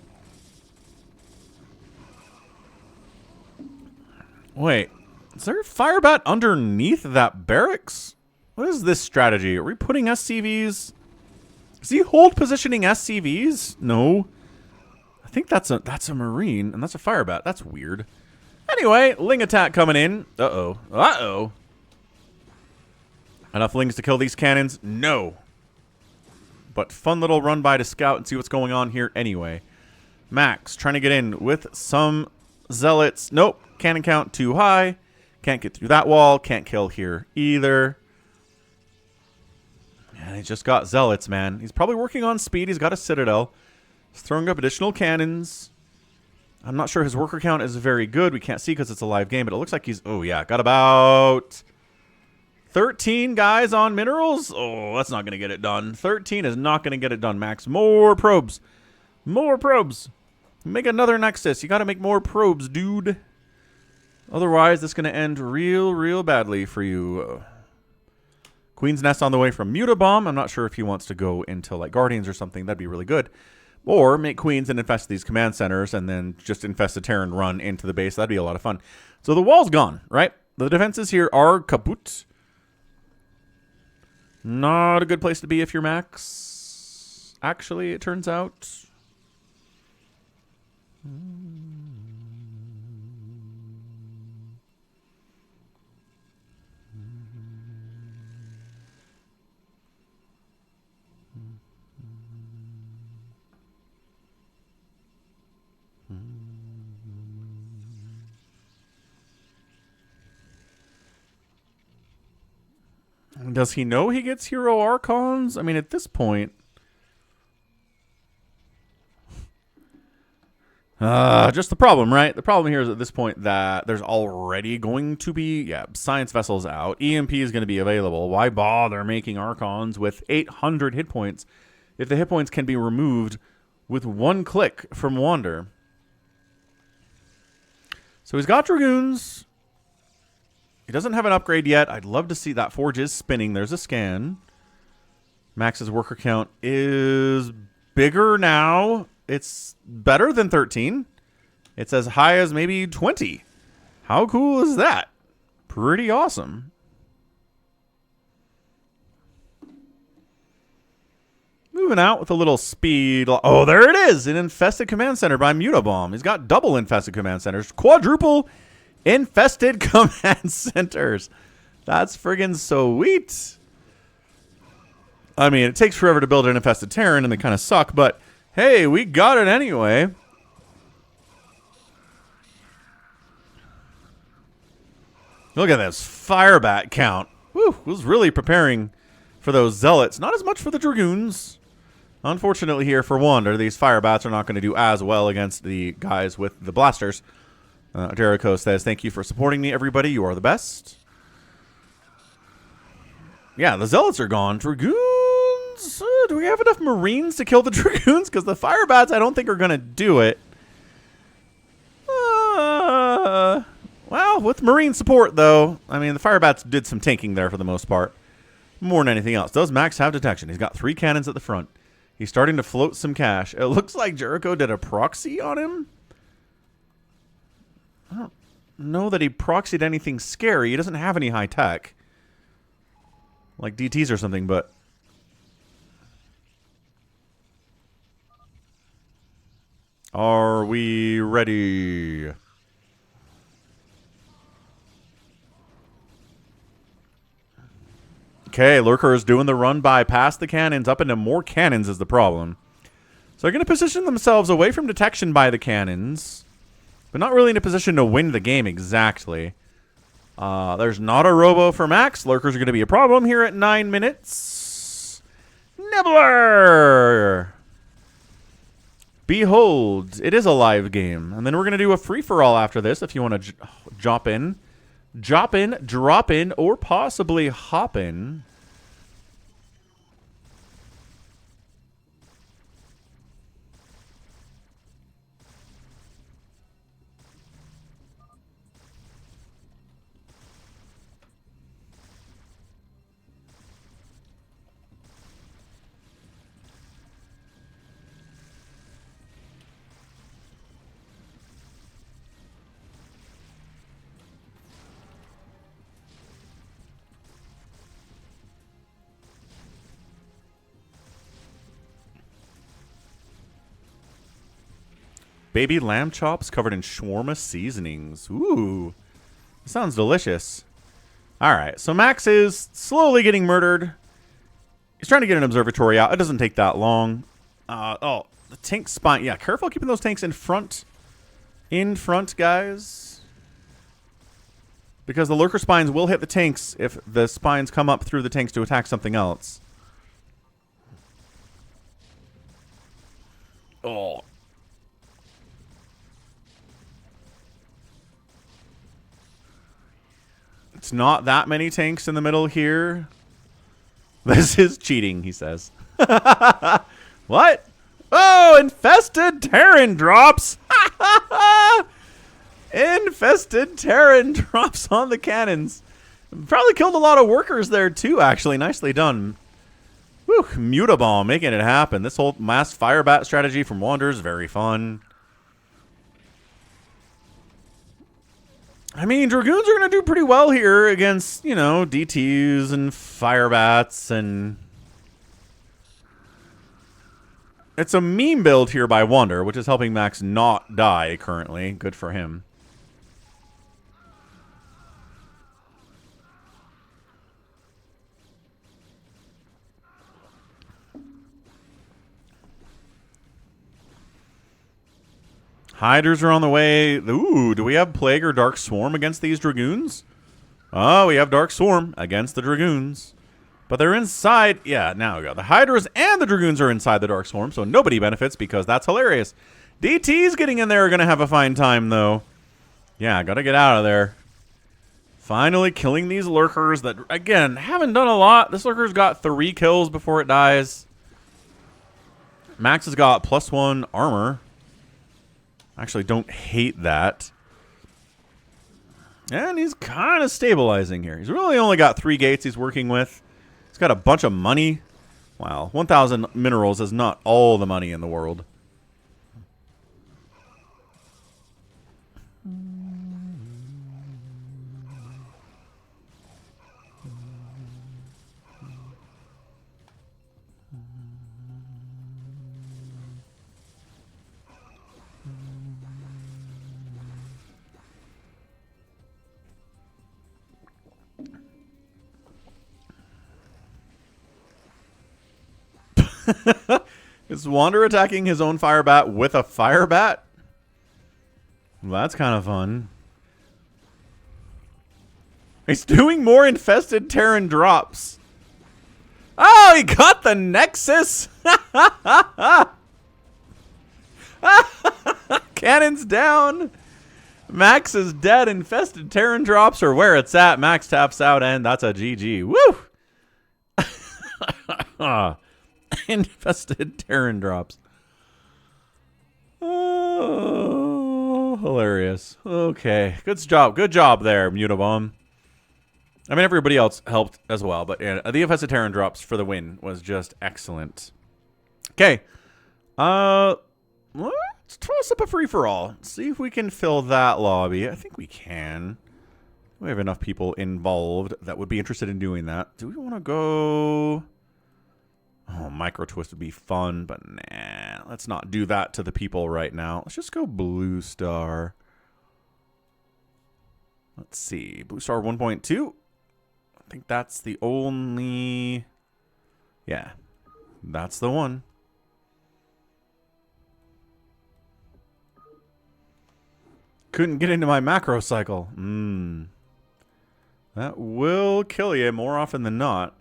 Wait, is there a firebat underneath that barracks? What is this strategy? Are we putting SCVs? Is he hold positioning SCVs? No. I think that's a Marine, and that's a firebat. That's weird. Anyway, Ling attack coming in. Uh-oh. Uh-oh. Enough Lings to kill these cannons? No. But fun little run by to scout and see what's going on here anyway. Max trying to get in with some zealots. Nope. Cannon count too high. Can't get through that wall. Can't kill here either. And he's just got zealots, man. He's probably working on speed. He's got a citadel. He's throwing up additional cannons. I'm not sure his worker count is very good. We can't see because it's a live game, but it looks like he's... Oh, yeah. Got about 13 guys on minerals. Oh, that's not going to get it done. 13 is not going to get it done, Max. More probes. More probes. Make another Nexus. You got to make more probes, dude. Otherwise, this is going to end real badly for you. Queen's Nest on the way from Mutabomb. I'm not sure if he wants to go into like Guardians or something. That'd be really good. Or make Queens and infest these command centers and then just infest a Terran run into the base. That'd be a lot of fun. So the wall's gone, right? The defenses here are kaput. Not a good place to be if you're Max. Actually, it turns out... Does he know he gets hero archons? I mean, at this point... just the problem, right? The problem here is at this point that there's already going to be... Yeah, science vessels out. EMP is going to be available. Why bother making archons with 800 hit points if the hit points can be removed with one click from Wander? So he's got Dragoons... He doesn't have an upgrade yet. I'd love to see that. Forge is spinning. There's a scan. Max's worker count is bigger now. It's better than 13. It's as high as maybe 20. How cool is that? Pretty awesome. Moving out with a little speed. Oh, there it is. An infested command center by Mutabomb. He's got double infested command centers. Quadruple infested command centers. That's friggin' sweet. I mean, it takes forever to build an infested Terran, and they kind of suck, but hey, we got it anyway. Look at this firebat count. Woo, was really preparing for those zealots. Not as much for the Dragoons. Unfortunately here for Wander, these firebats are not going to do as well against the guys with the blasters. Jericho says, thank you for supporting me, everybody. You are the best. Yeah, the zealots are gone. Dragoons? Do we have enough Marines to kill the Dragoons? Because the firebats, I don't think are going to do it. Well, with Marine support, though, I mean, the firebats did some tanking there for the most part. More than anything else. Does Max have detection? He's got 3 cannons at the front. He's starting to float some cash. It looks like Jericho did a proxy on him. I don't know that he proxied anything scary. He doesn't have any high tech. Like DTs or something, but... Are we ready? Okay, Lurker is doing the run by past the cannons. Up into more cannons is the problem. So they're going to position themselves away from detection by the cannons. But not really in a position to win the game exactly. There's not a robo for Max. Lurkers are going to be a problem here at 9 minutes. Nibbler! Behold, it is a live game. And then we're going to do a free-for-all after this if you want to drop in, drop in, or possibly hop in. Baby lamb chops covered in shawarma seasonings. Ooh, sounds delicious. All right, so Max is slowly getting murdered. He's trying to get an observatory out. It doesn't take that long. Oh, The tank spine. Yeah, careful keeping those tanks in front. In front, guys. Because the lurker spines will hit the tanks if the spines come up through the tanks to attack something else. Oh. It's not that many tanks in the middle here. This is cheating, he says. What? Oh, infested Terran drops. Infested Terran drops on the cannons. Probably killed a lot of workers there too, actually. Nicely done. Whew, Mutaball making it happen. This whole mass fire bat strategy from Wander's very fun. I mean, Dragoons are going to do pretty well here against, you know, DTs and fire bats and... It's a meme build here by Wander, which is helping Max not die currently. Good for him. Hyders are on the way. Ooh, do we have Plague or Dark Swarm against these Dragoons? Oh, we have Dark Swarm against the Dragoons. But they're inside. Yeah, now we go. The Hydras and the Dragoons are inside the Dark Swarm, so nobody benefits because that's hilarious. DTs getting in there are going to have a fine time, though. Yeah, got to get out of there. Finally killing these Lurkers that, again, haven't done a lot. This Lurker's got 3 kills before it dies. Max has got +1 armor. Actually, don't hate that. And he's kind of stabilizing here. He's really only got 3 gates he's working with. He's got a bunch of money. Wow, 1,000 minerals is not all the money in the world. Is Wander attacking his own fire bat with a fire bat? Well, that's kind of fun. He's doing more infested Terran drops. Oh, he got the Nexus. Cannons down. Max is dead. Infested Terran drops are where it's at. Max taps out, and that's a GG. Woo! Infested Terran drops. Oh, hilarious. Okay, good job. Good job there, Mutabomb. I mean, everybody else helped as well, but yeah, the infested Terran drops for the win was just excellent. Okay, let's toss up a free-for-all. See if we can fill that lobby. I think we can. We have enough people involved that would be interested in doing that. Do we want to go... Oh, Micro Twist would be fun, but nah. Let's not do that to the people right now. Let's just go Blue Star. Let's see. Blue Star 1.2. I think that's the only... Yeah. That's the one. Couldn't get into my macro cycle. That will kill you more often than not.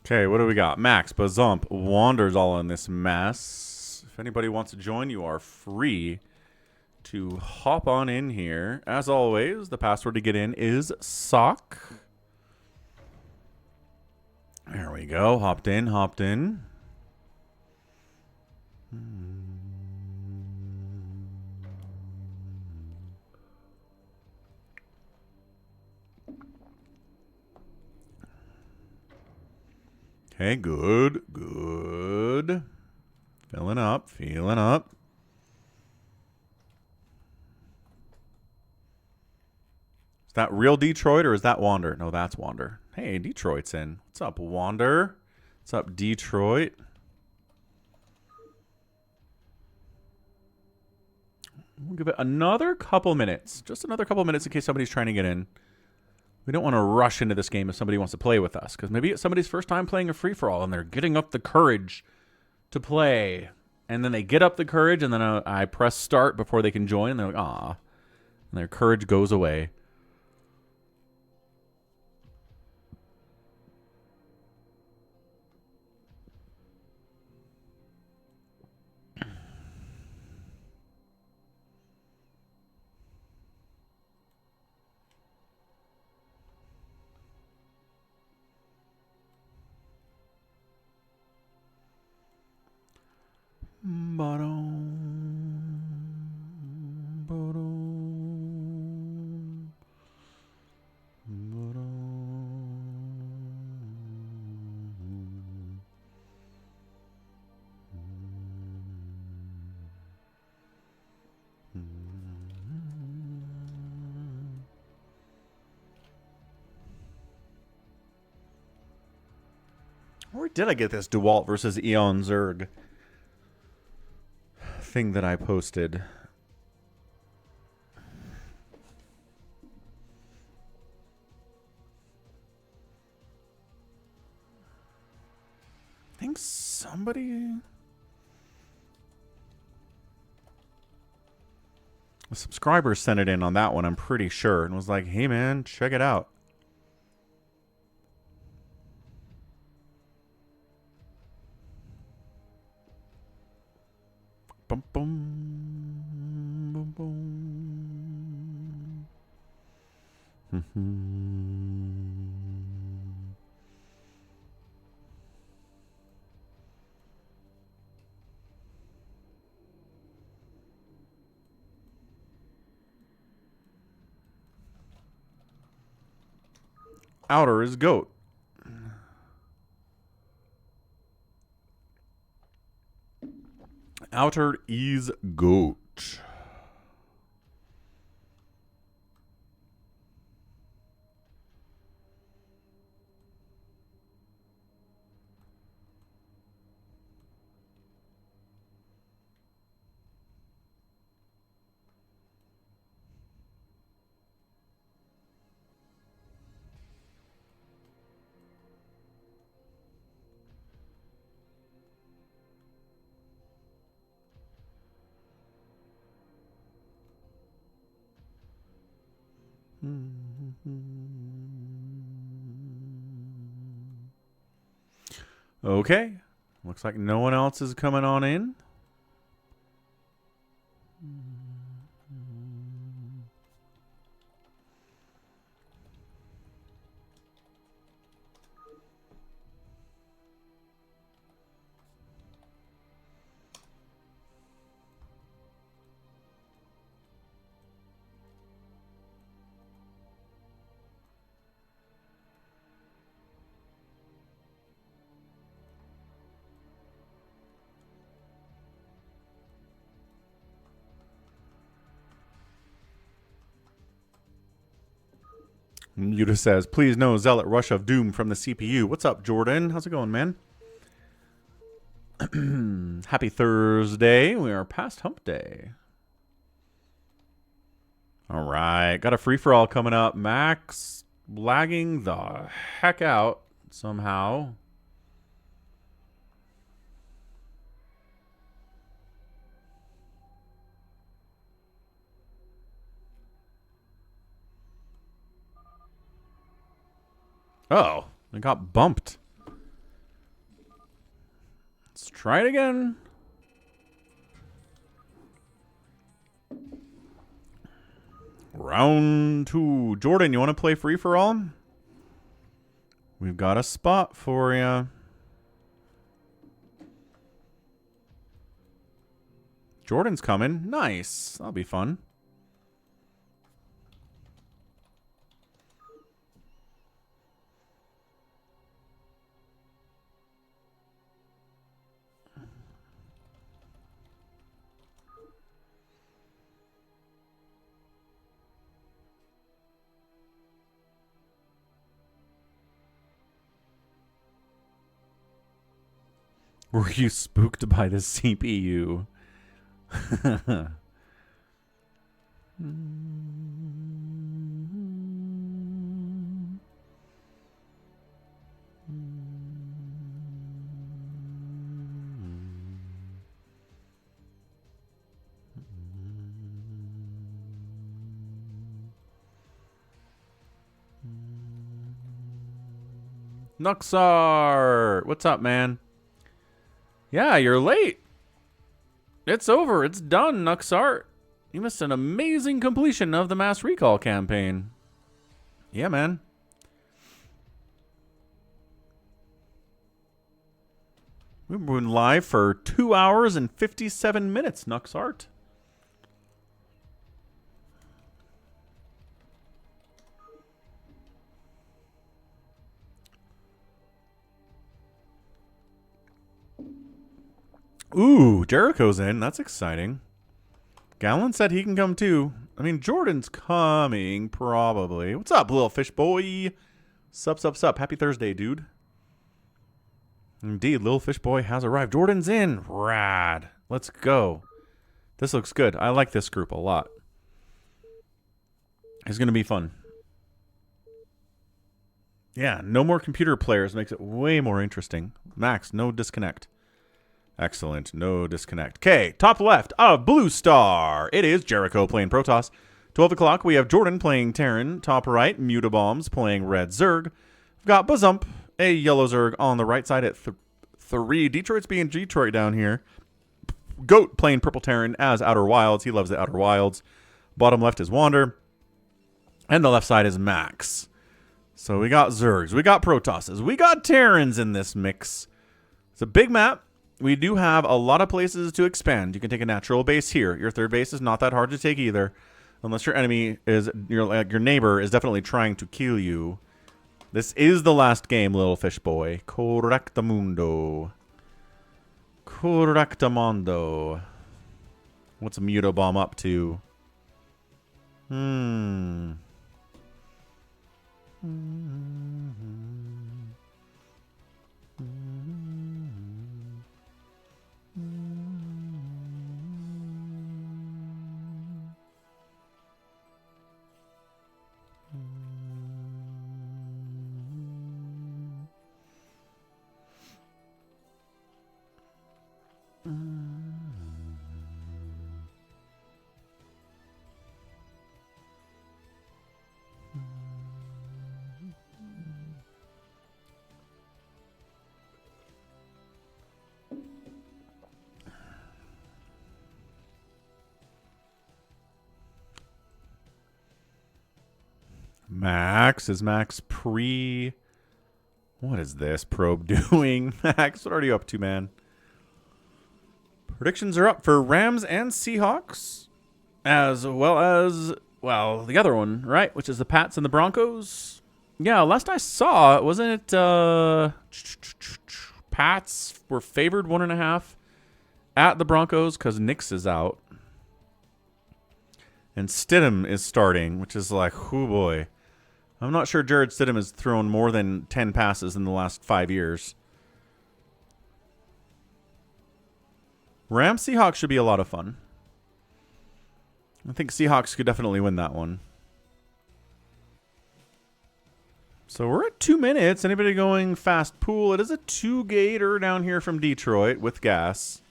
Okay, what do we got? Max, Bazump, Wander's all in this mess. If anybody wants to join, you are free to hop on in here. As always, the password to get in is SOC. There we go. Hopped in, hopped in. Okay, good, good. Filling up, feeling up. Is that real Detroit or is that Wander? No, that's Wander. Hey, Detroit's in. What's up, Wander? What's up, Detroit? We'll give it another couple minutes. Just another couple minutes in case somebody's trying to get in. We don't want to rush into this game if somebody wants to play with us. Because maybe it's somebody's first time playing a free-for-all and they're getting up the courage to play. And then they get up the courage and then I press start before they can join. And they're like, ah. And their courage goes away. Where did I get this DeWalt versus Eon Zerg thing that I posted? I think somebody... A subscriber sent it in on that one, I'm pretty sure, and was like, hey man, check it out. Bum, bum, bum, bum. Outer is goat. Outer is goat. Okay. Looks like no one else is coming on in. Yuta says, please no Zealot Rush of Doom from the CPU. What's up, Jordan? How's it going, man? Happy Thursday. We are past hump day. All right. Got a free-for-all coming up. Max lagging the heck out somehow. Oh, it got bumped. Let's try it again. Round 2. Jordan, you want to play free-for-all? We've got a spot for you. Jordan's coming. Nice. That'll be fun. Were you spooked by the CPU? Nuxar! What's up, man? Yeah, you're late. It's over. It's done, Nuxar. You missed an amazing completion of the Mass Recall campaign. Yeah, man. We've been live for 2 hours and 57 minutes, Nuxart. Ooh, Jericho's in. That's exciting. Gallon said he can come too. I mean, Jordan's coming, probably. What's up, little fish boy? Sup, sup, sup. Happy Thursday, dude. Indeed, little fish boy has arrived. Jordan's in. Rad. Let's go. This looks good. I like this group a lot. It's going to be fun. Yeah, no more computer players makes it way more interesting. Max, no disconnect. Excellent. No disconnect. Okay, top left of Blue Star. It is Jericho playing Protoss. 12 o'clock, we have Jordan playing Terran. Top right, Mutabombs playing Red Zerg. We've got Bazump, a Yellow Zerg on the right side at 3. Detroit's being Detroit down here. Goat playing Purple Terran as Outer Wilds. He loves the Outer Wilds. Bottom left is Wander. And the left side is Max. So we got Zergs. We got Protosses. We got Terrans in this mix. It's a big map. We do have a lot of places to expand. You can take a natural base here. Your third base is not that hard to take either. Unless your enemy is, your neighbor is definitely trying to kill you. This is the last game, little fish boy. Correctamundo. Correctamundo. What's Mutabomb up to? Max, is Max pre... What is this probe doing? Max, what are you up to, man? Predictions are up for Rams and Seahawks, as well as, well, the other one, right? Which is the Pats and the Broncos. Yeah, last I saw, wasn't it, Pats were favored 1.5 at the Broncos because Nix is out. And Stidham is starting, which is like, oh boy. I'm not sure Jared Stidham has thrown more than 10 passes in the last 5 years. Rams Seahawks should be a lot of fun. I think Seahawks could definitely win that one. So we're at 2 minutes. Anybody going fast pool? It is a 2-gator down here from Detroit with gas.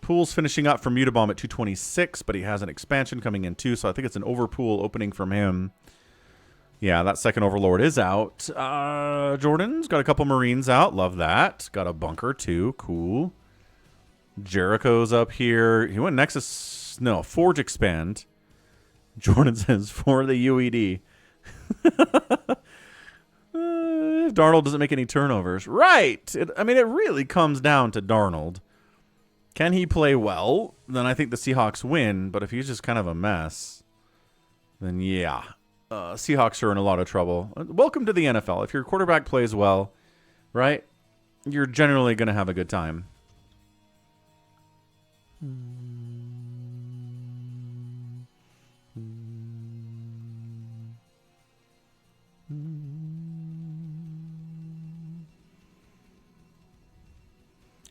Pool's finishing up from Mutabomb at 226, but he has an expansion coming in too, so I think it's an overpool opening from him. Yeah, that second Overlord is out. Jordan's got a couple Marines out. Love that. Got a bunker too. Cool. Jericho's up here. He went Nexus. No, Forge Expand. Jordan says for the UED. If Darnold doesn't make any turnovers. Right. I mean, it really comes down to Darnold. Can he play well? Then I think the Seahawks win. But if he's just kind of a mess, then yeah. Seahawks are in a lot of trouble. Welcome to the NFL. If your quarterback plays well, right, you're generally going to have a good time.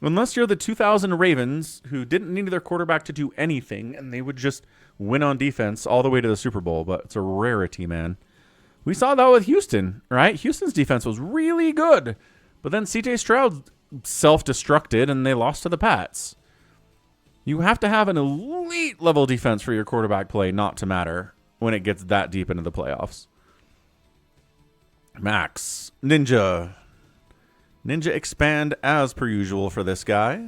Unless you're the 2000 Ravens who didn't need their quarterback to do anything and they would just win on defense all the way to the Super Bowl. But it's a rarity, man. We saw that with Houston, right? Houston's defense was really good. But then C.J. Stroud self-destructed and they lost to the Pats. You have to have an elite level defense for your quarterback play not to matter when it gets that deep into the playoffs. Max. Ninja expand as per usual for this guy.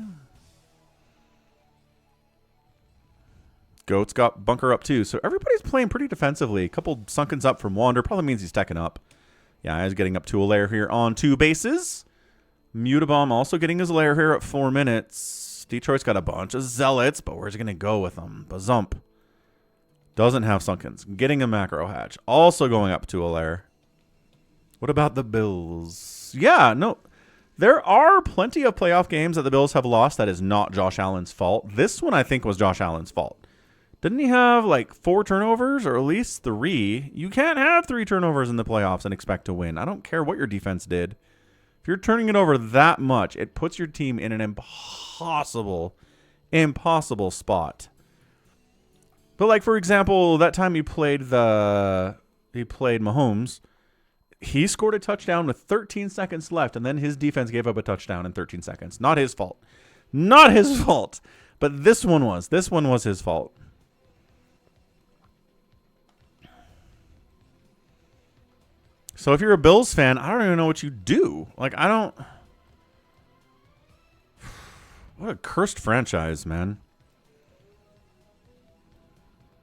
Goat's got bunker up too. So everybody's playing pretty defensively. A couple sunkens up from Wander. Probably means he's teching up. Yeah, he's getting up to a lair here on 2 bases. Mutabomb also getting his lair here at 4 minutes. Detroit's got a bunch of zealots, but where's he going to go with them? Bazump. Doesn't have sunkens. Getting a macro hatch. Also going up to a lair. What about the Bills? Yeah, no. There are plenty of playoff games that the Bills have lost that is not Josh Allen's fault. This one I think was Josh Allen's fault. Didn't he have like 4 turnovers or at least 3? You can't have 3 turnovers in the playoffs and expect to win. I don't care what your defense did. If you're turning it over that much, it puts your team in an impossible spot. But like, for example, that time he played Mahomes, he scored a touchdown with 13 seconds left, and then his defense gave up a touchdown in 13 seconds. Not his fault. Not his fault. But this one was. This one was his fault. So if you're a Bills fan, I don't even know what you do. Like, I don't... What a cursed franchise, man.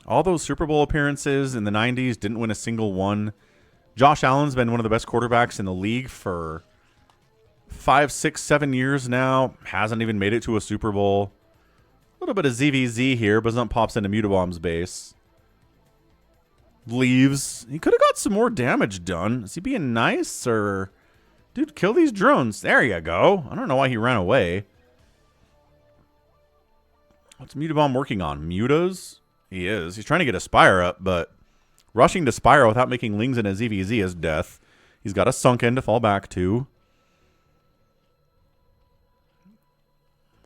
All those Super Bowl appearances in the 90s, didn't win a single one. Josh Allen's been one of the best quarterbacks in the league for 5, 6, 7 years now. Hasn't even made it to a Super Bowl. A little bit of ZVZ here, but Zump pops into Mutabomb's base. Leaves. He could have got some more damage done. Is he being nice or... Dude, kill these drones. There you go. I don't know why he ran away. What's Mutabomb working on? Mutas? He is. He's trying to get a Spire up, but rushing to Spire without making Lings and a ZVZ is death. He's got a Sunken to fall back to.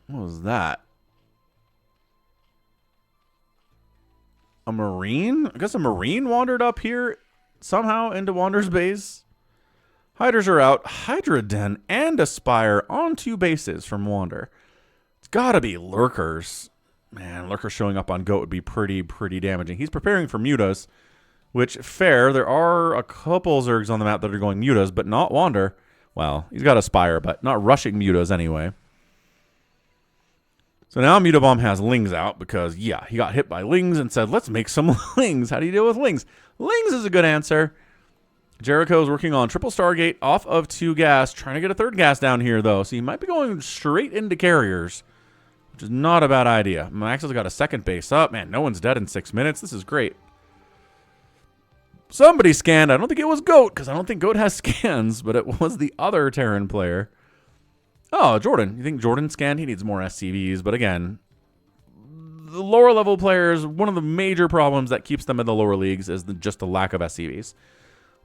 What was that? A Marine? I guess a Marine wandered up here somehow into Wander's base. Hydras are out. Hydra Den and a Spire on 2 bases from Wander. It's got to be Lurkers. Man, Lurkers showing up on Goat would be pretty damaging. He's preparing for Mutas, which, fair. There are a couple Zergs on the map that are going Mutas, but not Wander. Well, he's got a Spire, but not rushing Mutas anyway. So now Mutabomb has Lings out because, yeah, he got hit by Lings and said, let's make some Lings. How do you deal with Lings? Lings is a good answer. Jericho's working on triple Stargate off of 2 gas, trying to get a 3rd gas down here, though. So he might be going straight into carriers, which is not a bad idea. Max has got a 2nd base up. Man, no one's dead in 6 minutes. This is great. Somebody scanned. I don't think it was Goat, because I don't think Goat has scans, but it was the other Terran player. Oh, Jordan. You think Jordan scanned? He needs more SCVs. But again, the lower level players, one of the major problems that keeps them in the lower leagues is just the lack of SCVs.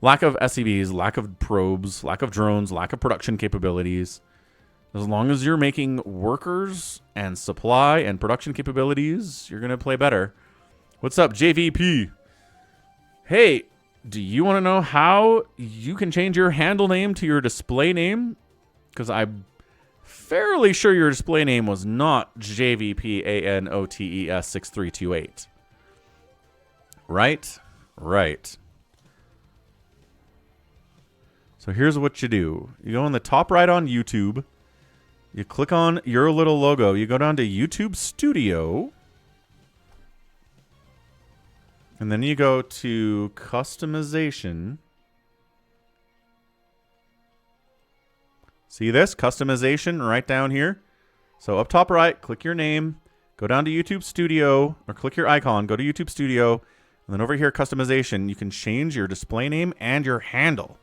Lack of SCVs, lack of probes, lack of drones, lack of production capabilities. As long as you're making workers and supply and production capabilities, you're going to play better. What's up, JVP? Hey, do you want to know how you can change your handle name to your display name? Because I'm fairly sure your display name was not JVPANOTES6328. Right? Right. So here's what you do. You go in the top right on YouTube. You click on your little logo. You go down to YouTube Studio. And then you go to Customization. See this? Customization right down here. So up top right, click your name. Go down to YouTube Studio. Or click your icon. Go to YouTube Studio. And then over here, Customization. You can change your display name and your handle.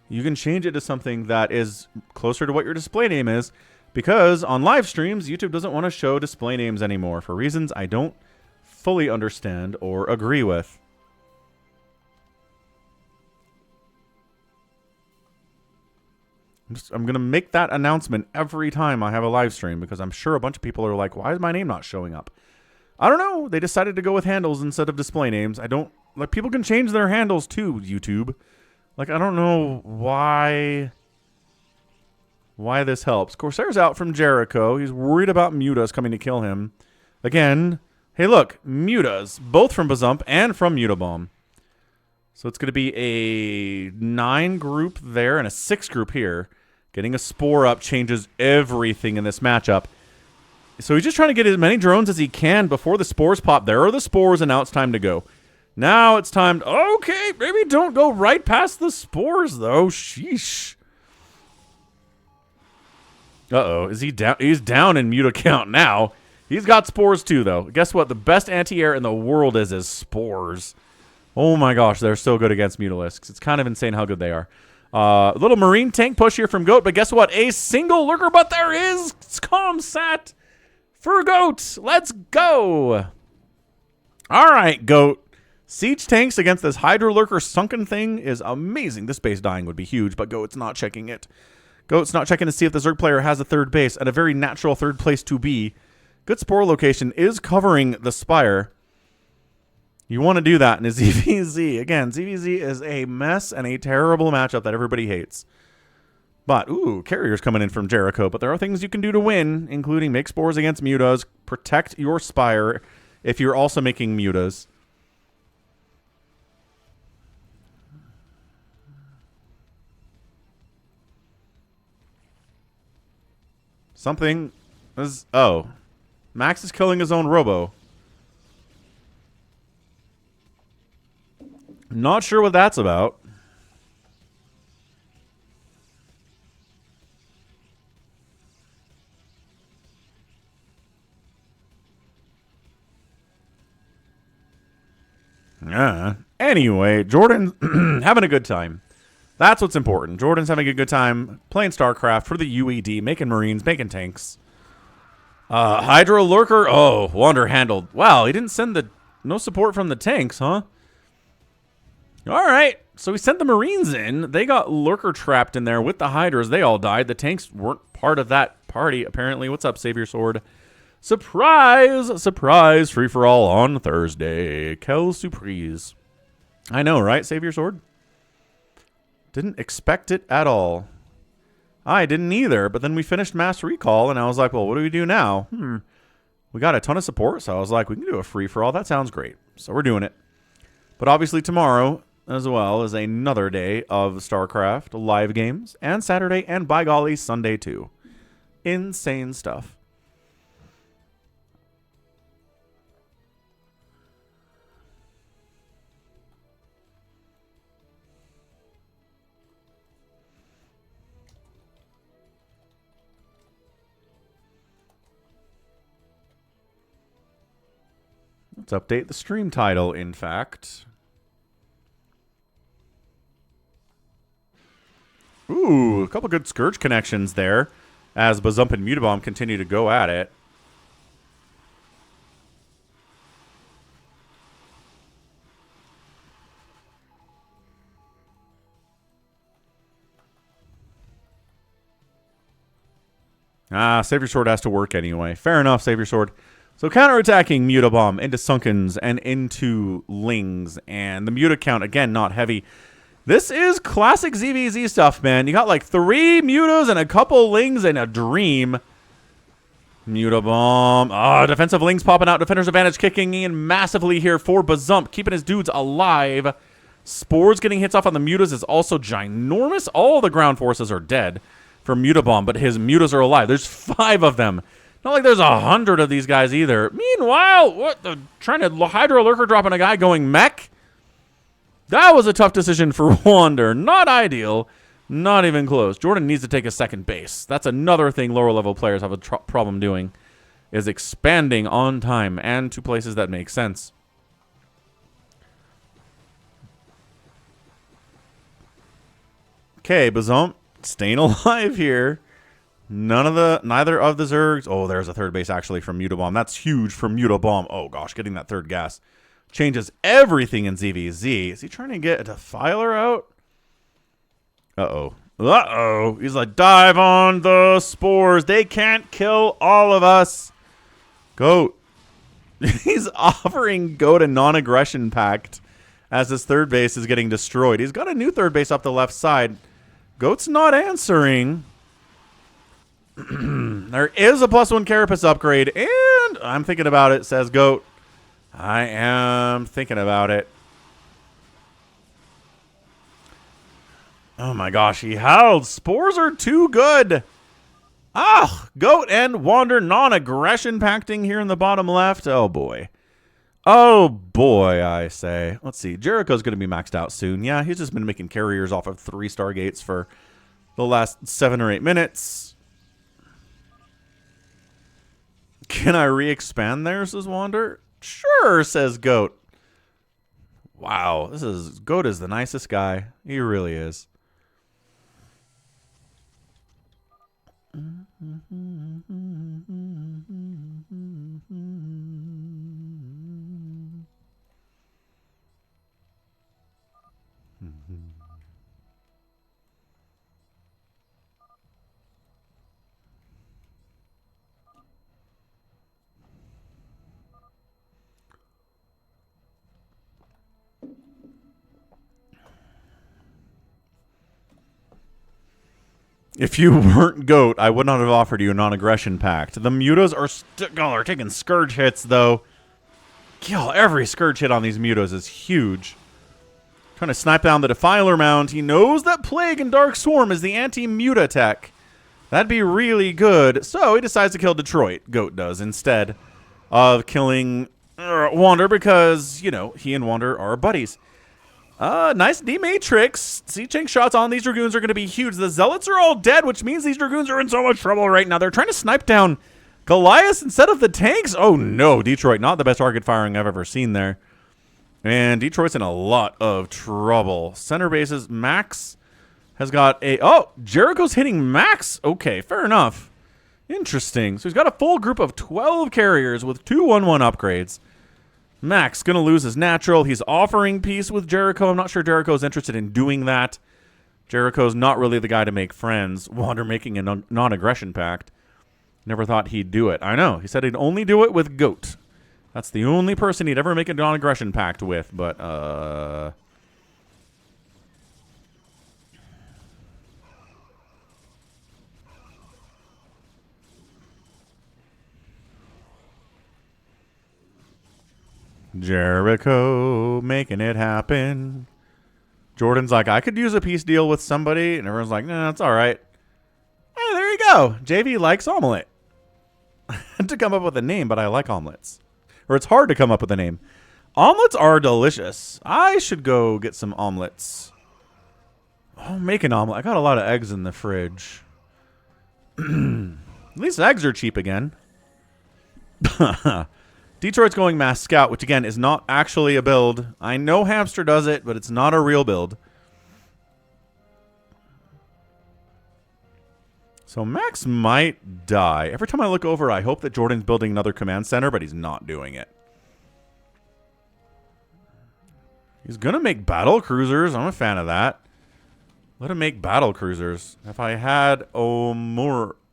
You can change it to something that is closer to what your display name is. Because on live streams, YouTube doesn't want to show display names anymore for reasons I don't fully understand or agree with. I'm going to make that announcement every time I have a live stream because I'm sure a bunch of people are like, why is my name not showing up? I don't know. They decided to go with handles instead of display names. I don't, like, people can change their handles too, YouTube. Like, I don't know why this helps. Corsair's out from Jericho. He's worried about Mutas coming to kill him. Again, hey, look, Mutas, both from Bazump and from Mutabomb. So it's going to be a 9 group there and a 6 group here. Getting a Spore up changes everything in this matchup. So he's just trying to get as many drones as he can before the Spores pop. There are the Spores, and now it's time to go. Now it's time to... Okay, maybe don't go right past the Spores, though. Sheesh. Uh-oh. Is he down? He's down in Muta count now. He's got Spores, too, though. Guess what? The best anti-air in the world is Spores. Oh, my gosh. They're so good against Mutalisks. It's kind of insane how good they are. A little Marine tank push here from Goat, but guess what? A single lurker, but there is Comsat for Goat. Let's go. All right, Goat. Siege tanks against this Hydra Lurker sunken thing is amazing. This base dying would be huge, but Goat's not checking it. Goat's not checking to see if the Zerg player has a third base, and a very natural third place to be. Good Spore location is covering the Spire. You want to do that in a ZVZ. Again, ZVZ is a mess and a terrible matchup that everybody hates. But, ooh, Carrier's coming in from Jericho. But there are things you can do to win, including make Spores against Mutas, protect your Spire if you're also making Mutas. Something is... Oh. Max is killing his own Robo. Not sure what that's about. Anyway, Jordan having a good time. That's what's important. Jordan's having a good time playing StarCraft for the UED, making Marines, making tanks. Hydra Lurker. Oh, Wander handled. Wow, he didn't send the... No support from the tanks, huh? All right. So we sent the Marines in. They got Lurker trapped in there with the Hydras. They all died. The tanks weren't part of that party, apparently. What's up, Savior Sword? Surprise! Surprise! Free-for-all on Thursday. Quelle surprise. I know, right, Savior Sword? Didn't expect it at all. I didn't either, but then we finished Mass Recall, and I was like, well, what do we do now? We got a ton of support, so I was like, we can do a free-for-all. That sounds great. So we're doing it. But obviously tomorrow, as well, is another day of StarCraft live games, and Saturday, and by golly, Sunday too. Insane stuff. Let's update the stream title, in fact. Ooh, a couple good Scourge connections there as Bazump and Mutabomb continue to go at it. Savior Sword has to work anyway. Fair enough, Savior Sword. So counterattacking Mutabomb into Sunkens and into Lings. And the Muta count, again, not heavy. This is classic ZVZ stuff, man. You got like 3 Mutas and a couple Lings and a Dream. Mutabomb. Defensive Lings popping out. Defender's Advantage kicking in massively here for Bazump. Keeping his dudes alive. Spores getting hits off on the Mutas is also ginormous. All the ground forces are dead from Mutabomb, but his Mutas are alive. There's 5 of them. Not like there's 100 of these guys either. Meanwhile, what the trying to Hydro Lurker dropping a guy going mech? That was a tough decision for Wander. Not ideal. Not even close. Jordan needs to take a second base. That's another thing lower level players have a problem doing, is expanding on time and to places that make sense. Okay, Bazump staying alive here. Neither of the Zergs. Oh, there's a third base actually from Mutabomb. That's huge for Mutabomb. Oh gosh, getting that third gas changes everything in ZVZ. Is he trying to get a Defiler out? Uh-oh. Uh-oh. He's like, dive on the spores. They can't kill all of us. Goat. He's offering Goat a non-aggression pact as his third base is getting destroyed. He's got a new third base up the left side. Goat's not answering. There is a +1 Carapace upgrade, and I'm thinking about it, says Goat. I am thinking about it. Oh my gosh, he howled. Spores are too good. Ah, Goat and Wander non-aggression pacting here in the bottom left. Oh boy. Oh boy, I say. Let's see. Jericho's going to be maxed out soon. Yeah, he's just been making carriers off of 3 Stargates for the last 7 or 8 minutes. Can I re-expand there, says Wander? Sure, says Goat. Wow, Goat is the nicest guy. He really is. If you weren't Goat, I would not have offered you a non-aggression pact. The mutas are taking Scourge hits, though. Kill every Scourge hit on these mutas is huge. Trying to snipe down the Defiler Mound. He knows that Plague and Dark Swarm is the anti-muta tech. That'd be really good. So he decides to kill Detroit. Goat does, instead of killing Wander because, you know, he and Wander are buddies. Nice D-Matrix. Sea-Chink shots on these Dragoons are going to be huge. The Zealots are all dead, which means these Dragoons are in so much trouble right now. They're trying to snipe down Goliath instead of the tanks. Oh, no. Detroit, not the best target firing I've ever seen there. And Detroit's in a lot of trouble. Center bases, Max has got a... Oh, Jericho's hitting Max. Okay, fair enough. Interesting. So he's got a full group of 12 carriers with 2 1/1 upgrades. Max going to lose his natural. He's offering peace with Jericho. I'm not sure Jericho's interested in doing that. Jericho's not really the guy to make friends. Wander making a non-aggression pact. Never thought he'd do it. I know. He said he'd only do it with Goat. That's the only person he'd ever make a non-aggression pact with, but, Jericho making it happen. Jordan's like, I could use a peace deal with somebody. And everyone's like, nah, it's all right. Hey, there you go. JV likes omelet. I had to come up with a name, but I like omelets. Or it's hard to come up with a name. Omelets are delicious. I should go get some omelets. Oh, make an omelet. I got a lot of eggs in the fridge. At least eggs are cheap again. Detroit's going Mass Scout, which again is not actually a build. I know Hamster does it, but it's not a real build. So Max might die. Every time I look over, I hope that Jordan's building another command center, but he's not doing it. He's going to make battle cruisers. I'm a fan of that. Let him make battle cruisers. If I had Omorice?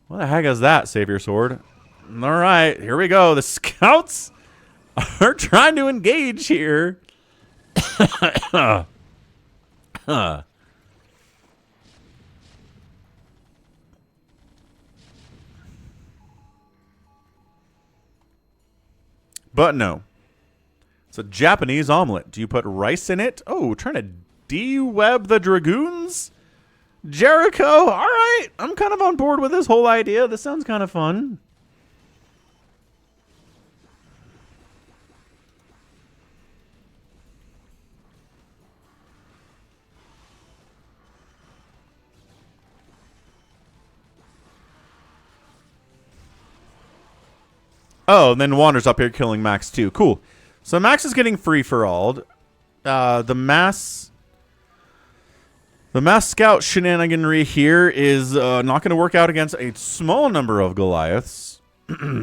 What the heck is that, Savior Sword? All right, here we go. The scouts are trying to engage here. But no. It's a Japanese omelet. Do you put rice in it? Oh, trying to de-web the Dragoons? Jericho, all right. I'm kind of on board with this whole idea. This sounds kind of fun. Oh, and then Wander's up here killing Max too. Cool. So Max is getting free-for-alled. The mass scout shenaniganry here is not going to work out against a small number of Goliaths.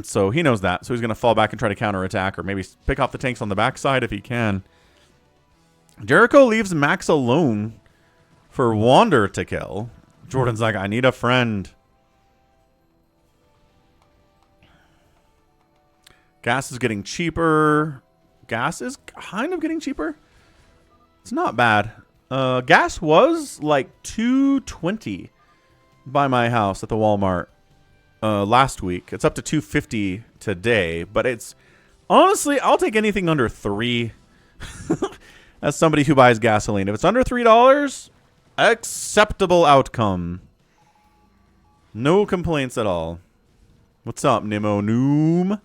So he knows that. So he's going to fall back and try to counterattack, or maybe pick off the tanks on the backside if he can. Jericho leaves Max alone for Wander to kill. Jordan's like, I need a friend. Gas is getting cheaper. Gas is kind of getting cheaper. It's not bad. Gas was like $2.20 by my house at the Walmart last week. It's up to $2.50 today, but it's honestly, I'll take anything under $3 as somebody who buys gasoline. If it's under $3, acceptable outcome. No complaints at all. What's up, Nemo Noom?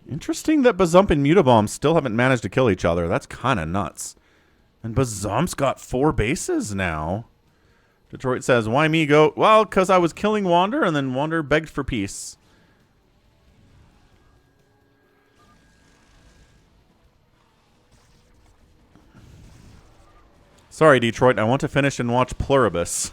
Interesting that Bazump and Mutabomb still haven't managed to kill each other. That's kind of nuts. And Bazump's got 4 bases now. Detroit says, why me, Goat? Well, because I was killing Wander, and then Wander begged for peace. Sorry, Detroit. I want to finish and watch Pluribus.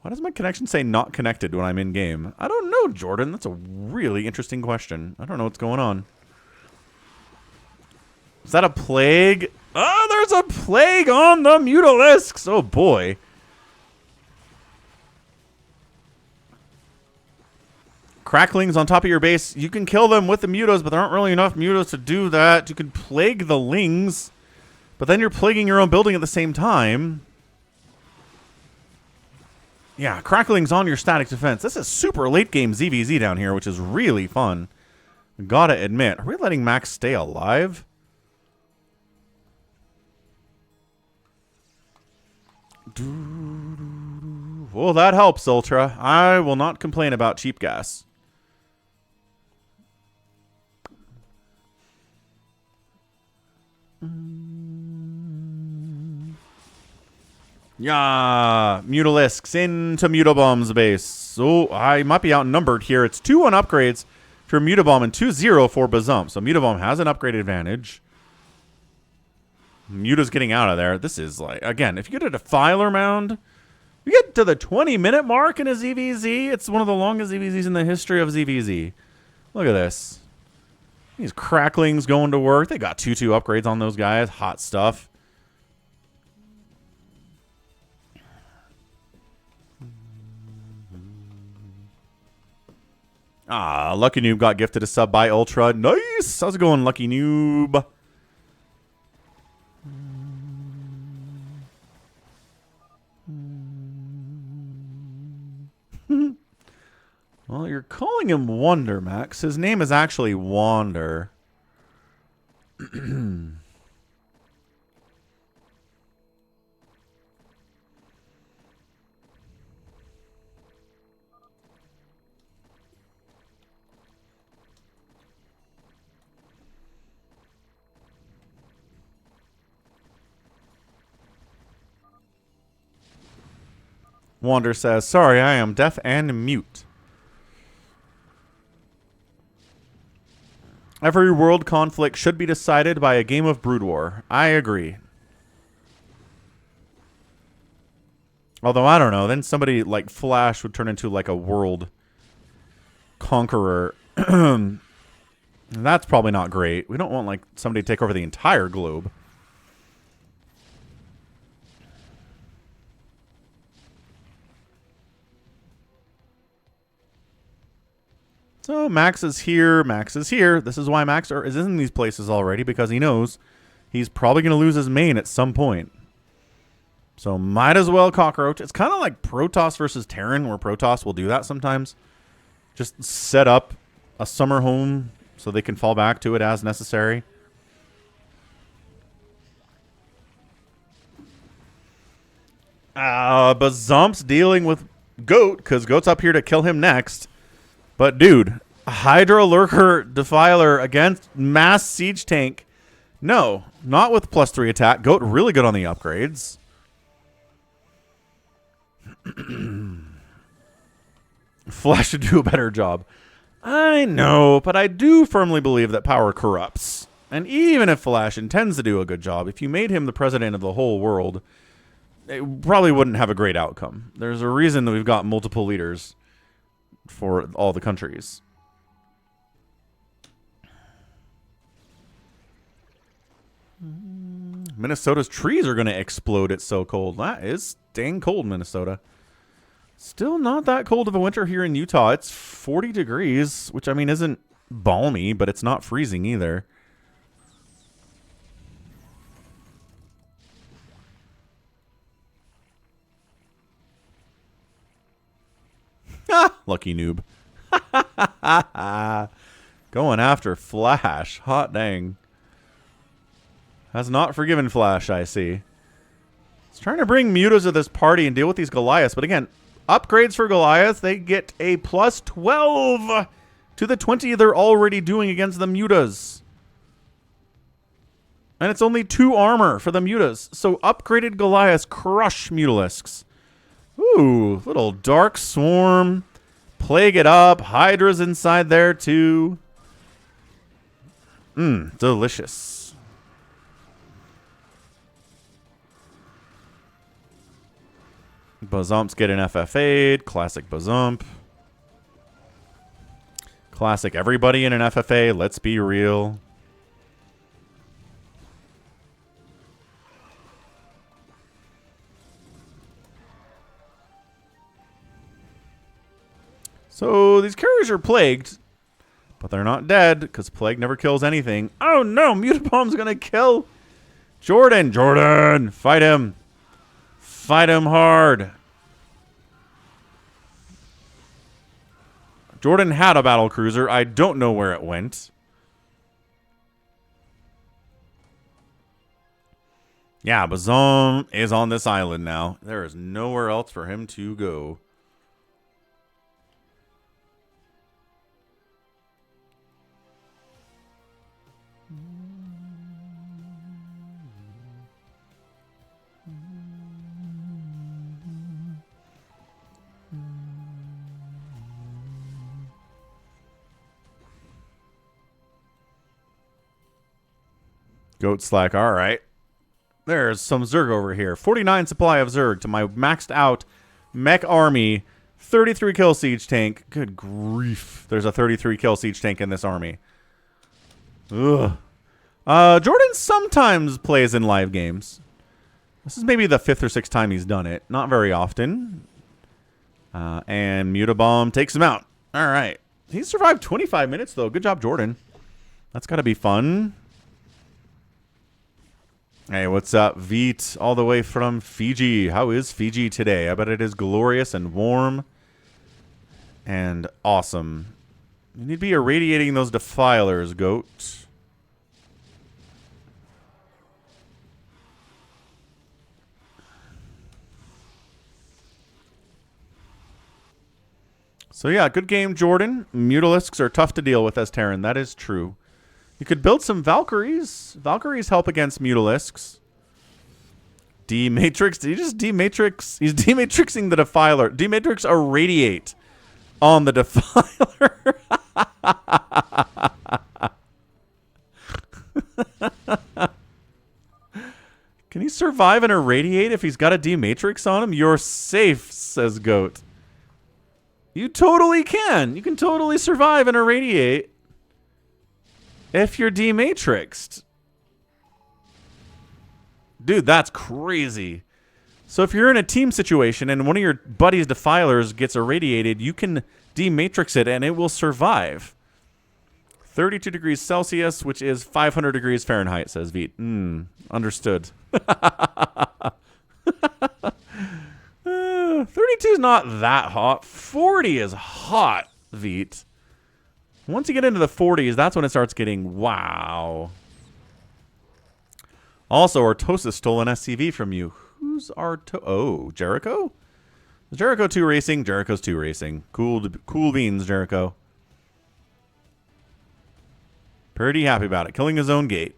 Why does my connection say not connected when I'm in game? I don't know, Jordan. That's a really interesting question. I don't know what's going on. Is that a plague? Oh, there's a plague on the Mutalisks. Oh, boy. Cracklings on top of your base. You can kill them with the Mutos, but there aren't really enough Mutos to do that. You can plague the Lings, but then you're plaguing your own building at the same time. Yeah, Crackling's on your static defense. This is super late game ZVZ down here, which is really fun. Gotta admit. Are we letting Max stay alive? Well, that helps, Ultra. I will not complain about cheap gas. Yeah, Mutalisks into Mutabomb's base. So I might be outnumbered here. It's 2-1 upgrades for Mutabomb and 2-0 for Bazump. So Mutabomb has an upgrade advantage. Muta's getting out of there. This is like, again, if you get a Defiler Mound, you get to the 20-minute mark in a ZVZ. It's one of the longest ZVZs in the history of ZVZ. Look at this. These Cracklings going to work. They got 2-2 upgrades on those guys. Hot stuff. Ah, Lucky Noob got gifted a sub by Ultra. Nice! How's it going, Lucky Noob? Well, you're calling him Wonder, Max. His name is actually Wander. Wander says, sorry, I am deaf and mute. Every world conflict should be decided by a game of Brood War. I agree. Although, I don't know. Then somebody like Flash would turn into like a world conqueror. That's probably not great. We don't want like somebody to take over the entire globe. So Max is here. Max is here. This is why Max is in these places already, because he knows he's probably going to lose his main at some point. So might as well Cockroach. It's kind of like Protoss versus Terran, where Protoss will do that sometimes. Just set up a summer home so they can fall back to it as necessary. Bazump's dealing with Goat, because Goat's up here to kill him next. But, dude, Hydra Lurker Defiler against Mass Siege Tank. No, not with +3 attack. Goat really good on the upgrades. Flash should do a better job. I know, but I do firmly believe that power corrupts. And even if Flash intends to do a good job, if you made him the president of the whole world, it probably wouldn't have a great outcome. There's a reason that we've got multiple leaders for all the countries. Minnesota's trees are going to explode. It's so cold. That is dang cold, Minnesota. Still not that cold of a winter here in Utah. It's 40 degrees, which, I mean, isn't balmy, but it's not freezing either. Lucky noob. Going after Flash. Hot dang. Has not forgiven Flash, I see. He's trying to bring mutas to this party and deal with these Goliaths. But again, upgrades for Goliath. They get a plus 12 to the 20 they're already doing against the mutas. And it's only 2 armor for the mutas. So upgraded Goliaths crush mutalisks. Ooh, little Dark Swarm. Plague it up. Hydra's inside there too. Delicious. Bazump's getting FFA'd. Classic Bazump. Classic everybody in an FFA. Let's be real. So these carriers are plagued, but they're not dead because plague never kills anything. Oh no, Mutabomb's gonna kill Jordan. Jordan, fight him. Fight him hard. Jordan had a battle cruiser. I don't know where it went. Yeah, Bazum is on this island now. There is nowhere else for him to go. Goat Slack, all right. There's some Zerg over here. 49 supply of Zerg to my maxed out mech army. 33 kill siege tank. Good grief. There's a 33 kill siege tank in this army. Ugh. Jordan sometimes plays in live games. This is maybe the 5th or 6th time he's done it. Not very often. And Mutabomb takes him out. All right. He survived 25 minutes, though. Good job, Jordan. That's got to be fun. Hey, what's up, Veet, all the way from Fiji. How is Fiji today? I bet it is glorious and warm and awesome. You need to be irradiating those defilers, Goat. So yeah, good game, Jordan. Mutalisks are tough to deal with as Terran. That is true. You could build some Valkyries. Valkyries help against Mutalisks. D-Matrix. Did he just D-Matrix? He's D-Matrixing the Defiler. D-Matrix irradiate on the Defiler. Can he survive and irradiate if he's got a D-Matrix on him? You're safe, says Goat. You totally can. You can totally survive and irradiate if you're D-Matrixed. Dude, that's crazy. So if you're in a team situation and one of your buddy's defilers gets irradiated, you can D-Matrix it and it will survive. 32 degrees Celsius, which is 500 degrees Fahrenheit, says Veet. Understood. 32 is not that hot. 40 is hot, Veet. Once you get into the 40s, that's when it starts getting wow. Also, Artosis stole an SCV from you. Who's Arto? Oh, Jericho? Is Jericho 2 racing? Jericho's 2 racing. Cool beans, Jericho. Pretty happy about it. Killing his own gate.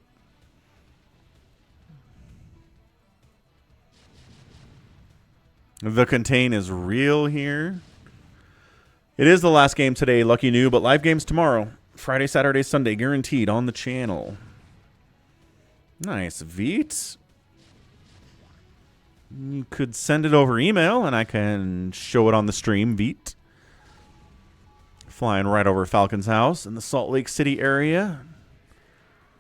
The contain is real here. It is the last game today, Lucky New, but live games tomorrow. Friday, Saturday, Sunday, guaranteed on the channel. Nice. Veet. You could send it over email, and I can show it on the stream, Veet. Flying right over Falcon's house in the Salt Lake City area.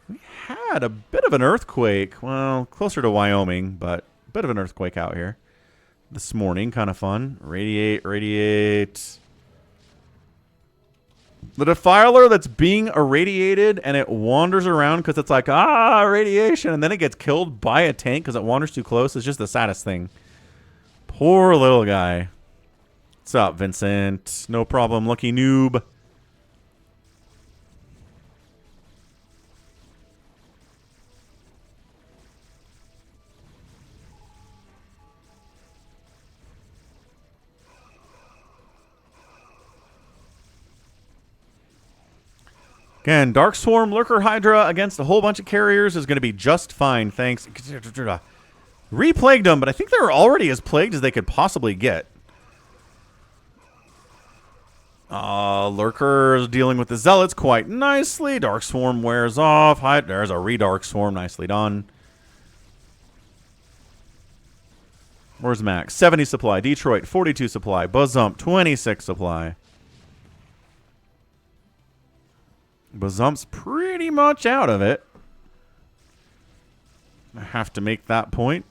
We had a bit of an earthquake. Well, closer to Wyoming, but a bit of an earthquake out here this morning. Kind of fun. Radiate, radiate. The defiler that's being irradiated, and it wanders around because it's like, radiation, and then it gets killed by a tank because it wanders too close. It's just the saddest thing. Poor little guy. What's up, Vincent? No problem, lucky noob. Again, Dark Swarm, Lurker Hydra against a whole bunch of carriers is going to be just fine, thanks. Replagued them, but I think they're already as plagued as they could possibly get. Lurker is dealing with the Zealots quite nicely. Dark Swarm wears off. There's a Redark Swarm, nicely done. Where's Max? 70 supply. Detroit, 42 supply. Buzzump, 26 supply. Bazump's pretty much out of it. I have to make that point.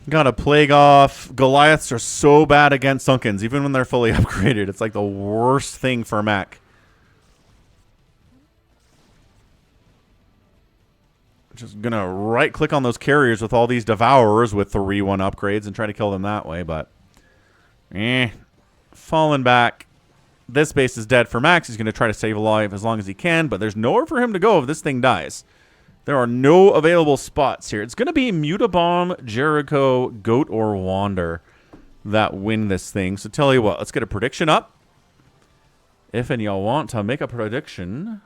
Gotta plague off. Goliaths are so bad against Sunkens, even when they're fully upgraded. It's like the worst thing for Mac. Just gonna right click on those carriers with all these devourers with 3-1 upgrades and try to kill them that way, but falling back. This base is dead for Max. He's gonna try to save a life as long as he can, but there's nowhere for him to go if this thing dies. There are no available spots here. It's gonna be Mutabomb, Jericho, Goat, or Wander that win this thing. So tell you what, let's get a prediction up. If and y'all want to make a prediction.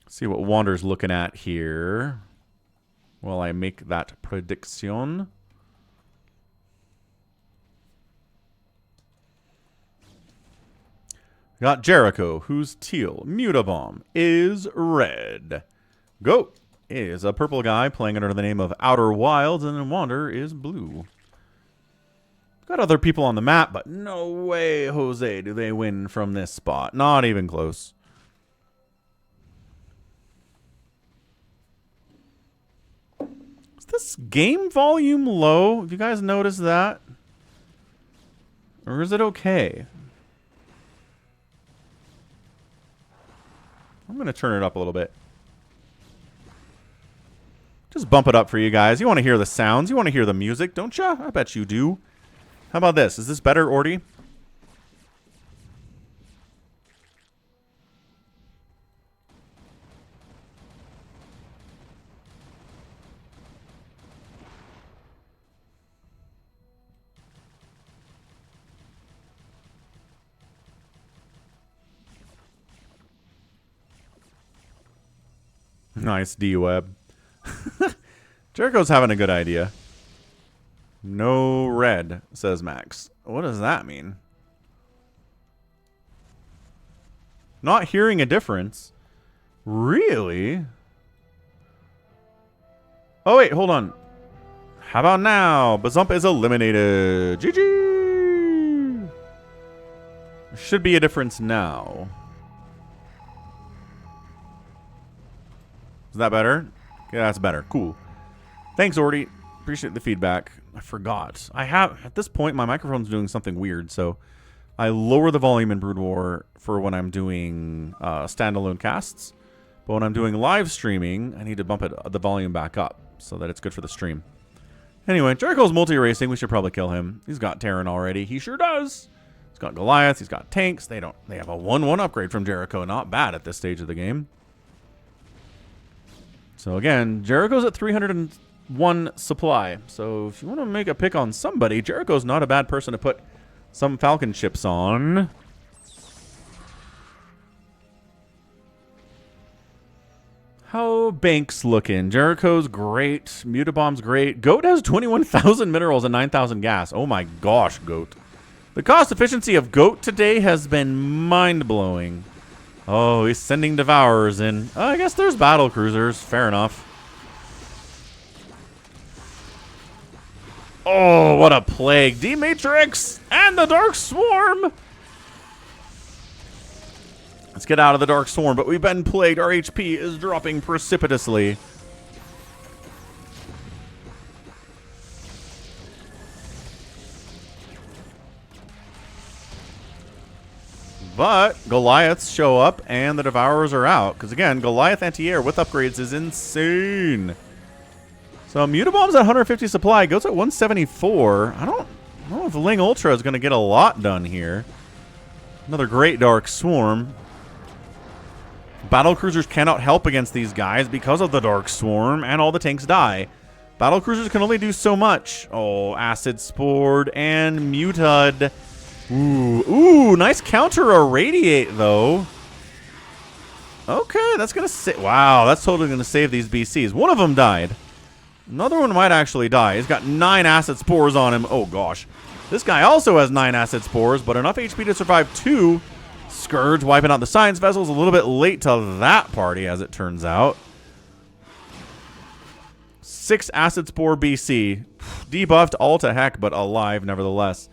See what Wander's looking at here while I make that prediction. Got Jericho, who's teal. Mutabomb is red. Goat is a purple guy playing under the name of Outer Wilds, and then Wander is blue. Got other people on the map, but no way, Jose, do they win from this spot. Not even close. This game volume low? Have you guys noticed that? Or is it okay? I'm going to turn it up a little bit. Just bump it up for you guys. You want to hear the sounds. You want to hear the music, don't you? I bet you do. How about this? Is this better, Orty? Nice, D-Web. Jericho's having a good idea. No red, says Max. What does that mean? Not hearing a difference? Really? Oh, wait, hold on. How about now? Bazump is eliminated. GG! There should be a difference now. Is that better? Yeah, that's better. Cool. Thanks, Orty. Appreciate the feedback. I forgot. At this point, my microphone's doing something weird, so I lower the volume in Brood War for when I'm doing standalone casts. But when I'm doing live streaming, I need to bump the volume back up so that it's good for the stream. Anyway, Jericho's multi-racing. We should probably kill him. He's got Terran already. He sure does. He's got Goliath. He's got tanks. They have a 1-1 upgrade from Jericho. Not bad at this stage of the game. So again, Jericho's at 301 supply. So if you want to make a pick on somebody, Jericho's not a bad person to put some Falcon ships on. How Banks looking? Jericho's great. Mutabomb's great. Goat has 21,000 minerals and 9,000 gas. Oh my gosh, Goat. The cost efficiency of Goat today has been mind-blowing. Oh, he's sending Devourers in. I guess there's battle cruisers. Fair enough. Oh, what a plague. D-Matrix and the Dark Swarm. Let's get out of the Dark Swarm, but we've been plagued. Our HP is dropping precipitously. But Goliaths show up, and the Devourers are out. Because, again, Goliath anti-air with upgrades is insane. So, Mutabomb's at 150 supply. Goes at 174. I don't know if Ling Ultra is going to get a lot done here. Another great Dark Swarm. Battle cruisers cannot help against these guys because of the Dark Swarm, and all the tanks die. Battle cruisers can only do so much. Oh, Acid Spored and Mutud. Ooh, nice counter irradiate though. Okay, that's gonna wow, that's totally gonna save these BCs. One of them died. Another one might actually die. He's got 9 acid spores on him. Oh gosh, this guy also has 9 acid spores, but enough HP to survive 2. Scourge wiping out the science vessels. A little bit late to that party, as it turns out. 6 acid spore BC, debuffed all to heck, but alive nevertheless.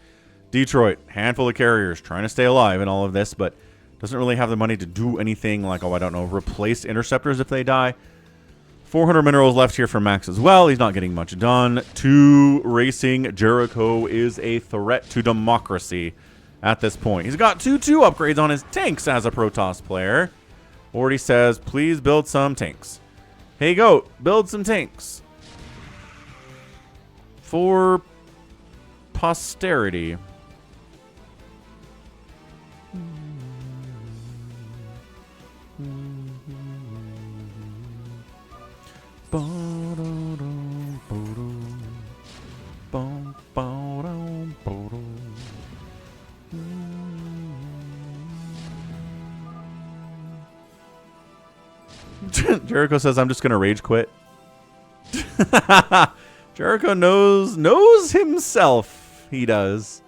Detroit, handful of carriers trying to stay alive in all of this, but doesn't really have the money to do anything like, oh, I don't know, replace interceptors if they die. 400 minerals left here for Max as well. He's not getting much done. 2 racing. Jericho is a threat to democracy at this point. He's got 2 upgrades on his tanks as a Protoss player. Already says, please build some tanks. Hey, Goat, build some tanks. For posterity. Jericho says, I'm just going to rage quit. Jericho knows himself. He does.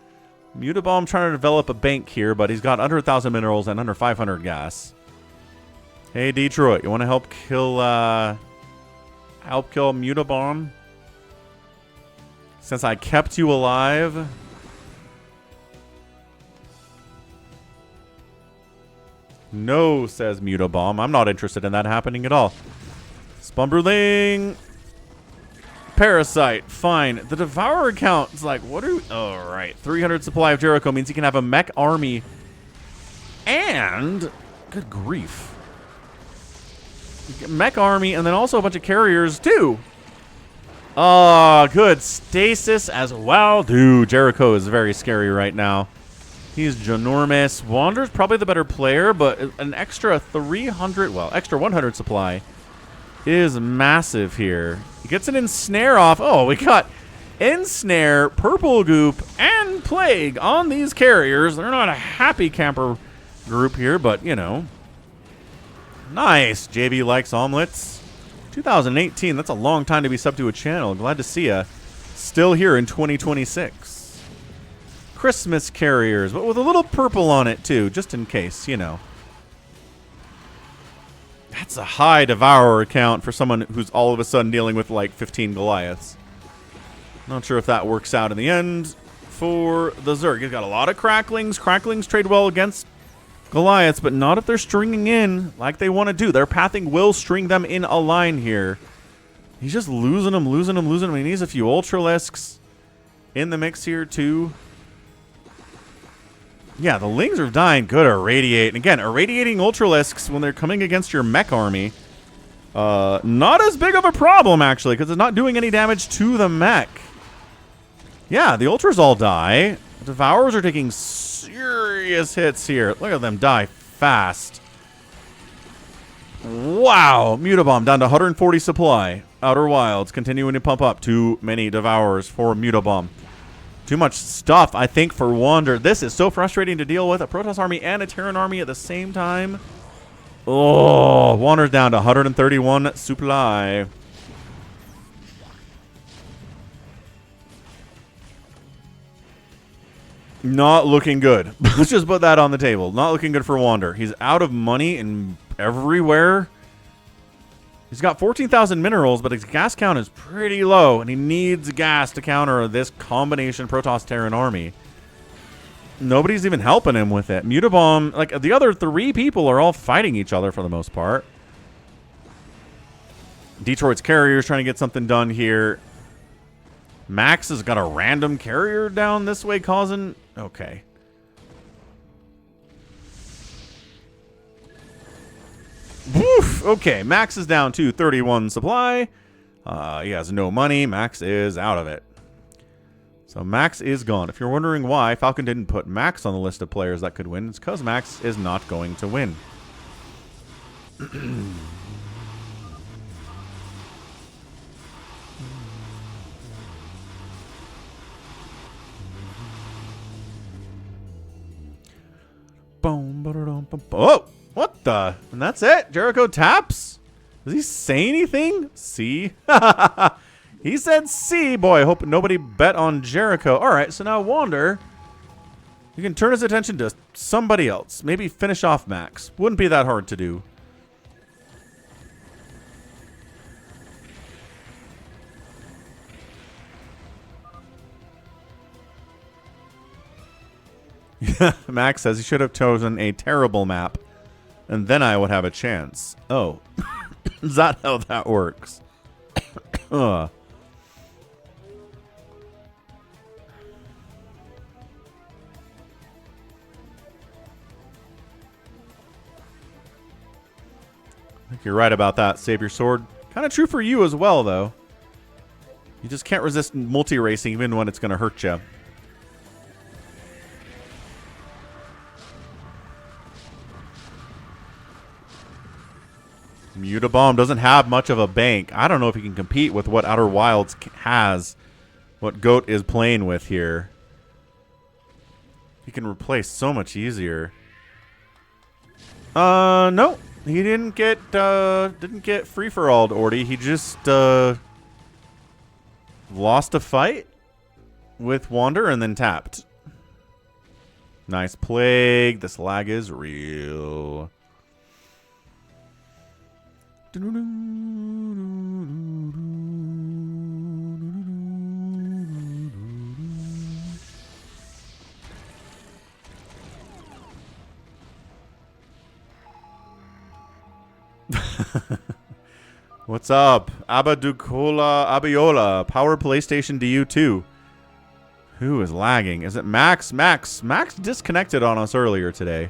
Mutabomb trying to develop a bank here, but he's got under 1,000 minerals and under 500 gas. Hey, Detroit, you want to help kill Mutabomb? Since I kept you alive. No, says Mutabomb. I'm not interested in that happening at all. Spumberling. Parasite. Fine. The Devourer count is like, what are we? Oh, right. 300 supply of Jericho means he can have a mech army. And, good grief. Mech army and then also a bunch of carriers too. Oh, good. Stasis as well. Dude, Jericho is very scary right now. He's ginormous. Wander's probably the better player, but an extra 300, well, extra 100 supply is massive here. He gets an Ensnare off. Oh, we got Ensnare, Purple Goop, and Plague on these carriers. They're not a happy camper group here, but, you know. Nice. JB likes omelets. 2018, that's a long time to be subbed to a channel. Glad to see ya. Still here in 2026. Christmas carriers, but with a little purple on it too, just in case, you know. That's a high Devourer count for someone who's all of a sudden dealing with like 15 Goliaths. Not sure if that works out in the end for the Zerg. He's got a lot of Cracklings. Cracklings trade well against Goliaths, but not if they're stringing in like they want to do. Their pathing will string them in a line here. He's just losing them. He needs a few Ultralisks in the mix here too. Yeah, the Lings are dying good irradiate. And again, irradiating Ultralisks when they're coming against your mech army. Not as big of a problem, actually, because it's not doing any damage to the mech. Yeah, the Ultras all die. The Devourers are taking serious hits here. Look at them die fast. Wow. Mutabomb down to 140 supply. Outer Wilds continuing to pump up. Too many Devourers for Mutabomb. Too much stuff, I think, for Wander. This is so frustrating to deal with. A Protoss army and a Terran army at the same time. Oh, Wander's down to 131 supply. Not looking good. Let's just put that on the table. Not looking good for Wander. He's out of money in everywhere. He's got 14,000 minerals, but his gas count is pretty low, and he needs gas to counter this combination Protoss-Terran army. Nobody's even helping him with it. Mutabomb, like, the other 3 people are all fighting each other for the most part. Detroit's carrier's trying to get something done here. Max has got a random carrier down this way causing... Okay. Woof! Okay, Max is down to 31 supply. He has no money. Max is out of it. So Max is gone. If you're wondering why Falcon didn't put Max on the list of players that could win, it's because Max is not going to win. Oh, what the? And that's it? Jericho taps? Does he say anything? C? He said C. Boy, I hope nobody bet on Jericho. All right, so now Wander, you can turn his attention to somebody else. Maybe finish off Max. Wouldn't be that hard to do. Max says he should have chosen a terrible map, and then I would have a chance. Oh. Is that how that works? I think you're right about that, Save Your Sword. Kind of true for you as well, though. You just can't resist multi-racing even when it's going to hurt you. Mutabomb doesn't have much of a bank. I don't know if he can compete with what Outer Wilds has. What Goat is playing with here. He can replace so much easier. No. He didn't get free-for-alled Orty. He just lost a fight with Wander and then tapped. Nice plague. This lag is real. What's up? Abadukola Abiola. Power PlayStation to you too. Who is lagging? Is it Max? Max disconnected on us earlier today.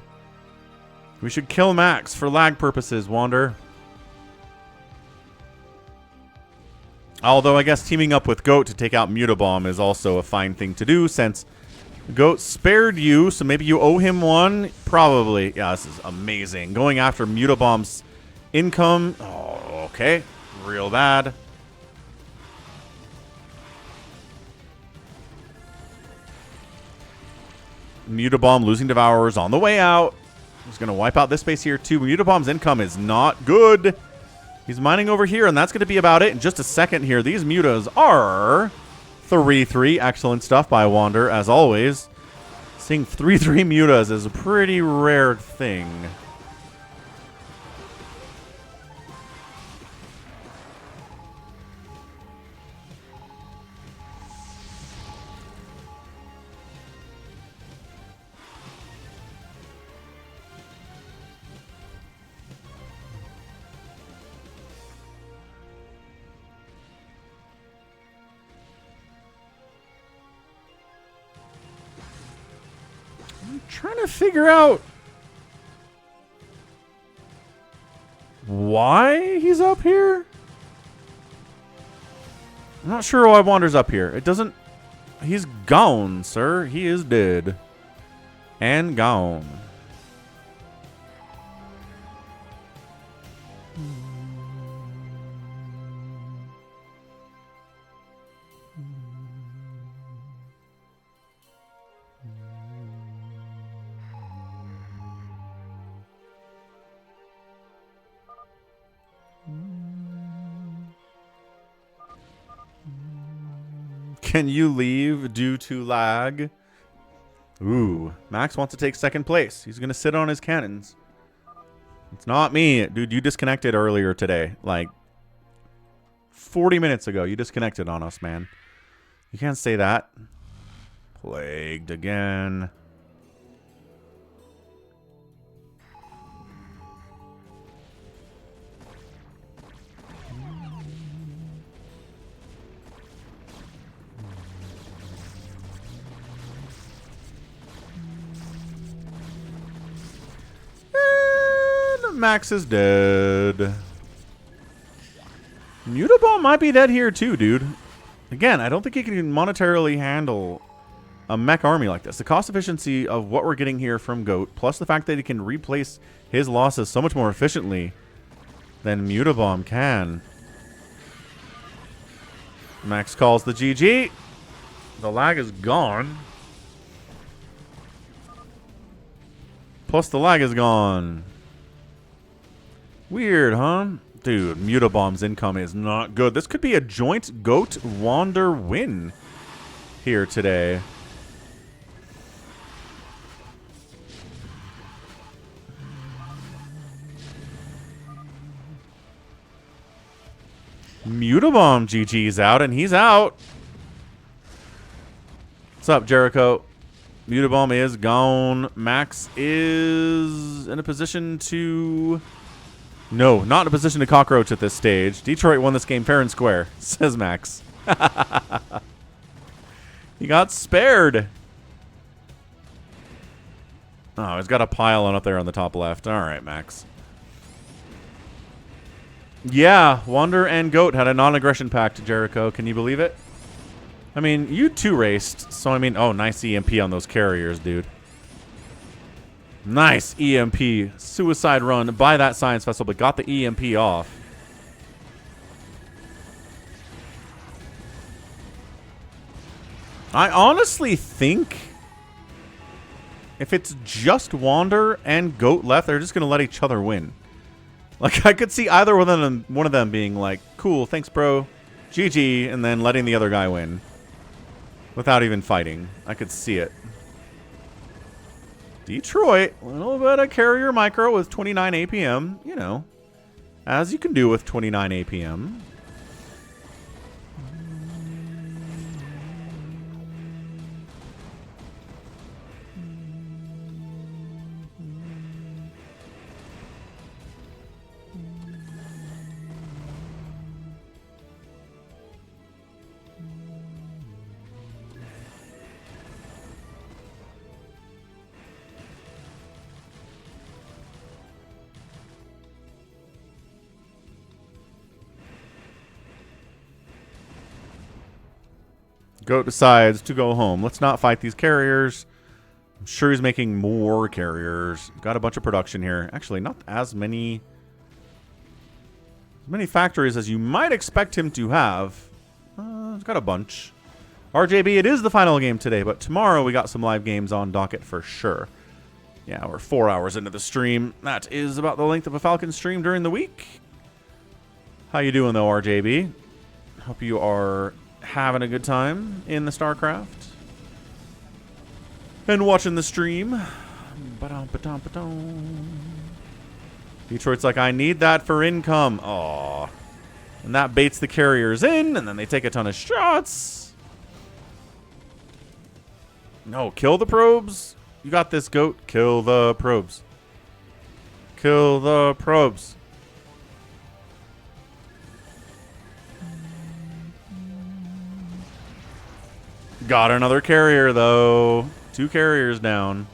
We should kill Max for lag purposes, Wander. Although I guess teaming up with Goat to take out Mutabomb is also a fine thing to do, since Goat spared you, so maybe you owe him one? Probably. Yeah, this is amazing. Going after Mutabomb's income. Oh, okay. Real bad. Mutabomb losing Devourers on the way out. He's going to wipe out this space here too. Mutabomb's income is not good. He's mining over here, and that's going to be about it in just a second here. These mutas are 3-3. Excellent stuff by Wander, as always. Seeing 3-3 mutas is a pretty rare thing. Trying to figure out why he's up here. I'm not sure why Wander's up here. It doesn't... He's gone, sir. He is dead. And gone. Can you leave due to lag? Ooh, Max wants to take second place. He's going to sit on his cannons. It's not me. Dude, you disconnected earlier today. Like 40 minutes ago, you disconnected on us, man. You can't say that. Plagued again. Max is dead. Mutaball might be dead here too, dude. Again, I don't think he can monetarily handle a mech army like this. The cost efficiency of what we're getting here from Goat, plus the fact that he can replace his losses so much more efficiently than Mutabomb can. Max calls the GG. The lag is gone. Plus the lag is gone. Weird, huh? Dude, Mutabomb's income is not good. This could be a joint Goat Wander win here today. Mutabomb GG's out, and he's out. What's up, Jericho? Mutabomb is gone. Max is in a position to... No, not in a position to cockroach at this stage. Detroit won this game fair and square, says Max. He got spared. Oh, he's got a pylon up there on the top left. All right, Max. Yeah, Wander and Goat had a non-aggression pact, Jericho. Can you believe it? I mean, you two raced, so I mean, oh, nice EMP on those carriers, dude. Nice EMP. Suicide run by that Science Vessel, but got the EMP off. I honestly think if it's just Wander and Goat left, they're just going to let each other win. Like, I could see either one of them being like, cool, thanks, bro. GG, and then letting the other guy win. Without even fighting. I could see it. Detroit, a little bit of carrier micro with 29 APM, you know, as you can do with 29 APM. Goat decides to go home. Let's not fight these carriers. I'm sure he's making more carriers. Got a bunch of production here. Actually, not as many factories as you might expect him to have. He's got a bunch. RJB, it is the final game today, but tomorrow we got some live games on docket for sure. Yeah, we're 4 hours into the stream. That is about the length of a Falcon stream during the week. How you doing, though, RJB? Hope you are having a good time in the StarCraft and watching the stream. Detroit's like, I need that for income. Aw. And that baits the carriers in, and then they take a ton of shots. No, kill the probes. You got this, Goat. Kill the probes. Kill the probes. Got another carrier, though. 2 carriers down.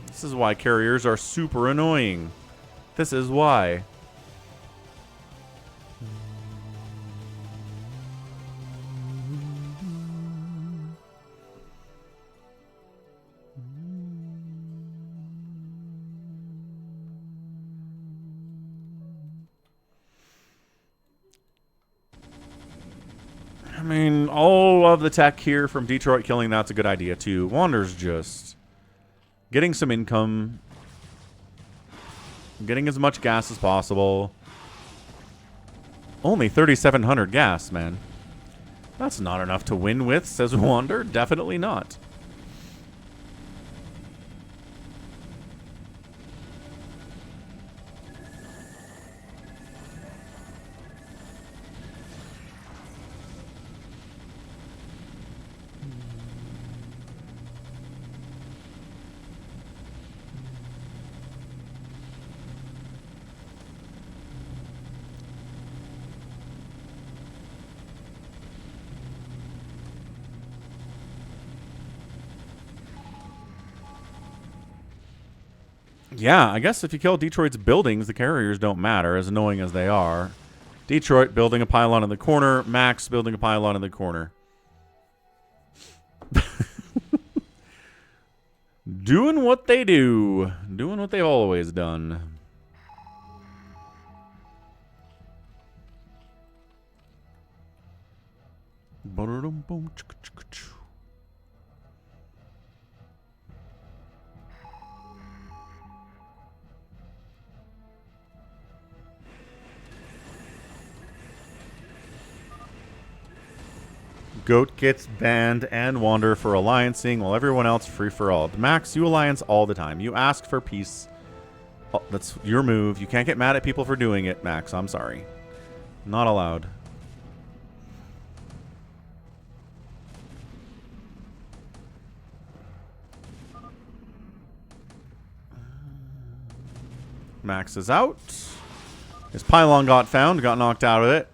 This is why carriers are super annoying. This is why. I mean, all of the tech here from Detroit killing, that's a good idea, too. Wander's just getting some income. Getting as much gas as possible. Only 3,700 gas, man. That's not enough to win with, says Wander. Definitely not. Yeah, I guess if you kill Detroit's buildings, the carriers don't matter, as annoying as they are. Detroit building a pylon in the corner. Max building a pylon in the corner. Doing what they do. Doing what they've always done. Goat gets banned and Wander for alliancing, while everyone else free for all. Max, you alliance all the time. You ask for peace. Oh, that's your move. You can't get mad at people for doing it, Max. I'm sorry. Not allowed. Max is out. His pylon got found, got knocked out of it.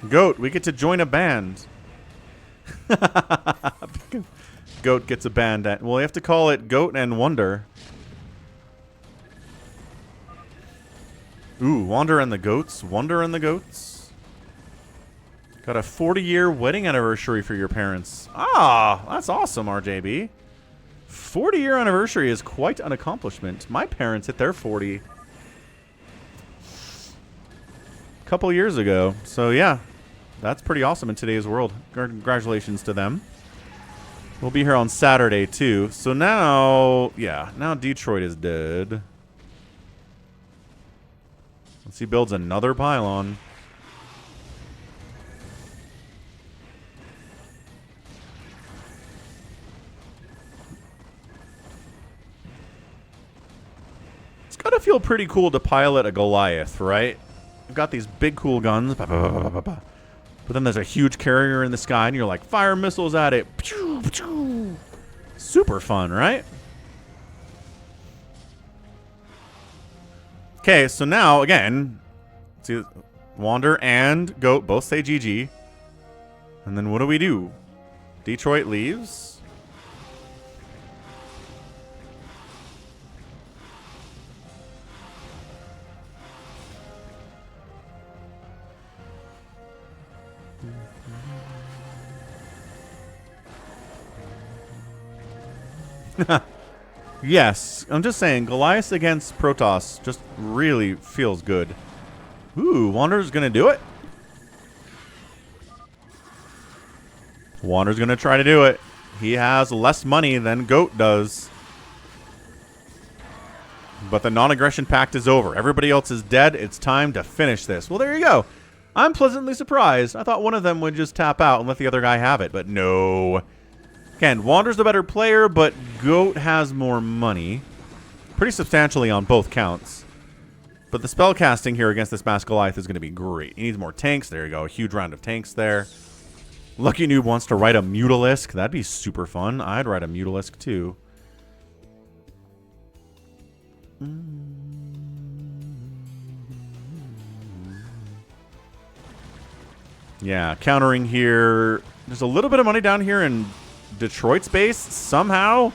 Goat, we get to join a band. Goat gets a band. Well, we have to call it Goat and Wonder. Ooh, Wander and the Goats. Wonder and the Goats. Got a 40-year wedding anniversary for your parents. Ah, that's awesome, RJB. 40-year anniversary is quite an accomplishment. My parents hit their 40 a couple years ago. So, yeah, that's pretty awesome in today's world. Congratulations to them. We'll be here on Saturday, too. So now, yeah, now Detroit is dead. Once he builds another pylon. It's got to feel pretty cool to pilot a Goliath, right? I've got these big cool guns. But then there's a huge carrier in the sky, and you're like, fire missiles at it. Super fun, right? Okay, so now, again, see, Wander and Goat both say GG. And then what do? Detroit leaves. Yes, I'm just saying, Goliath against Protoss just really feels good. Ooh, Wander's gonna do it. Wander's gonna try to do it. He has less money than Goat does. But the non-aggression pact is over. Everybody else is dead. It's time to finish this. Well, there you go. I'm pleasantly surprised. I thought one of them would just tap out and let the other guy have it, but no. Again, Wander's the better player, but Goat has more money. Pretty substantially on both counts. But the spell casting here against this Mass Goliath is going to be great. He needs more tanks. There you go. A huge round of tanks there. Lucky Noob wants to ride a Mutalisk. That'd be super fun. I'd ride a Mutalisk too. Yeah, countering here. There's a little bit of money down here in Detroit's base somehow.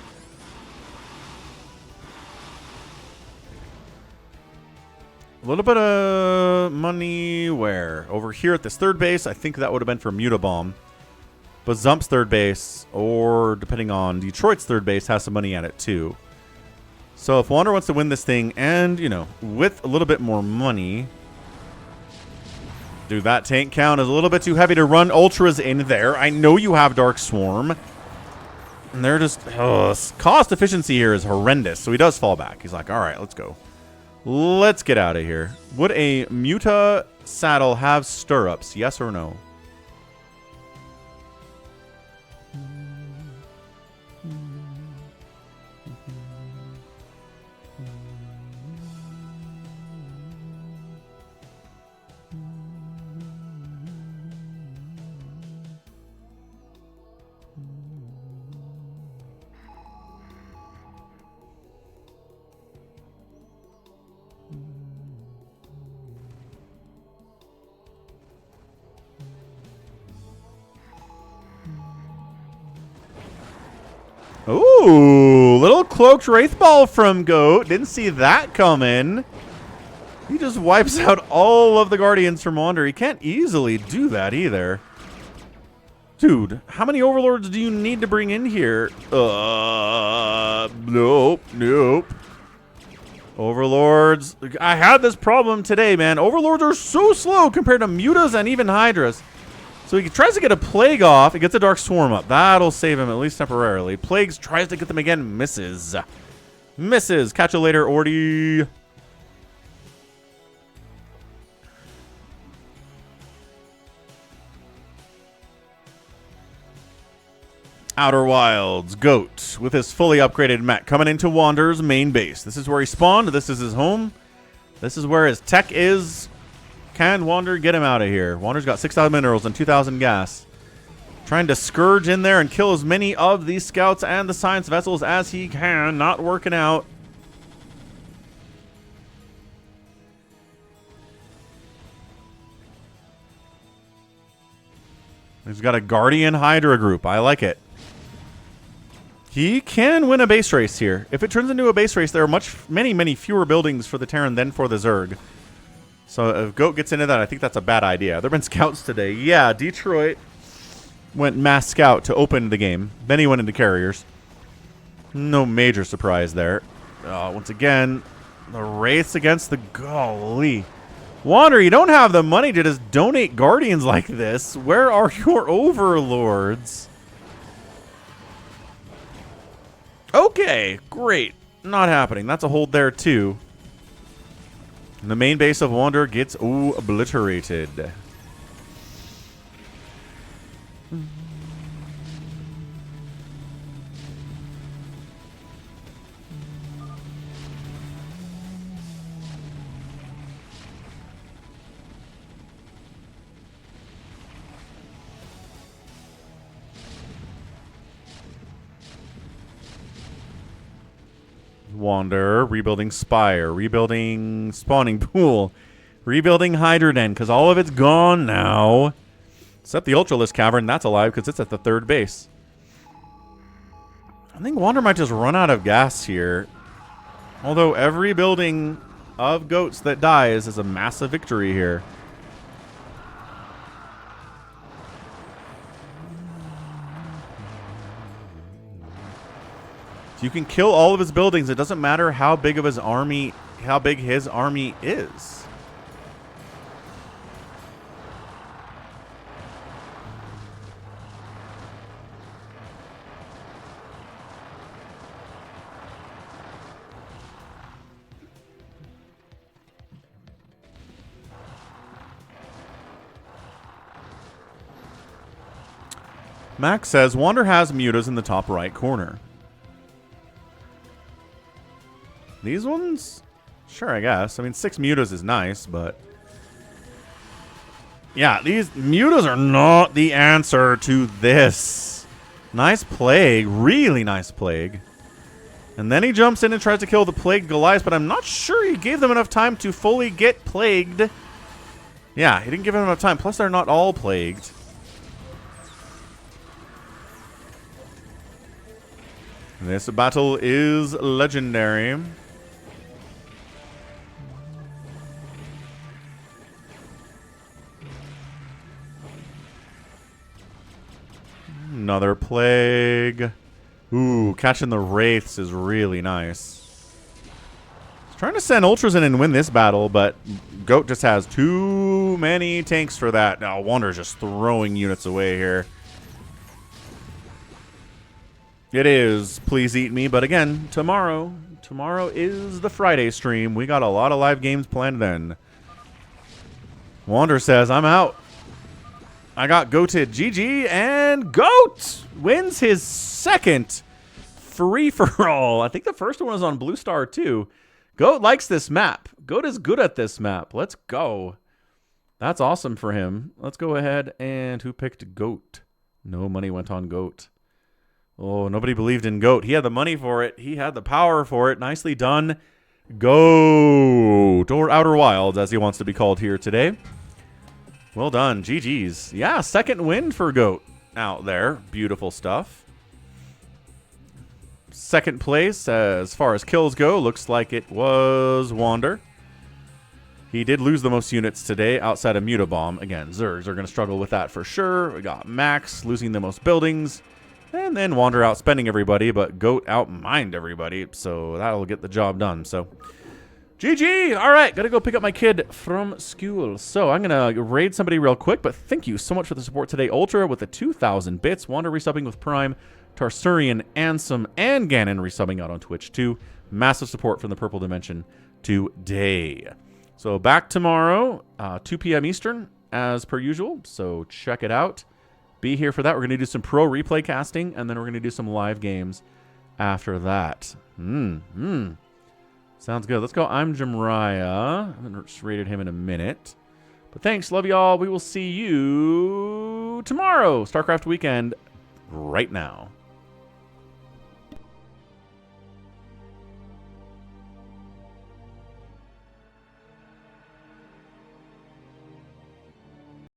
A little bit of money where? Over here at this third base. I think that would have been for Mutabomb. But Zump's third base, or depending on Detroit's third base, has some money at it too. So if Wander wants to win this thing and, you know, with a little bit more money. Dude, that tank count is a little bit too heavy to run Ultras in there. I know you have Dark Swarm. And they're just... cost efficiency here is horrendous. So he does fall back. He's like, all right, let's go. Let's get out of here. Would a Muta saddle have stirrups? Yes or no? Ooh, little cloaked Wraith Ball from Goat. Didn't see that coming. He just wipes out all of the Guardians from Wander. He can't easily do that either. Dude, how many Overlords do you need to bring in here? Nope. Overlords. I had this problem today, man. Overlords are so slow compared to Mutas and even Hydras. So he tries to get a Plague off. He gets a Dark Swarm up. That'll save him, at least temporarily. Plagues tries to get them again. Misses. Misses. Catch you later, Ordy. Outer Wilds. Goat with his fully upgraded mech coming into Wander's main base. This is where he spawned. This is his home. This is where his tech is. Can Wander get him out of here? Wander's got 6,000 minerals and 2,000 gas. Trying to scourge in there and kill as many of these scouts and the science vessels as he can. Not working out. He's got a Guardian Hydra group. I like it. He can win a base race here. If it turns into a base race, there are many fewer buildings for the Terran than for the Zerg. So if Goat gets into that, I think that's a bad idea. There have been scouts today. Yeah, Detroit went mass scout to open the game. Then he went into carriers. No major surprise there. Once again, the Wraiths against the... Golly. Wander, you don't have the money to just donate Guardians like this. Where are your Overlords? Okay, great. Not happening. That's a hold there, too. And the main base of Wander gets obliterated. Wander, rebuilding Spire, rebuilding Spawning Pool, rebuilding Hydra Den, because all of it's gone now. Except the Ultralisk Cavern, that's alive because it's at the third base. I think Wander might just run out of gas here. Although every building of Goats that dies is a massive victory here. You can kill all of his buildings. It doesn't matter how big of his army is. Max says Wander has mutas in the top right corner. These ones? Sure, I guess. I mean, 6 mutas is nice, but... yeah, these mutas are not the answer to this. Nice Plague. Really nice Plague. And then he jumps in and tries to kill the Plagued Goliath, but I'm not sure he gave them enough time to fully get Plagued. Yeah, he didn't give them enough time. Plus, they're not all Plagued. This battle is legendary. Another Plague. Ooh, catching the Wraiths is really nice. He's trying to send Ultras in and win this battle, but Goat just has too many tanks for that. Now, Wander's just throwing units away here. It is Please Eat Me, but again, tomorrow, Tomorrow is the Friday stream. We got a lot of live games planned then. Wander says, I'm out. I got goated. GG, and Goat wins his second free-for-all. I think the first one was on Blue Star, too. Goat likes this map. Goat is good at this map. Let's go. That's awesome for him. Let's go ahead and who picked Goat? No money went on Goat. Oh, nobody believed in Goat. He had the money for it. He had the power for it. Nicely done. Goat, or Outer Wilds, as he wants to be called here today. Well done. GG's. Yeah, second win for Goat out there. Beautiful stuff. Second place, as far as kills go, looks like it was Wander. He did lose the most units today outside of Mutabomb. Again, Zergs are going to struggle with that for sure. We got Max losing the most buildings. And then Wander outspending everybody, but Goat outmined everybody. So that'll get the job done. So GG. All right, got to go pick up my kid from school. So I'm going to raid somebody real quick, but thank you so much for the support today. Ultra with the 2,000 bits. Wander resubbing with Prime. Tarsurian, Ansem, and Ganon resubbing out on Twitch too. Massive support from the Purple Dimension today. So back tomorrow, 2 p.m. Eastern, as per usual. So check it out. Be here for that. We're going to do some pro replay casting, and then we're going to do some live games after that. Sounds good. Let's go. I'm Jemriah. I haven't rated him in a minute. But thanks. Love y'all. We will see you tomorrow. StarCraft weekend right now.